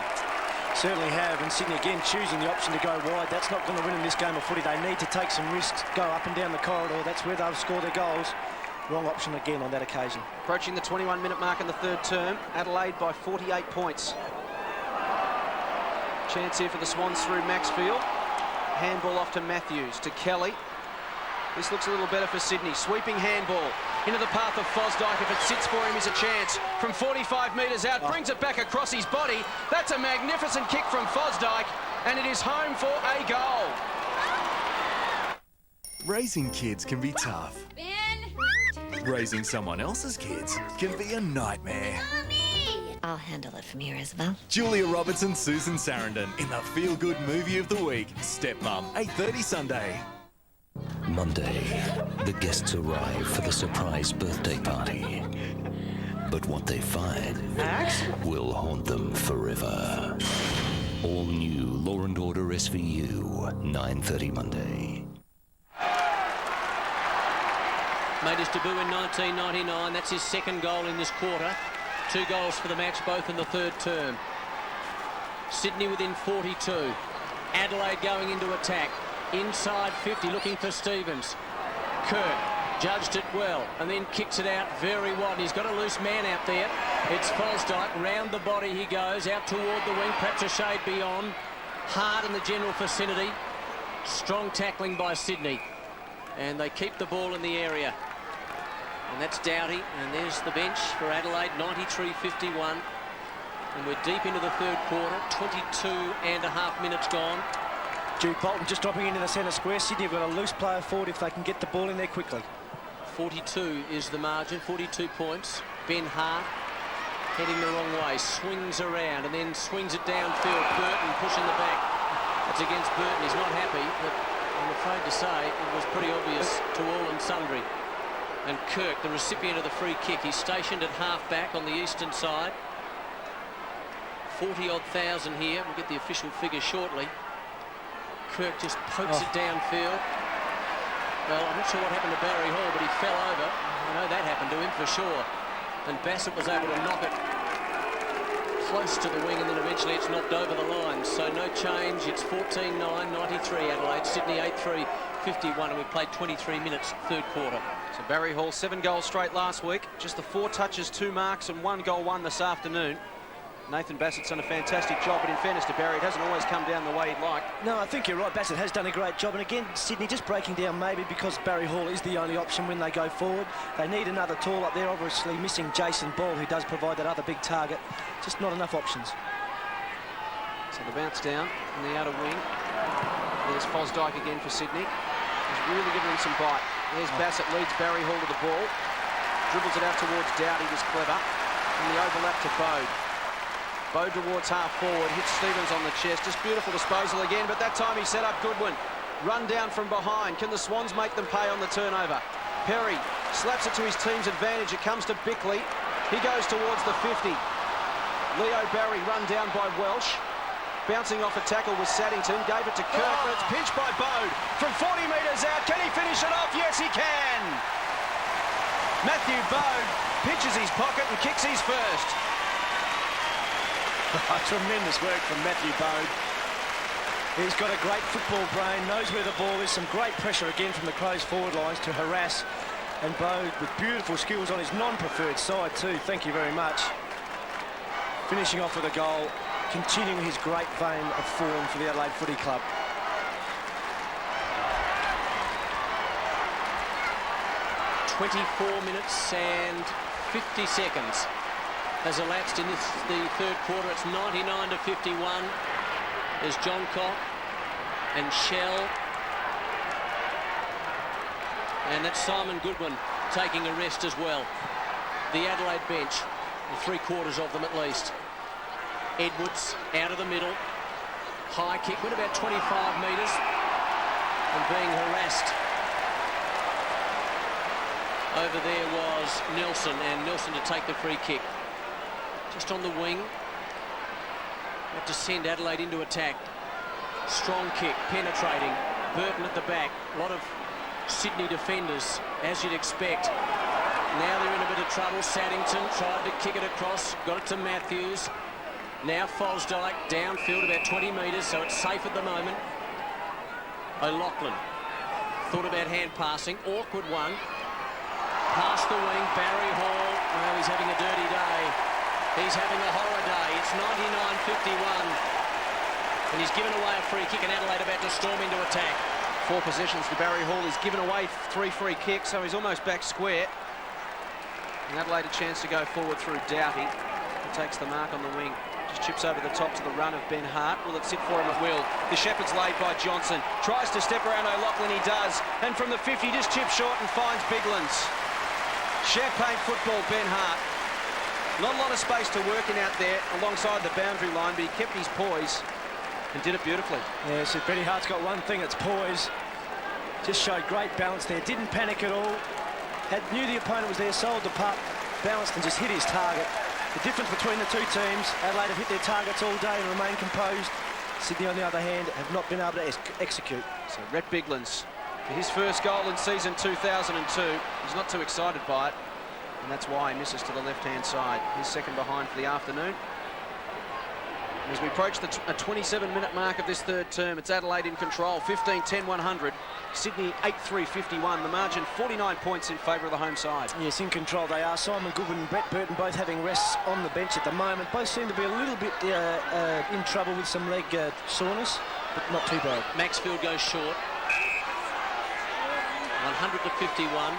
Certainly have. And Sydney again choosing the option to go wide. That's not going to win in this game of footy. They need to take some risks, go up and down the corridor. That's where they'll score their goals. Wrong option again on that occasion. Approaching the 21-minute mark in the third term. Adelaide by 48 points. Chance here for the Swans through Maxfield. Handball off to Matthews, to Kelly. This looks a little better for Sydney. Sweeping handball into the path of Fosdyke. If it sits for him, is a chance. From 45 metres out, brings it back across his body. That's a magnificent kick from Fosdyke, and it is home for a goal. Raising kids can be tough. Ben! Raising someone else's kids can be a nightmare. I'll handle it from here, Isabel. Julia Roberts and Susan Sarandon in the feel-good movie of the week. Stepmom, 8:30 Sunday. Monday, the guests arrive for the surprise birthday party. But what they find will haunt them forever. All new Law & Order SVU, 9:30 Monday. Made his debut in 1999. That's his second goal in this quarter. 2 goals for the match, both in the third term. Sydney within 42. Adelaide going into attack. Inside 50, looking for Stevens. Kirk judged it well and then kicks it out very wide. He's got a loose man out there. It's Fosdyke. Round the body he goes, out toward the wing, perhaps a shade beyond. Hard in the general vicinity. Strong tackling by Sydney. And they keep the ball in the area. And that's Doughty. And there's the bench for Adelaide, 93-51. And we're deep into the third quarter, 22.5 minutes gone. Jude Bolton just dropping into the centre square. Sydney have got a loose player forward if they can get the ball in there quickly. 42 is the margin, 42 points. Ben Hart heading the wrong way, swings around and then swings it downfield. Burton pushing the back. It's against Burton. He's not happy, but I'm afraid to say it was pretty obvious to all and sundry. And Kirk, the recipient of the free kick, he's stationed at half-back on the eastern side. 40-odd thousand here. We'll get the official figure shortly. Kirk just pokes it downfield. Well, I'm not sure what happened to Barry Hall, but he fell over. I know that happened to him for sure. And Bassett was able to knock it close to the wing, and then eventually it's knocked over the line. So no change. It's 14-9, 93 Adelaide. Sydney 8-3, 51, and we've played 23 minutes, third quarter. So Barry Hall, 7 goals straight last week. Just the 4 touches, 2 marks, and 1 goal won this afternoon. Nathan Bassett's done a fantastic job, but in fairness to Barry, it hasn't always come down the way he'd like. No, I think you're right. Bassett has done a great job. And again, Sydney just breaking down maybe because Barry Hall is the only option when they go forward. They need another tall up there, obviously missing Jason Ball, who does provide that other big target. Just not enough options. So the bounce down in the outer wing. There's Fosdyke again for Sydney. He's really giving him some bite. There's Bassett, leads Barry Hall to the ball. Dribbles it out towards Dowdy, was clever. And the overlap to Bode. Bode towards half forward, hits Stevens on the chest. Just beautiful disposal again, but that time he set up Goodwin. Run down from behind. Can the Swans make them pay on the turnover? Perry slaps it to his team's advantage. It comes to Bickley. He goes towards the 50. Leo Barry run down by Welsh. Bouncing off a tackle was Saddington. Gave it to Kirk, but it's pinched by Bode. From 40 metres out, can he finish it off? Yes, he can! Matthew Bode pinches his pocket and kicks his first. Tremendous work from Matthew Bode. He's got a great football brain, knows where the ball is. Some great pressure again from the Crows forward lines to harass. And Bode with beautiful skills on his non-preferred side too. Thank you very much. Finishing off with a goal, continuing his great vein of form for the Adelaide Footy Club. .24 minutes and 50 seconds has elapsed in the third quarter. It's 99 to 51. There's John Cock and Shell. And that's Simon Goodwin taking a rest as well. The Adelaide bench, three-quarters of them at least. Edwards out of the middle. High kick, went about 25 metres and being harassed. Over there was Nelson, and Nelson to take the free kick. Just on the wing. Have to send Adelaide into attack. Strong kick, penetrating. Burton at the back. A lot of Sydney defenders, as you'd expect. Now they're in a bit of trouble. Saddington tried to kick it across, got it to Matthews. Now Fosdyke, downfield about 20 metres, so it's safe at the moment. O'Loughlin thought about hand passing. Awkward one. Past the wing, Barry Hall. Well, he's having a dirty day. He's having a horror day. It's 99-51. And he's given away a free kick, and Adelaide about to storm into attack. 4 possessions to Barry Hall. He's given away 3 free kicks, so he's almost back square. And Adelaide a chance to go forward through Doughty. He takes the mark on the wing. Just chips over the top to the run of Ben Hart. Will it sit for him? It will. The Shepherd's laid by Johnson. Tries to step around O'Loughlin. He does. And from the 50, just chips short and finds Biglands. Champagne football, Ben Hart. Not a lot of space to work in out there alongside the boundary line, but he kept his poise and did it beautifully. Yeah, so Benny Hart's got one thing, it's poise. Just showed great balance there. Didn't panic at all. Knew the opponent was there, sold the puck, balanced and just hit his target. The difference between the two teams, Adelaide have hit their targets all day and remain composed. Sydney, on the other hand, have not been able to execute. So Rhett Biglands, for his first goal in season 2002, he's not too excited by it, and that's why he misses to the left-hand side. He's second behind for the afternoon. As we approach the 27-minute mark of this third term, it's Adelaide in control, 15-10-100. Sydney 8-3-51. The margin 49 points in favour of the home side. Yes, in control they are. Simon Goodwin and Brett Burton both having rests on the bench at the moment. Both seem to be a little bit in trouble with some leg soreness, but not too bad. Maxfield goes short. 100-51.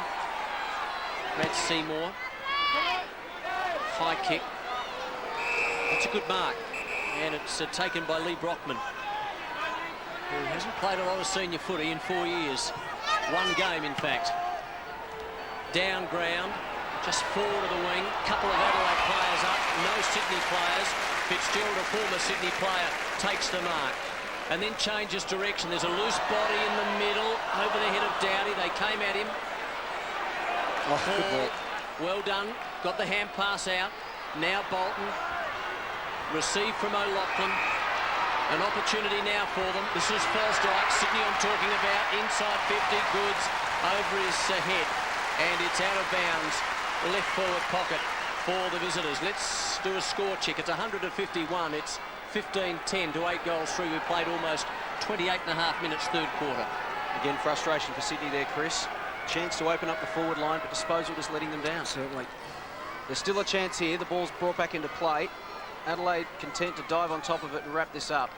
Matt Seymour. High kick. That's a good mark. And it's taken by Lee Brockman, who hasn't played a lot of senior footy in 4 years. One game, in fact. Down ground, just forward of the wing. Couple of Adelaide players up, no Sydney players. Fitzgerald, a former Sydney player, takes the mark. And then changes direction. There's a loose body in the middle, over the head of Doughty. They came at him. Good ball. Well done. Got the hand pass out. Now Bolton. Received from O'Loughlin. An opportunity now for them. This is Fosdyke. Sydney I'm talking about. Inside 50. Goods over his head. And it's out of bounds. Left forward pocket for the visitors. Let's do a score check. It's 100-51. It's 15-10 to 8 goals through. We've played almost 28.5 minutes third quarter. Again, frustration for Sydney there, Chris. Chance to open up the forward line, but disposal just letting them down. Certainly. There's still a chance here. The ball's brought back into play. Adelaide content to dive on top of it and wrap this up.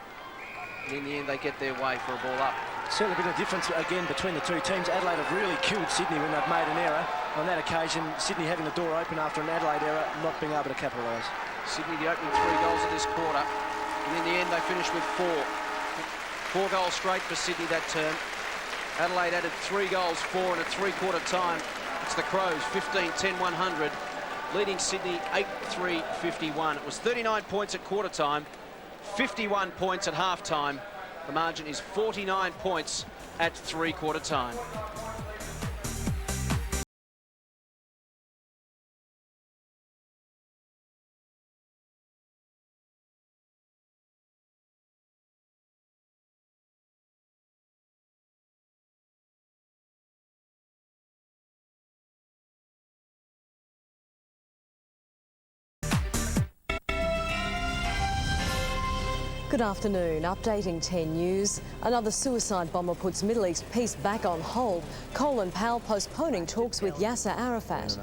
And in the end, they get their way for a ball up. Certainly been a difference again between the two teams. Adelaide have really killed Sydney when they've made an error. On that occasion, Sydney having the door open after an Adelaide error, not being able to capitalise. Sydney the opening 3 goals of this quarter. And in the end, they finish with 4. 4 goals straight for Sydney that term. Adelaide added 3 goals, 4 in a 3-quarter time. It's the Crows, 15-10-100, leading Sydney 8-3-51. It was 39 points at quarter time, 51 points at half time. The margin is 49 points at 3-quarter time. Good afternoon. Updating 10 News. Another suicide bomber puts Middle East peace back on hold. Colin Powell postponing talks with Yasser Arafat.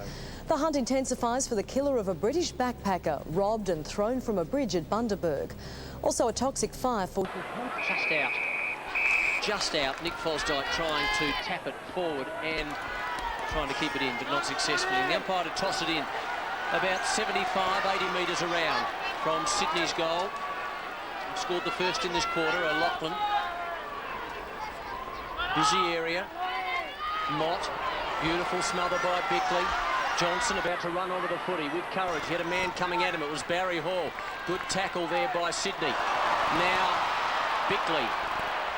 The hunt intensifies for the killer of a British backpacker, robbed and thrown from a bridge at Bundaberg. Also a toxic fire for... Just out. Nick Fosdyke trying to tap it forward and trying to keep it in, but not successfully. And the umpire to toss it in about 75, 80 metres around from Sydney's goal. Scored the first in this quarter, O'Loughlin. Busy area. Mott, beautiful smother by Bickley. Johnson about to run onto the footy with courage. He had a man coming at him. It was Barry Hall. Good tackle there by Sydney. Now, Bickley.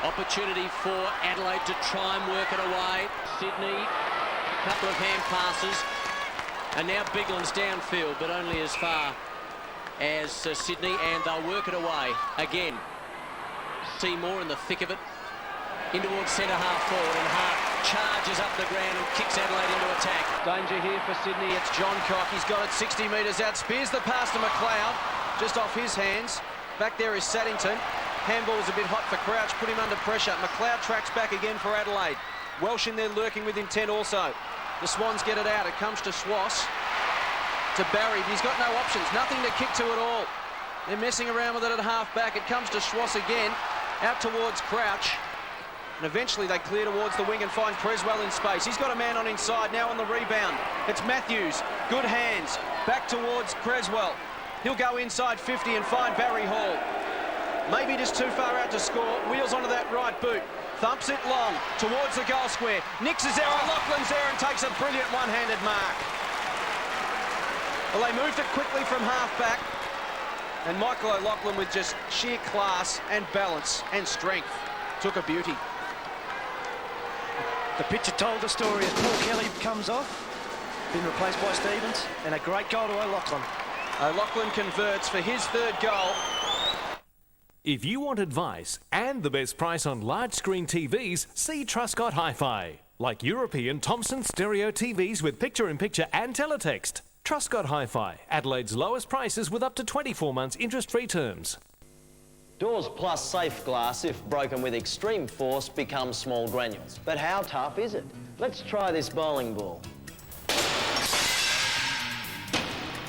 Opportunity for Adelaide to try and work it away. Sydney, a couple of hand passes. And now Bigland's downfield, but only as far as Sydney, and they'll work it away again. Seymour in the thick of it, in towards centre half forward, and Hart charges up the ground and kicks Adelaide into attack. Danger here for Sydney. It's John Cock. He's got it 60 metres out. Spears the pass to McLeod, just off his hands. Back there is Saddington. Handball's a bit hot for Crouch, put him under pressure. McLeod tracks back again for Adelaide. Welsh in there lurking with intent also. The Swans get it out. It comes to Swass. To Barry, but he's got no options, nothing to kick to at all. They're messing around with it at half back. It comes to Schwass again, out towards Crouch. And eventually they clear towards the wing and find Creswell in space. He's got a man on inside, now on the rebound. It's Matthews, good hands, back towards Creswell. He'll go inside 50 and find Barry Hall. Maybe just too far out to score, wheels onto that right boot. Thumps it long, towards the goal square. Nix is there, O'Loughlin's there and takes a brilliant one-handed mark. Well, they moved it quickly from half-back, and Michael O'Loughlin, with just sheer class and balance and strength, took a beauty. The picture told the story as Paul Kelly comes off, been replaced by Stevens, and a great goal to O'Loughlin. O'Loughlin converts for his 3rd goal. If you want advice and the best price on large screen TVs, see Truscott Hi-Fi. Like European Thomson stereo TVs with picture-in-picture and teletext. Truscott Hi-Fi, Adelaide's lowest prices with up to 24 months interest-free terms. Doors Plus Safe Glass, if broken with extreme force, becomes small granules. But how tough is it? Let's try this bowling ball.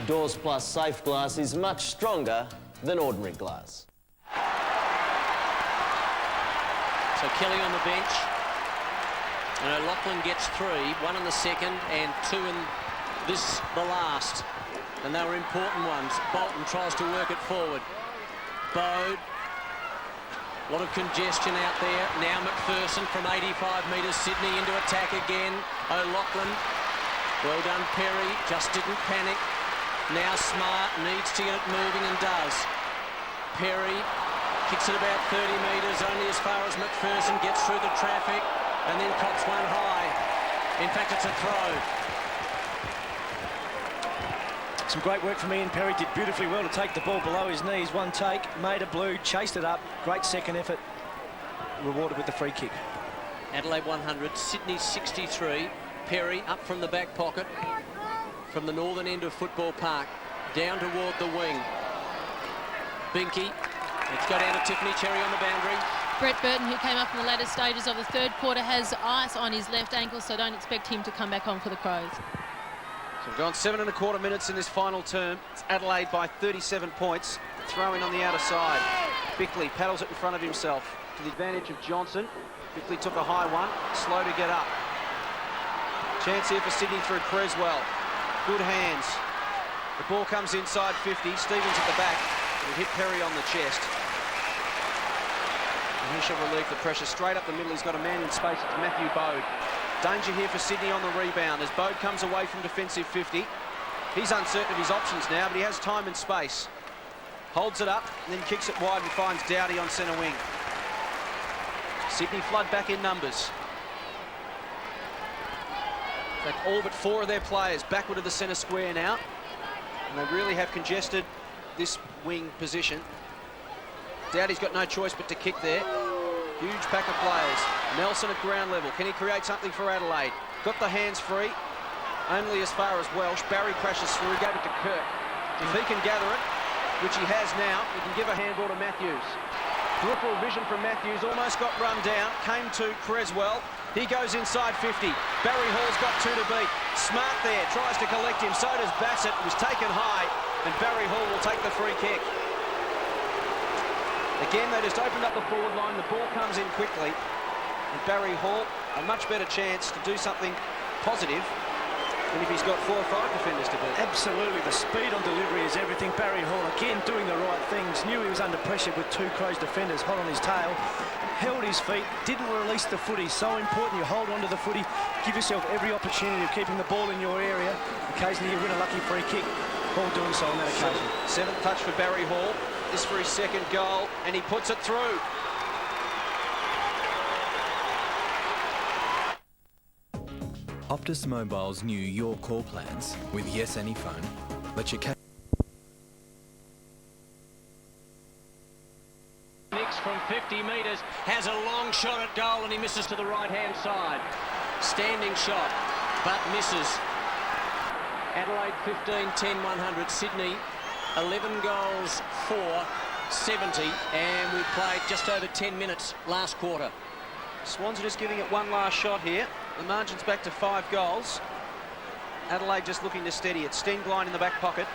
Doors Plus Safe Glass is much stronger than ordinary glass. So Kelly on the bench. And O'Loughlin gets 3, 1 in the second and 2 in the last. And they were important ones. Bolton tries to work it forward. Bode. A lot of congestion out there. Now McPherson from 85 metres. Sydney into attack again. O'Loughlin. Well done, Perry. Just didn't panic. Now Smart needs to get it moving and does. Perry kicks it about 30 metres, only as far as McPherson gets through the traffic and then cops one high. In fact, it's a throw. Some great work from Ian Perry, did beautifully well to take the ball below his knees. One take, made a blue, chased it up. Great second effort, rewarded with the free kick. Adelaide 100, Sydney 63. Perry up from the back pocket. from the northern end of Football Park, down toward the wing. Binky, let's go down to Tiffany Cherry on the boundary. Brett Burton, who came up in the latter stages of the third quarter, has ice on his left ankle, so don't expect him to come back on for the Crows. So we've gone 7.25 minutes in this final term. It's Adelaide by 37 points. Throw in on the outer side. Bickley paddles it in front of himself to the advantage of Johnson. Bickley took a high one, slow to get up. Chance here for Sydney through Creswell. Good hands. The ball comes inside 50. Stevens at the back. It'll hit Perry on the chest. And he shall relieve the pressure straight up the middle. He's got a man in space. It's Matthew Bode. Danger here for Sydney on the rebound as Bode comes away from defensive 50. He's uncertain of his options now, but he has time and space. Holds it up and then kicks it wide and finds Dowdy on centre wing. Sydney flood back in numbers. In fact, all but 4 of their players backward of the centre square now. And they really have congested this wing position. Dowdy's got no choice but to kick there. Huge pack of players. Nelson at ground level. Can he create something for Adelaide? Got the hands free. Only as far as Welsh. Barry crashes through. Gave it to Kirk. If he can gather it, which he has now, he can give a handball to Matthews. Peripheral vision from Matthews. Almost got run down. Came to Creswell. He goes inside 50. Barry Hall's got 2 to beat. Smart there. Tries to collect him. So does Bassett. It was taken high. And Barry Hall will take the free kick. Again, they just opened up the forward line. The ball comes in quickly. And Barry Hall, a much better chance to do something positive than if he's got 4 or 5 defenders to beat. Absolutely. The speed on delivery is everything. Barry Hall, again, doing the right things. Knew he was under pressure with 2 Crows defenders hot on his tail. Held his feet, didn't release the footy. So important you hold onto the footy. Give yourself every opportunity of keeping the ball in your area. Occasionally you win a lucky free kick. Hall doing so on that occasion. 7th touch for Barry Hall. This for his 2nd goal, and he puts it through. Optus Mobile's new Your Call plans with Yes Any Phone let you catch. Nix from 50 metres has a long shot at goal and he misses to the right-hand side. Standing shot, but misses. Adelaide 15-10-100. Sydney 11 goals for 70, and we've played just over 10 minutes last quarter. Swans are just giving it one last shot here. The margin's back to 5 goals. Adelaide just looking to steady it. Stenglein in the back pocket.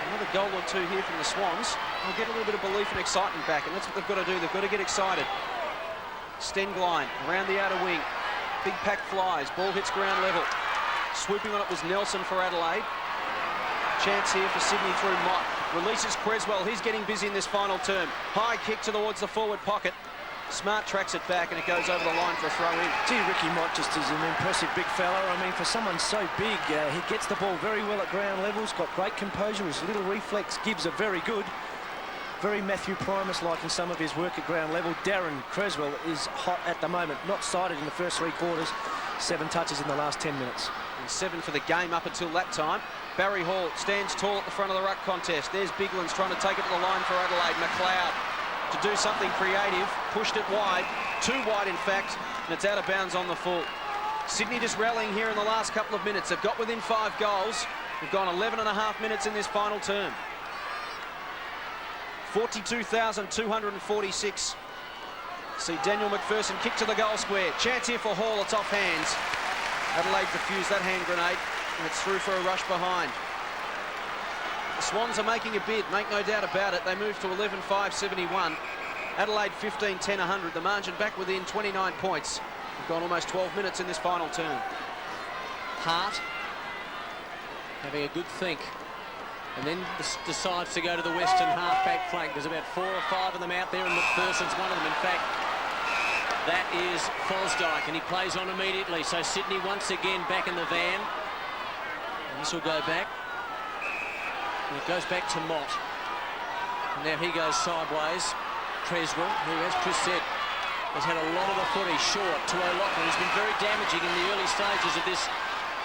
Another goal or 2 here from the Swans. They'll get a little bit of belief and excitement back, and that's what they've got to do. They've got to get excited. Stenglein around the outer wing. Big pack flies. Ball hits ground level. Swooping on it was Nelson for Adelaide. Chance here for Sydney through Mott. Releases Creswell. He's getting busy in this final term. High kick towards the forward pocket. Smart tracks it back and it goes over the line for a throw in. Gee, Ricky Mott just is an impressive big fella. I mean, for someone so big, he gets the ball very well at ground levels, got great composure. His little reflex gives are very good. Very Matthew Primus-like in some of his work at ground level. Darren Creswell is hot at the moment. Not sighted in the first 3 quarters. 7 touches in the last 10 minutes. And 7 for the game up until that time. Barry Hall stands tall at the front of the ruck contest. There's Biglands trying to take it to the line for Adelaide. McLeod to do something creative, pushed it wide, too wide in fact, and it's out of bounds on the full. Sydney just rallying here in the last couple of minutes. They've got within 5 goals. We've gone 11.5 minutes in this final term. 42,246. See Daniel McPherson kick to the goal square. Chance here for Hall, it's off hands. Adelaide defused that hand grenade, and it's through for a rush behind. The Swans are making a bid, make no doubt about it. They move to 11-5-71. Adelaide 15-10-100. The margin back within 29 points. We've gone almost 12 minutes in this final term. Hart having a good think, and then decides to go to the western half-back flank. There's about 4 or 5 of them out there, and McPherson's one of them. In fact, that is Fosdyke, and he plays on immediately. So Sydney once again back in the van. And this will go back. And it goes back to Mott. And now he goes sideways. Creswell, who, as Chris said, has had a lot of the footy short to O'Loughlin, who's been very damaging in the early stages of this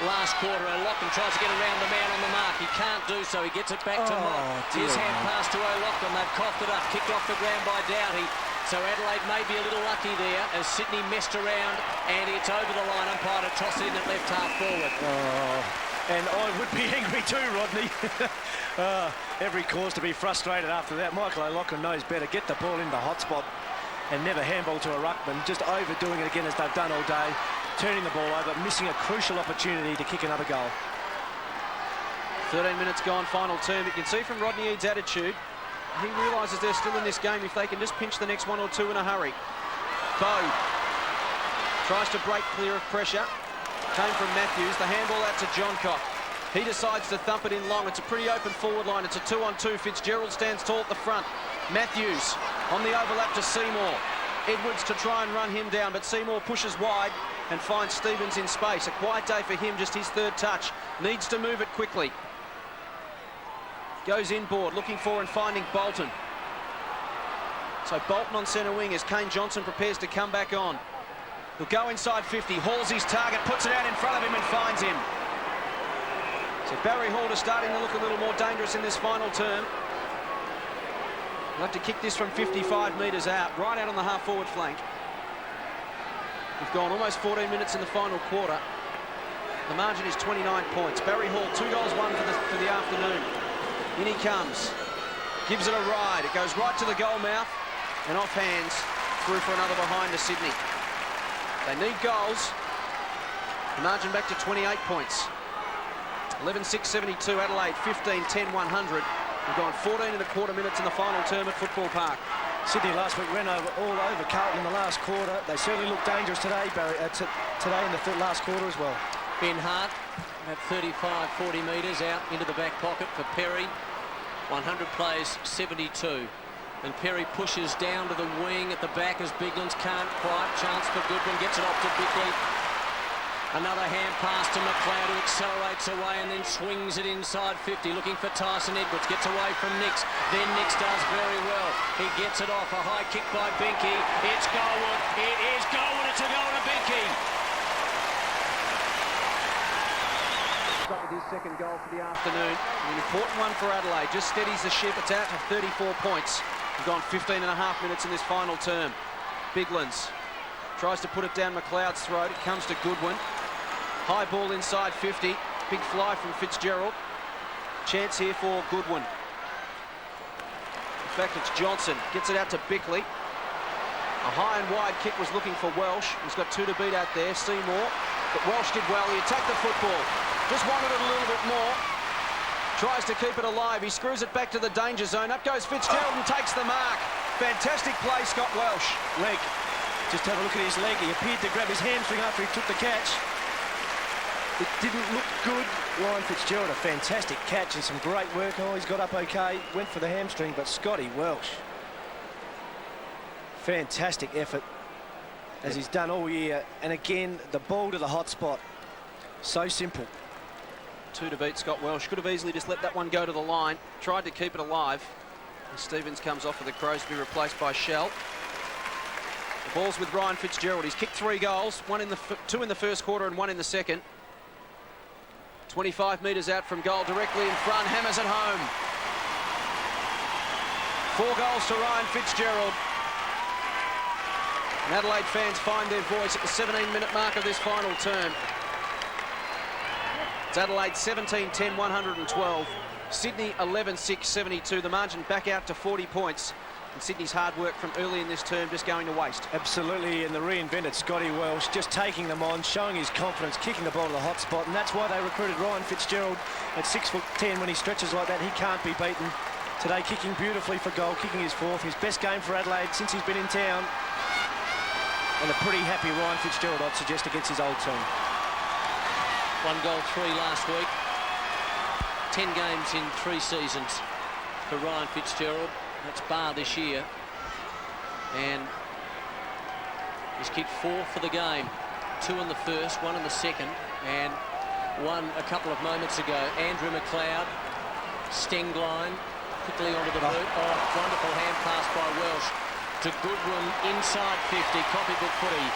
last quarter. O'Loughlin tries to get around the man on the mark. He can't do so. He gets it back to Mott. His hand pass to O'Loughlin. They've coughed it up. Kicked off the ground by Doughty. So Adelaide may be a little lucky there as Sydney messed around, and it's over the line. Umpire to toss it in at left half forward. And I would be angry too, Rodney. Every cause to be frustrated after that. Michael O'Loughlin knows better. Get the ball in the hot spot and never handball to a ruckman. Just overdoing it again as they've done all day. Turning the ball over, missing a crucial opportunity to kick another goal. 13 minutes gone, final term. You can see from Rodney Eade's attitude, he realises they're still in this game if they can just pinch the next one or two in a hurry. Bowe tries to break clear of pressure. Came from Matthews. The handball out to Johncock. He decides to thump it in long. It's a pretty open forward line. It's a 2-on-2. Fitzgerald stands tall at the front. Matthews on the overlap to Seymour. Edwards to try and run him down, but Seymour pushes wide and finds Stevens in space. A quiet day for him, just his third touch. Needs to move it quickly. Goes inboard, looking for and finding Bolton. So Bolton on centre wing as Kane Johnson prepares to come back on. He'll go inside 50, hauls his target, puts it out in front of him and finds him. So Barry Hall is starting to look a little more dangerous in this final term. We'll have to kick this from 55 metres out, right out on the half-forward flank. We've gone almost 14 minutes in the final quarter. The margin is 29 points. Barry Hall, 2 goals, 1 for the afternoon. In he comes, gives it a ride. It goes right to the goal mouth and off hands through for another behind to Sydney. They need goals. The margin back to 28 points. 11-6-72 Adelaide, 15-10-100. We've gone 14 and a quarter minutes in the final term at Football Park. Sydney last week ran all over Carlton in the last quarter. They certainly look dangerous today, Barry, today in the last quarter as well. Ben Hart at 35-40 metres out into the back pocket for Perry. 100 plays 72. And Perry pushes down to the wing at the back as Biglands can't quite. Chance for Goodwin, gets it off to Bickley. Another hand pass to McLeod, who accelerates away and then swings it inside 50, looking for Tyson Edwards. Gets away from Nix. Then Nix does very well. He gets it off. A high kick by Binky. It's Goldwood. It is Goldwood. It's a goal to Binky. With his second goal for the afternoon. An important one for Adelaide. Just steadies the ship. It's out to 34 points. We've gone 15 and a half minutes in this final term. Biglands tries to put it down McLeod's throat. It comes to Goodwin. High ball inside 50. Big fly from Fitzgerald. Chance here for Goodwin. In fact, it's Johnson. Gets it out to Bickley. A high and wide kick was looking for Welsh. He's got 2 to beat out there. Seymour. But Welsh did well. He attacked the football. Just wanted it a little bit more. Tries to keep it alive. He screws it back to the danger zone. Up goes Fitzgerald and takes the mark. Fantastic play, Scott Welsh. Leg. Just have a look at his leg. He appeared to grab his hamstring after he took the catch. It didn't look good. Ryan Fitzgerald, a fantastic catch and some great work. Oh, he's got up okay. Went for the hamstring, but Scotty Welsh. Fantastic effort, as he's done all year. And again, the ball to the hot spot. So simple. 2 to beat Scott Welsh. Could have easily just let that one go to the line. Tried to keep it alive. And Stevens comes off for the Crows to be replaced by Shell. The ball's with Ryan Fitzgerald. He's kicked 3 goals, 2 in the first quarter and 1 in the second. 25 metres out from goal, directly in front, hammers it home. 4 goals to Ryan Fitzgerald. And Adelaide fans find their voice at the 17-minute mark of this final term. It's Adelaide 17-10, 112. Sydney 11-6, 72. The margin back out to 40 points. And Sydney's hard work from early in this term just going to waste. Absolutely, and the reinvented Scotty Welsh just taking them on, showing his confidence, kicking the ball to the hot spot, and that's why they recruited Ryan Fitzgerald at 6'10". When he stretches like that, he can't be beaten. Today, kicking beautifully for goal, kicking his 4th, his best game for Adelaide since he's been in town. And a pretty happy Ryan Fitzgerald, I'd suggest, against his old team. 1 goal, 3 last week. 10 games in 3 seasons for Ryan Fitzgerald. That's bar this year. And he's kicked 4 for the game. 2 in the first, 1 in the second, and 1 a couple of moments ago. Andrew McLeod, Stengline, quickly onto the boot. Oh, wonderful hand pass by Welsh to Goodwin inside 50, copybook footy.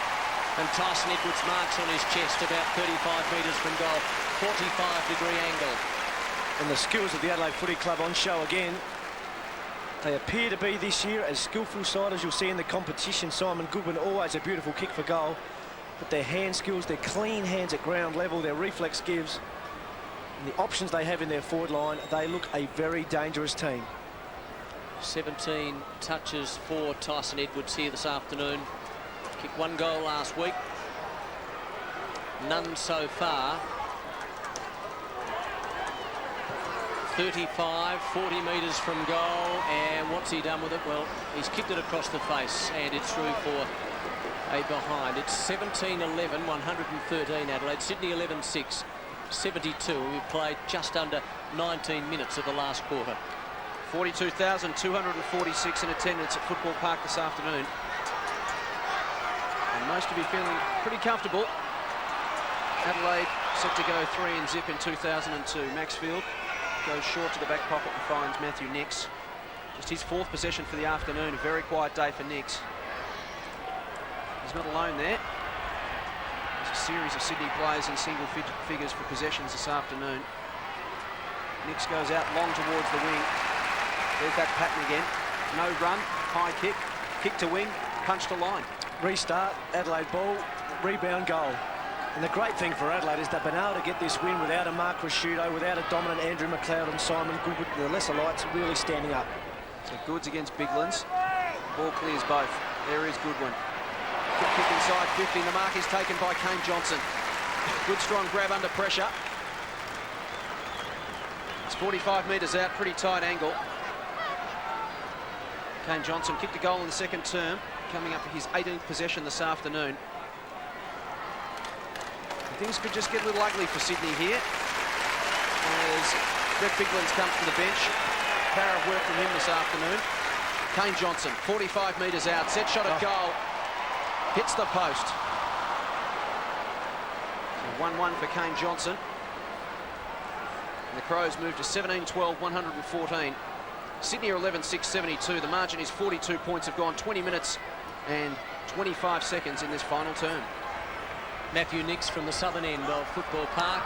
And Tyson Edwards marks on his chest about 35 metres from goal. 45-degree angle. And the skills of the Adelaide Footy Club on show again. They appear to be this year as skillful side as you'll see in the competition. Simon Goodwin, always a beautiful kick for goal. But their hand skills, their clean hands at ground level, their reflex gives. And the options they have in their forward line, they look a very dangerous team. 17 touches for Tyson Edwards here this afternoon. Kicked 1 goal last week. None so far. 35, 40 metres from goal, and what's he done with it? Well, he's kicked it across the face, and it's through for a behind. It's 17-11, 113 Adelaide. Sydney 11-6, 72. We've played just under 19 minutes of the last quarter. 42,246 in attendance at Football Park this afternoon. And most of you feeling pretty comfortable. Adelaide set to go 3 and zip in 2002. Maxfield goes short to the back pocket and finds Matthew Nix. Just his 4th possession for the afternoon. A very quiet day for Nix. He's not alone there. There's a series of Sydney players in single figures for possessions this afternoon. Nix goes out long towards the wing. There's that pattern again. No run, high kick, kick to wing, punch to line. Restart, Adelaide ball, rebound, goal. And the great thing for Adelaide is they've been able to get this win without a Mark Rasciuto, without a dominant Andrew McLeod and Simon Goodwood, the lesser lights really standing up. So Goods against Biglands. Ball clears both. There is Goodwin. Good kick inside 50. The mark is taken by Kane Johnson. Good strong grab under pressure. It's 45 metres out, pretty tight angle. Kane Johnson kicked a goal in the second term, coming up for his 18th possession this afternoon. Things could just get a little ugly for Sydney here as Brett Biglands comes from the bench. Power of work from him this afternoon. Kane Johnson, 45 metres out, set shot at goal, hits the post. So 1-1 for Kane Johnson. And the Crows move to 17-12, 114. Sydney are 11-6, 72. The margin is 42 points. Have gone 20 minutes and 25 seconds in this final term. Matthew Nix from the southern end of Football Park.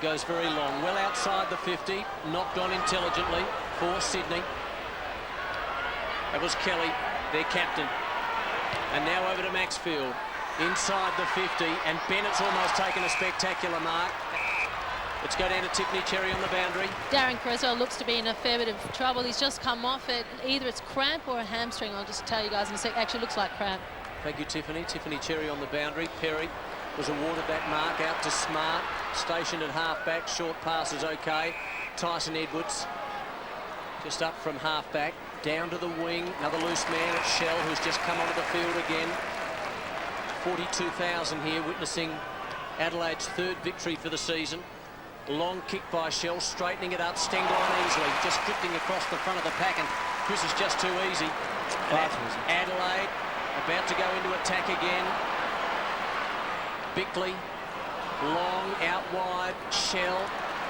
Goes very long, well outside the 50, knocked on intelligently for Sydney. That was Kelly, their captain. And now over to Maxfield, inside the 50, and Bennett's almost taken a spectacular mark. Let's go down to Tiffany Cherry on the boundary. Darren Creswell looks to be in a fair bit of trouble. He's just come off it. Either it's cramp or a hamstring. I'll just tell you guys in a sec. Actually looks like cramp. Thank you, Tiffany. Tiffany Cherry on the boundary. Perry was awarded that mark out to Smart. Stationed at half-back. Short pass is OK. Tyson Edwards just up from half-back. Down to the wing. Another loose man at Shell, who's just come onto the field again. 42,000 here, witnessing Adelaide's 3rd victory for the season. Long kick by Shell, straightening it up. Stengline easily, just drifting across the front of the pack, and Chris is just too easy. Adelaide about to go into attack again. Bickley, long, out wide. Shell,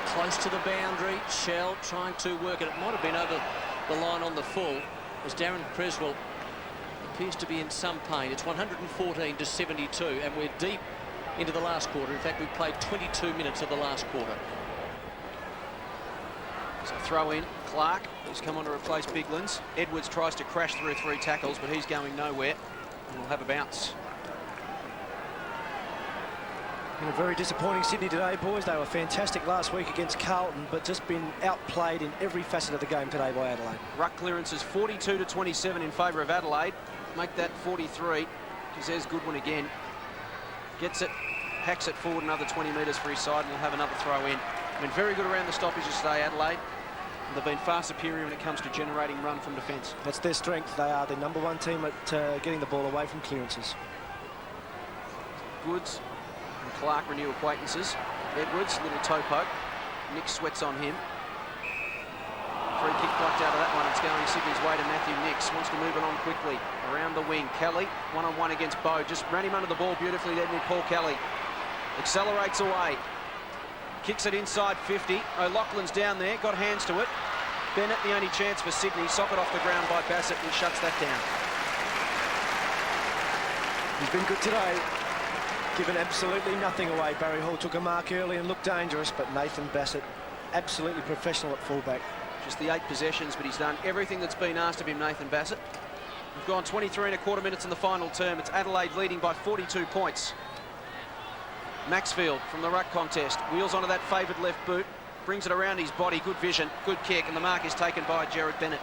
close to the boundary. Shell trying to work it. It might have been over the line on the full, as Darren Creswell appears to be in some pain. It's 114 to 72, and we're deep into the last quarter. In fact, we've played 22 minutes of the last quarter. So throw in Clark, who's come on to replace Biglands. Edwards tries to crash through 3 tackles, but he's going nowhere. And we'll have a bounce. In a very disappointing Sydney today, boys. They were fantastic last week against Carlton, but just been outplayed in every facet of the game today by Adelaide. Ruck clearances 42 to 27 in favour of Adelaide. Make that 43. Because there's Goodwin again. Gets it, hacks it forward another 20 metres for his side, and we'll have another throw in. Been very good around the stoppages today, Adelaide. And they've been far superior when it comes to generating run from defence. That's their strength. They are the #1 team at getting the ball away from clearances. Goods and Clark renew acquaintances. Edwards, little toe poke. Nick sweats on him. Free kick blocked out of that one. It's going Sydney's way to Matthew Nix. Wants to move it on quickly. Around the wing. Kelly, one-on-one against Bowe. Just ran him under the ball beautifully there with Paul Kelly. Accelerates away. Kicks it inside 50. O'Loughlin's down there. Got hands to it. Bennett, the only chance for Sydney. Socket off the ground by Bassett and shuts that down. He's been good today. Given absolutely nothing away. Barry Hall took a mark early and looked dangerous, but Nathan Bassett, absolutely professional at fullback. Just the 8 possessions, but he's done everything that's been asked of him, Nathan Bassett. We've gone 23 1/4 minutes in the final term. It's Adelaide leading by 42 points. Maxfield from the ruck contest. Wheels onto that favoured left boot. Brings it around his body. Good vision. Good kick. And the mark is taken by Jared Bennett.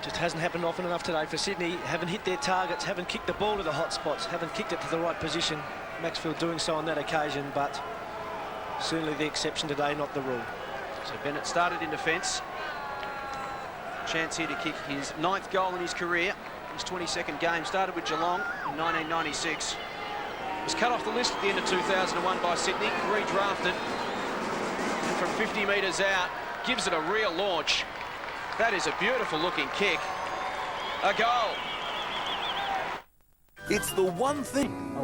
Just hasn't happened often enough today for Sydney. Haven't hit their targets. Haven't kicked the ball to the hot spots. Haven't kicked it to the right position. Maxfield doing so on that occasion, but certainly the exception today, not the rule. So Bennett started in defence. Chance here to kick his 9th goal in his career. His 22nd game. Started with Geelong in 1996. Was cut off the list at the end of 2001 by Sydney. Redrafted. And from 50 metres out, gives it a real launch. That is a beautiful looking kick. A goal. It's the one thing.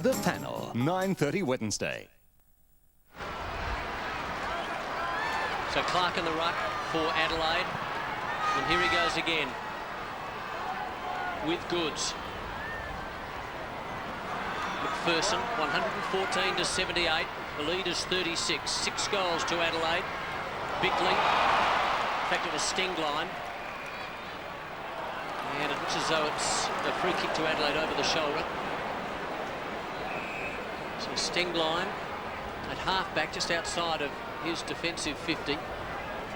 The Panel, 9:30 Wednesday. So Clark in the ruck for Adelaide. And here he goes again. With Goods. McPherson, 114 to 78. The lead is 36. 6 goals to Adelaide. Bickley. In fact, it was Stingline. And it looks as though it's a free kick to Adelaide over the shoulder. So Stingline at half-back, just outside of his defensive 50.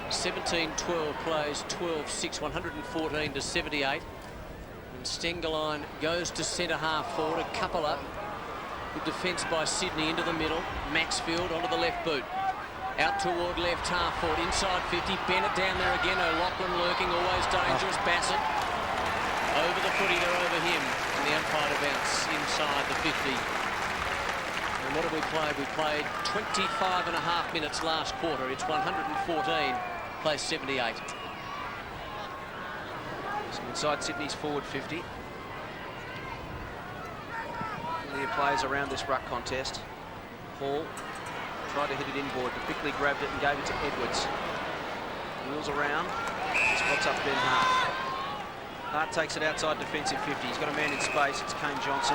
17-12 plays, 12-6, 114 to 78. And Stingline goes to centre-half forward, a couple up. Good defence by Sydney into the middle. Maxfield onto the left boot. Out toward left half forward, inside 50. Bennett down there again. O'Loughlin lurking, always dangerous. Bassett over the footy, they're over him. And the umpire to bounce inside the 50. And what have we played? We played 25 and a half minutes last quarter. It's 114, plays 78. So inside Sydney's forward 50. Clear players around this ruck contest. Hall tried to hit it inboard, but Bickley grabbed it and gave it to Edwards. Wheels around, spots up Ben Hart. Hart takes it outside defensive 50. He's got a man in space. It's Kane Johnson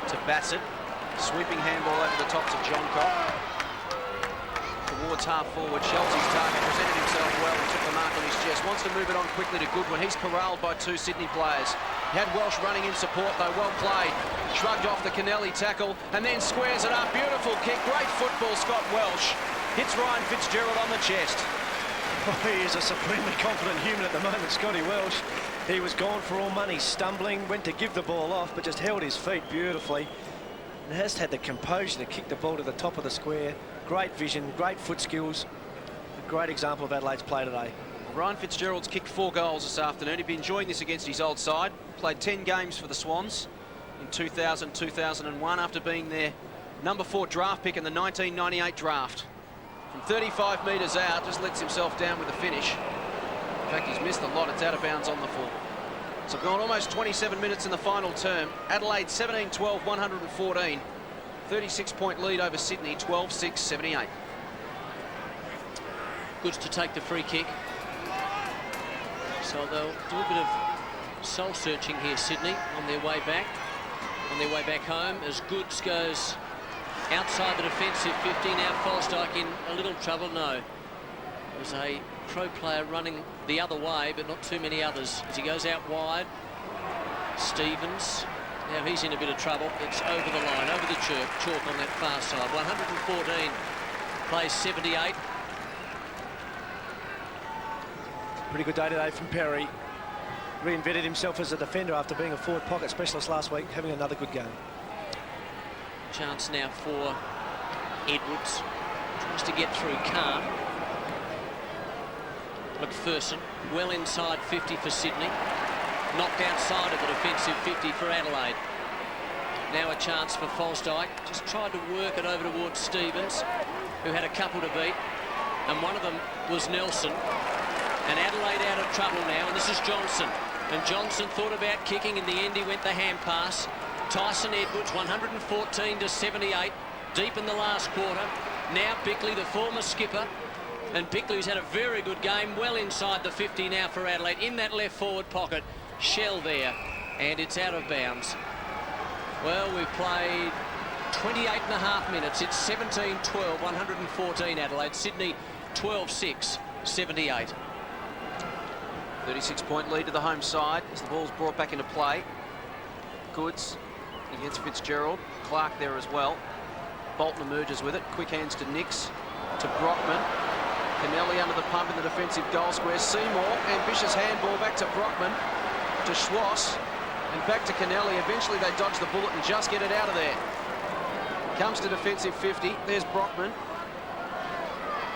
to Bassett. Sweeping handball over the top to John Cock. Towards half forward, Shelty's target, presented himself well and took the mark on his chest. Wants to move it on quickly to Goodwin. He's corralled by 2 Sydney players. He had Welsh running in support though, well played. Shrugged off the Kennelly tackle and then squares it up. Beautiful kick, great football, Scott Welsh. Hits Ryan Fitzgerald on the chest. Oh, he is a supremely confident human at the moment, Scotty Welsh. He was gone for all money, stumbling, went to give the ball off, but just held his feet beautifully. And has had the composure to kick the ball to the top of the square. Great vision, great foot skills. A great example of Adelaide's play today. Ryan Fitzgerald's kicked 4 goals this afternoon. He'd been enjoying this against his old side. Played 10 games for the Swans in 2000-2001 after being their number 4 draft pick in the 1998 draft. From 35 metres out, just lets himself down with a finish. In fact, he's missed a lot. It's out of bounds on the full. So gone almost 27 minutes in the final term. Adelaide 17-12, 114. 36-point lead over Sydney, 12-6, 78. Goods to take the free kick. So they'll do a bit of soul-searching here, Sydney, on their way back. On their way back home, as Goods goes outside the defensive 50. Now Falstyke in a little trouble. No. There's a Crow player running the other way, but not too many others. As he goes out wide, Stevens. Now he's in a bit of trouble. It's over the line, over the chalk on that far side. 114 plays 78. Pretty good day today from Perry. Reinvented himself as a defender after being a forward pocket specialist last week, having another good game. Chance now for Edwards. Tries to get through, can't. McPherson, well inside 50 for Sydney. Knocked outside of the defensive 50 for Adelaide. Now a chance for Falstyke. Just tried to work it over towards Stevens, who had a couple to beat. And one of them was Nelson. And Adelaide out of trouble now, and this is Johnson. And Johnson thought about kicking. In the end, he went the hand pass. Tyson Edwards, 114 to 78, deep in the last quarter. Now Bickley, the former skipper. And Bickley's had a very good game, well inside the 50 now for Adelaide, in that left forward pocket. Shell there, and it's out of bounds. Well, we've played 28 and a half minutes. It's 17-12, 114 Adelaide. Sydney 12-6. 78. 36-point lead to the home side as the ball's brought back into play. Goods against Fitzgerald. Clark there as well. Bolton emerges with it. Quick hands to Nix, to Brockman. Kennelly under the pump in the defensive goal square. Seymour, ambitious handball back to Brockman, to Schwass, and back to Kennelly. Eventually they dodge the bullet and just get it out of there. Comes to defensive 50. There's Brockman.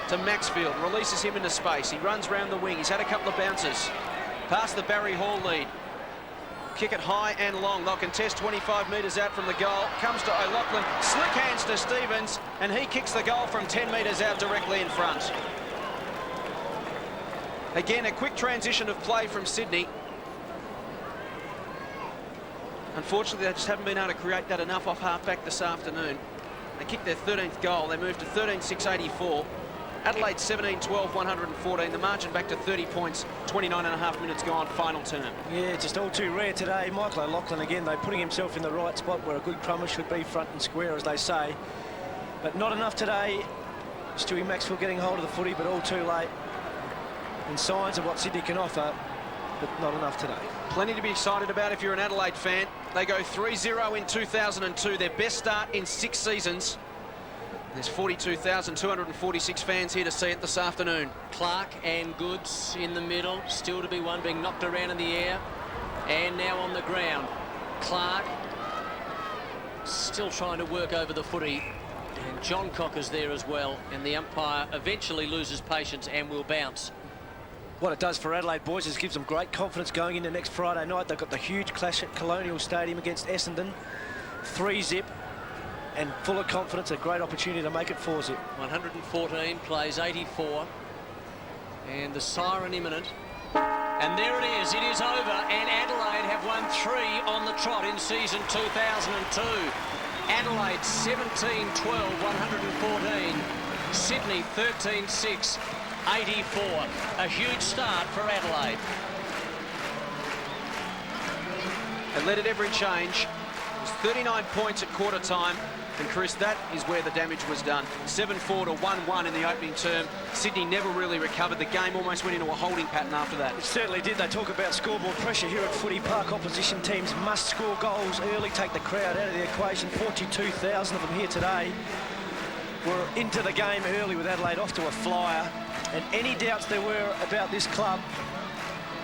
To Maxfield, releases him into space. He runs round the wing. He's had a couple of bounces. Past the Barry Hall lead. Kick it high and long. They'll contest 25 metres out from the goal. Comes to O'Loughlin. Slick hands to Stevens, and he kicks the goal from 10 metres out directly in front. Again, a quick transition of play from Sydney. Unfortunately, they just haven't been able to create that enough off half-back this afternoon. They kicked their 13th goal. They moved to 13-6-84. Adelaide 17-12, 114. The margin back to 30 points, 29.5 minutes gone, final term. Yeah, just all too rare today. Michael O'Loughlin again, though, putting himself in the right spot where a good crummer should be, front and square, as they say. But not enough today. Stewie Maxwell getting hold of the footy, but all too late. And signs of what Sydney can offer, but not enough today. Plenty to be excited about if you're an Adelaide fan. They go 3-0 in 2002, their best start in 6 seasons. There's 42,246 fans here to see it this afternoon. Clark and Goods in the middle, still to be one, being knocked around in the air, and now on the ground. Clark still trying to work over the footy, and John Cocker's there as well, and the umpire eventually loses patience and will bounce. What it does for Adelaide, boys, is gives them great confidence going into next Friday night. They've got the huge clash at Colonial Stadium against Essendon. 3-zip. And full of confidence, a great opportunity to make it 4-zip. 114 plays 84, and the siren imminent. And there it is over, and Adelaide have won 3 on the trot in season 2002. Adelaide 17-12, 114. Sydney 13-6, 84. A huge start for Adelaide. They led at every change. It was 39 points at quarter time. And Chris, that is where the damage was done. 7-4 to 1-1 in the opening term. Sydney never really recovered. The game almost went into a holding pattern after that. It certainly did. They talk about scoreboard pressure here at Footy Park. Opposition teams must score goals early, take the crowd out of the equation. 42,000 of them here today were into the game early with Adelaide off to a flyer. And any doubts there were about this club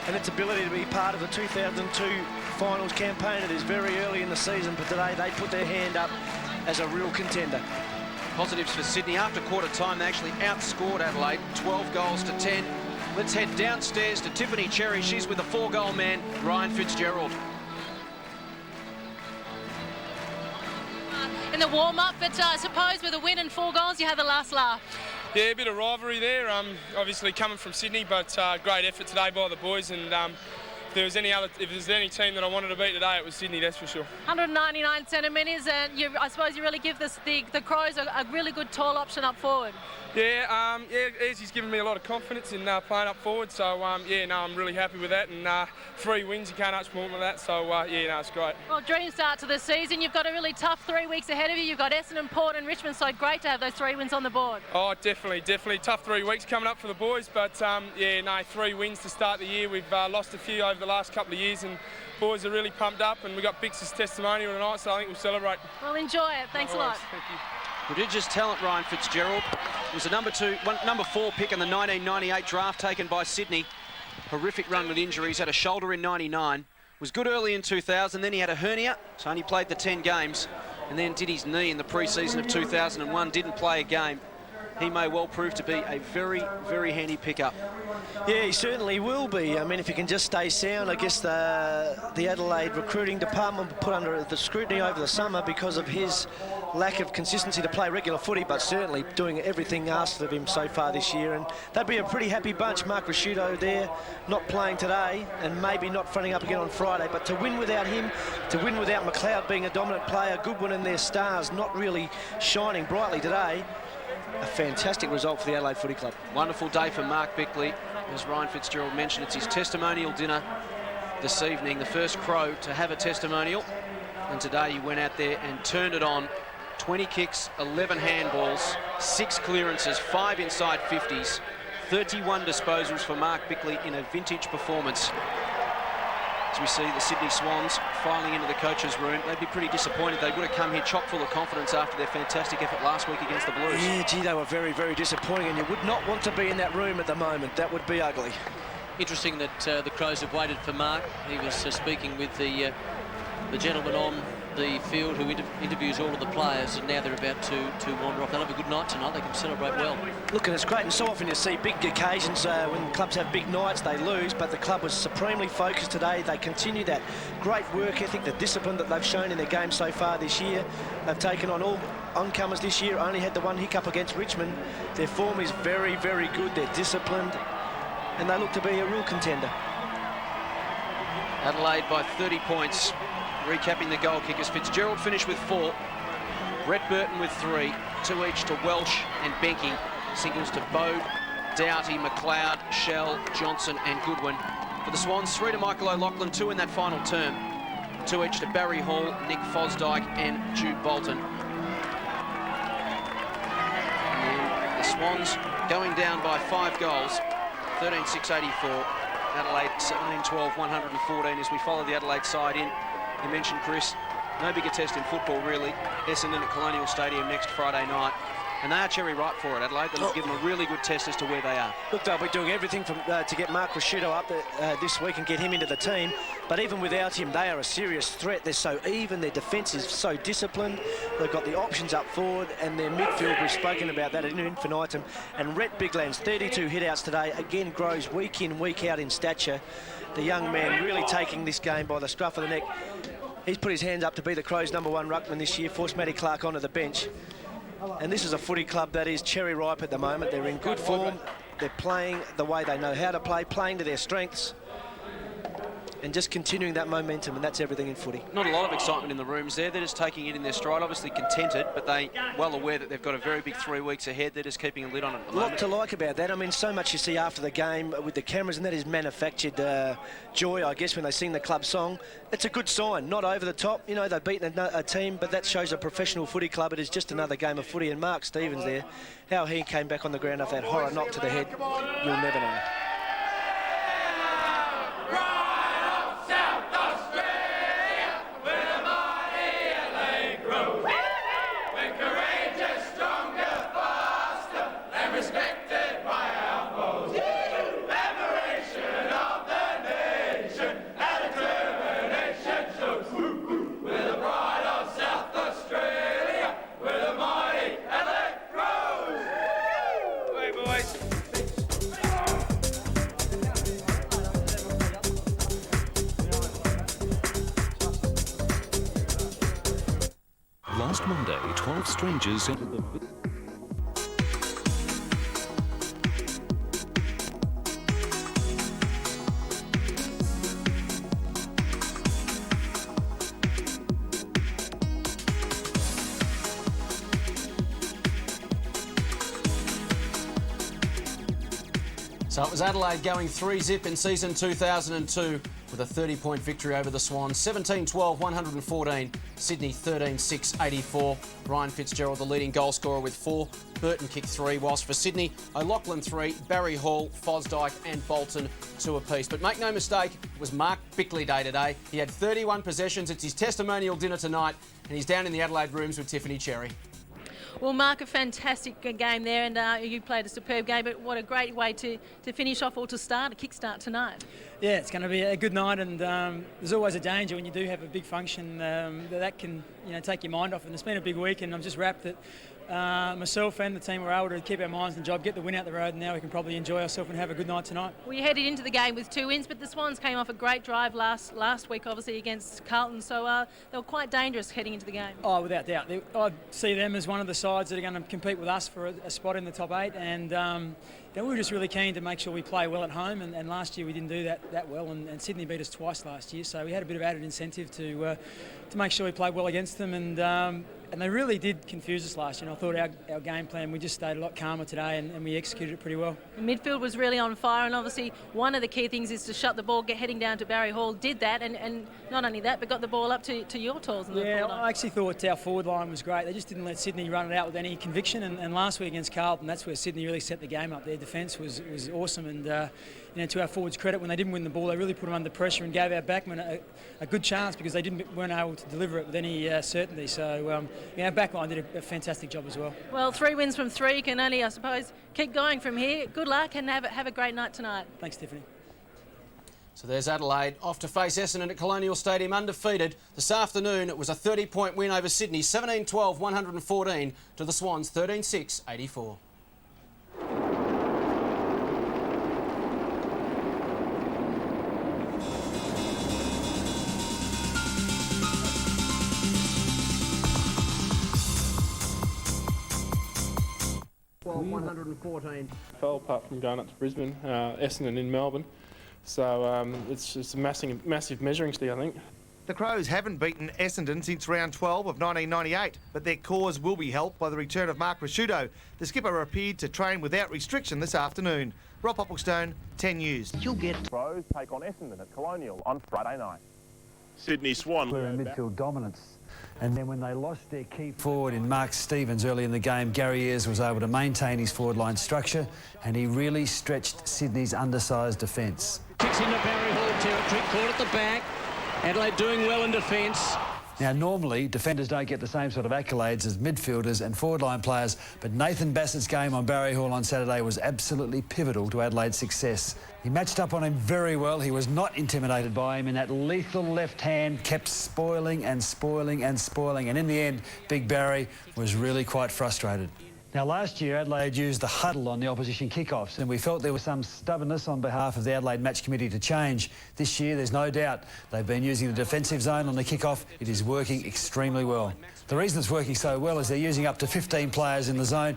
and its ability to be part of the 2002 finals campaign, it is very early in the season, but today they put their hand up as a real contender. Positives for Sydney. After quarter time, they actually outscored Adelaide 12 goals to 10. Let's head downstairs to Tiffany Cherry. She's with the 4-goal man, Ryan Fitzgerald. In the warm-up, but I suppose with a win and 4 goals, you had the last laugh. Yeah, a bit of rivalry there. Obviously coming from Sydney, but great effort today by the boys. And if there's any team that I wanted to beat today, it was Sydney, that's for sure. 199 centimetres, and I suppose you really give the Crows a really good tall option up forward. Yeah, Ezzie's given me a lot of confidence in playing up forward, so I'm really happy with that. And 3 wins, you can't ask more than that, so it's great. Well, dream start to the season. You've got a really tough 3 weeks ahead of you. You've got Essendon, Port and Richmond, so great to have those 3 wins on the board. Oh, definitely. Tough 3 weeks coming up for the boys, but 3 wins to start the year. We've lost a few over the last couple of years, and boys are really pumped up, and we've got Bix's testimonial tonight, so I think we'll celebrate. Well, enjoy it. Thanks a lot. Thank you. Prodigious talent, Ryan Fitzgerald. He was a number 4 pick in the 1998 draft taken by Sydney. Horrific run with injuries, had a shoulder in 99. Was good early in 2000, then he had a hernia, so only played the 10 games, and then did his knee in the pre-season of 2001, didn't play a game. He may well prove to be a very, very handy pickup. Yeah, he certainly will be. I mean, if he can just stay sound, I guess the Adelaide recruiting department will put under the scrutiny over the summer because of his lack of consistency to play regular footy, but certainly doing everything asked of him so far this year. And they'd be a pretty happy bunch. Mark Rasciuto there, not playing today, and maybe not fronting up again on Friday. But to win without him, to win without McLeod being a dominant player, Goodwin and their stars not really shining brightly today, a fantastic result for the Adelaide Footy Club. Wonderful day for Mark Bickley. As Ryan Fitzgerald mentioned, it's his testimonial dinner this evening, the first Crow to have a testimonial. And today he went out there and turned it on. 20 kicks, 11 handballs, 6 clearances, 5 inside 50s, 31 disposals for Mark Bickley in a vintage performance. As we see the Sydney Swans filing into the coach's room, they'd be pretty disappointed. They would have come here chock full of confidence after their fantastic effort last week against the Blues. Yeah, gee, they were very, very disappointing, and you would not want to be in that room at the moment. That would be ugly. Interesting that the Crows have waited for Mark. He was speaking with the gentleman on the field who interviews all of the players, and now they're about to wander off. They'll have a good night tonight. They can celebrate well. Look, and it's great, and so often you see big occasions when clubs have big nights, they lose, but the club was supremely focused today. They continue that great work ethic, the discipline that they've shown in their game so far this year. They've taken on all oncomers this year, only had the one hiccup against Richmond. Their form is very, very good. They're disciplined, and they look to be a real contender. Adelaide by 30 points. Recapping the goal kickers, Fitzgerald finished with 4, Brett Burton with 3, 2 each to Welsh and Benke, singles to Bode, Doughty, McLeod, Shell, Johnson and Goodwin. For the Swans, 3 to Michael O'Loughlin, 2 in that final term, 2 each to Barry Hall, Nick Fosdyke and Jude Bolton. And the Swans going down by 5 goals, 13-6-84, Adelaide 17-12-114 as we follow the Adelaide side in. You mentioned, Chris, no bigger test in football, really. Essendon at Colonial Stadium next Friday night. And they are cherry ripe for it, Adelaide. They'll give them a really good test as to where they are. Look, they'll be doing everything to get Mark Rasciuto up this week and get him into the team. But even without him, they are a serious threat. They're so even. Their defence is so disciplined. They've got the options up forward, and their midfield, we've spoken about that in infinitum. And Rhett Bigland's 32 hit-outs today, again, grows week in, week out in stature. The young man really taking this game by the scruff of the neck. He's put his hands up to be the Crows' #1 ruckman this year, forced Matty Clark onto the bench. And this is a footy club that is cherry ripe at the moment. They're in good form. They're playing the way they know how to play, playing to their strengths, and just continuing that momentum, and that's everything in footy. Not a lot of excitement in the rooms there. They're just taking it in their stride, obviously contented, but they well aware that they've got a very big 3 weeks ahead. They're just keeping a lid on it at the moment. A lot to like about that. I mean, so much you see after the game with the cameras, and that is manufactured joy, I guess, when they sing the club song. It's a good sign, not over the top. You know, they've beaten a team, but that shows a professional footy club. It is just another game of footy, and Mark Stevens there, how he came back on the ground after that horror knock to the head, you'll never know. Last Monday, 12 strangers entered the... So it was Adelaide going 3-zip in season 2002 with a 30-point victory over the Swans. 17-12-114. Sydney 13-6-84. Ryan Fitzgerald, the leading goal scorer, with 4. Burton kicked 3, whilst for Sydney, O'Loughlin 3, Barry Hall, Fosdyke and Bolton 2 apiece. But make no mistake, it was Mark Bickley Day today. He had 31 possessions. It's his testimonial dinner tonight, and he's down in the Adelaide rooms with Tiffany Cherry. Well, Mark, a fantastic game there, and you played a superb game, but what a great way to finish off or to start, a kickstart tonight. Yeah, it's going to be a good night, and there's always a danger when you do have a big function that can take your mind off. And it's been a big week, and I'm just wrapped that myself and the team were able to keep our minds on the job, get the win out the road, and now we can probably enjoy ourselves and have a good night tonight. Well, you headed into the game with 2 wins, but the Swans came off a great drive last week, obviously, against Carlton, so they were quite dangerous heading into the game. Oh, without doubt. I see them as one of the sides that are going to compete with us for a spot in the top 8, and we were just really keen to make sure we play well at home, and last year we didn't do that well, and Sydney beat us twice last year, so we had a bit of added incentive to make sure we played well against them, and And they really did confuse us last year. And I thought our game plan, we just stayed a lot calmer today and we executed it pretty well. The midfield was really on fire, and obviously one of the key things is to shut the ball, heading down to Barry Hall. Did that, and not only that, but got the ball up to your toes. Yeah, I actually thought our forward line was great. They just didn't let Sydney run it out with any conviction. And last week against Carlton, that's where Sydney really set the game up. Their defence was awesome, and to our forwards' credit, when they didn't win the ball, they really put them under pressure and gave our backmen a good chance because they weren't able to deliver it with any certainty. So our backline did a fantastic job as well. Well, 3 wins from 3. You can only, I suppose, keep going from here. Good luck and have a great night tonight. Thanks, Tiffany. So there's Adelaide off to face Essendon at Colonial Stadium undefeated. This afternoon it was a 30-point win over Sydney, 17-12, 114 to the Swans, 13-6, 84. Well, 114. Fell apart from going up to Brisbane, Essendon in Melbourne. So it's just a massive measuring stick, I think. The Crows haven't beaten Essendon since round 12 of 1998, but their cause will be helped by the return of Mark Rasciuto. The skipper appeared to train without restriction this afternoon. Rob Popplestone, 10 News. You'll get Crows take on Essendon at Colonial on Friday night. Sydney Swan. Were in midfield dominance. And then when they lost their key forward in Mark Stevens early in the game, Gary Ayres was able to maintain his forward line structure and he really stretched Sydney's undersized defence. Kicks into Barry Hall territory, caught at the back. Adelaide doing well in defence. Now, normally, defenders don't get the same sort of accolades as midfielders and forward line players, but Nathan Bassett's game on Barry Hall on Saturday was absolutely pivotal to Adelaide's success. He matched up on him very well. He was not intimidated by him, and that lethal left hand kept spoiling and spoiling and spoiling. And in the end, Big Barry was really quite frustrated. Now, last year, Adelaide used the huddle on the opposition kickoffs, and we felt there was some stubbornness on behalf of the Adelaide Match Committee to change. This year, there's no doubt they've been using the defensive zone on the kickoff. It is working extremely well. The reason it's working so well is they're using up to 15 players in the zone.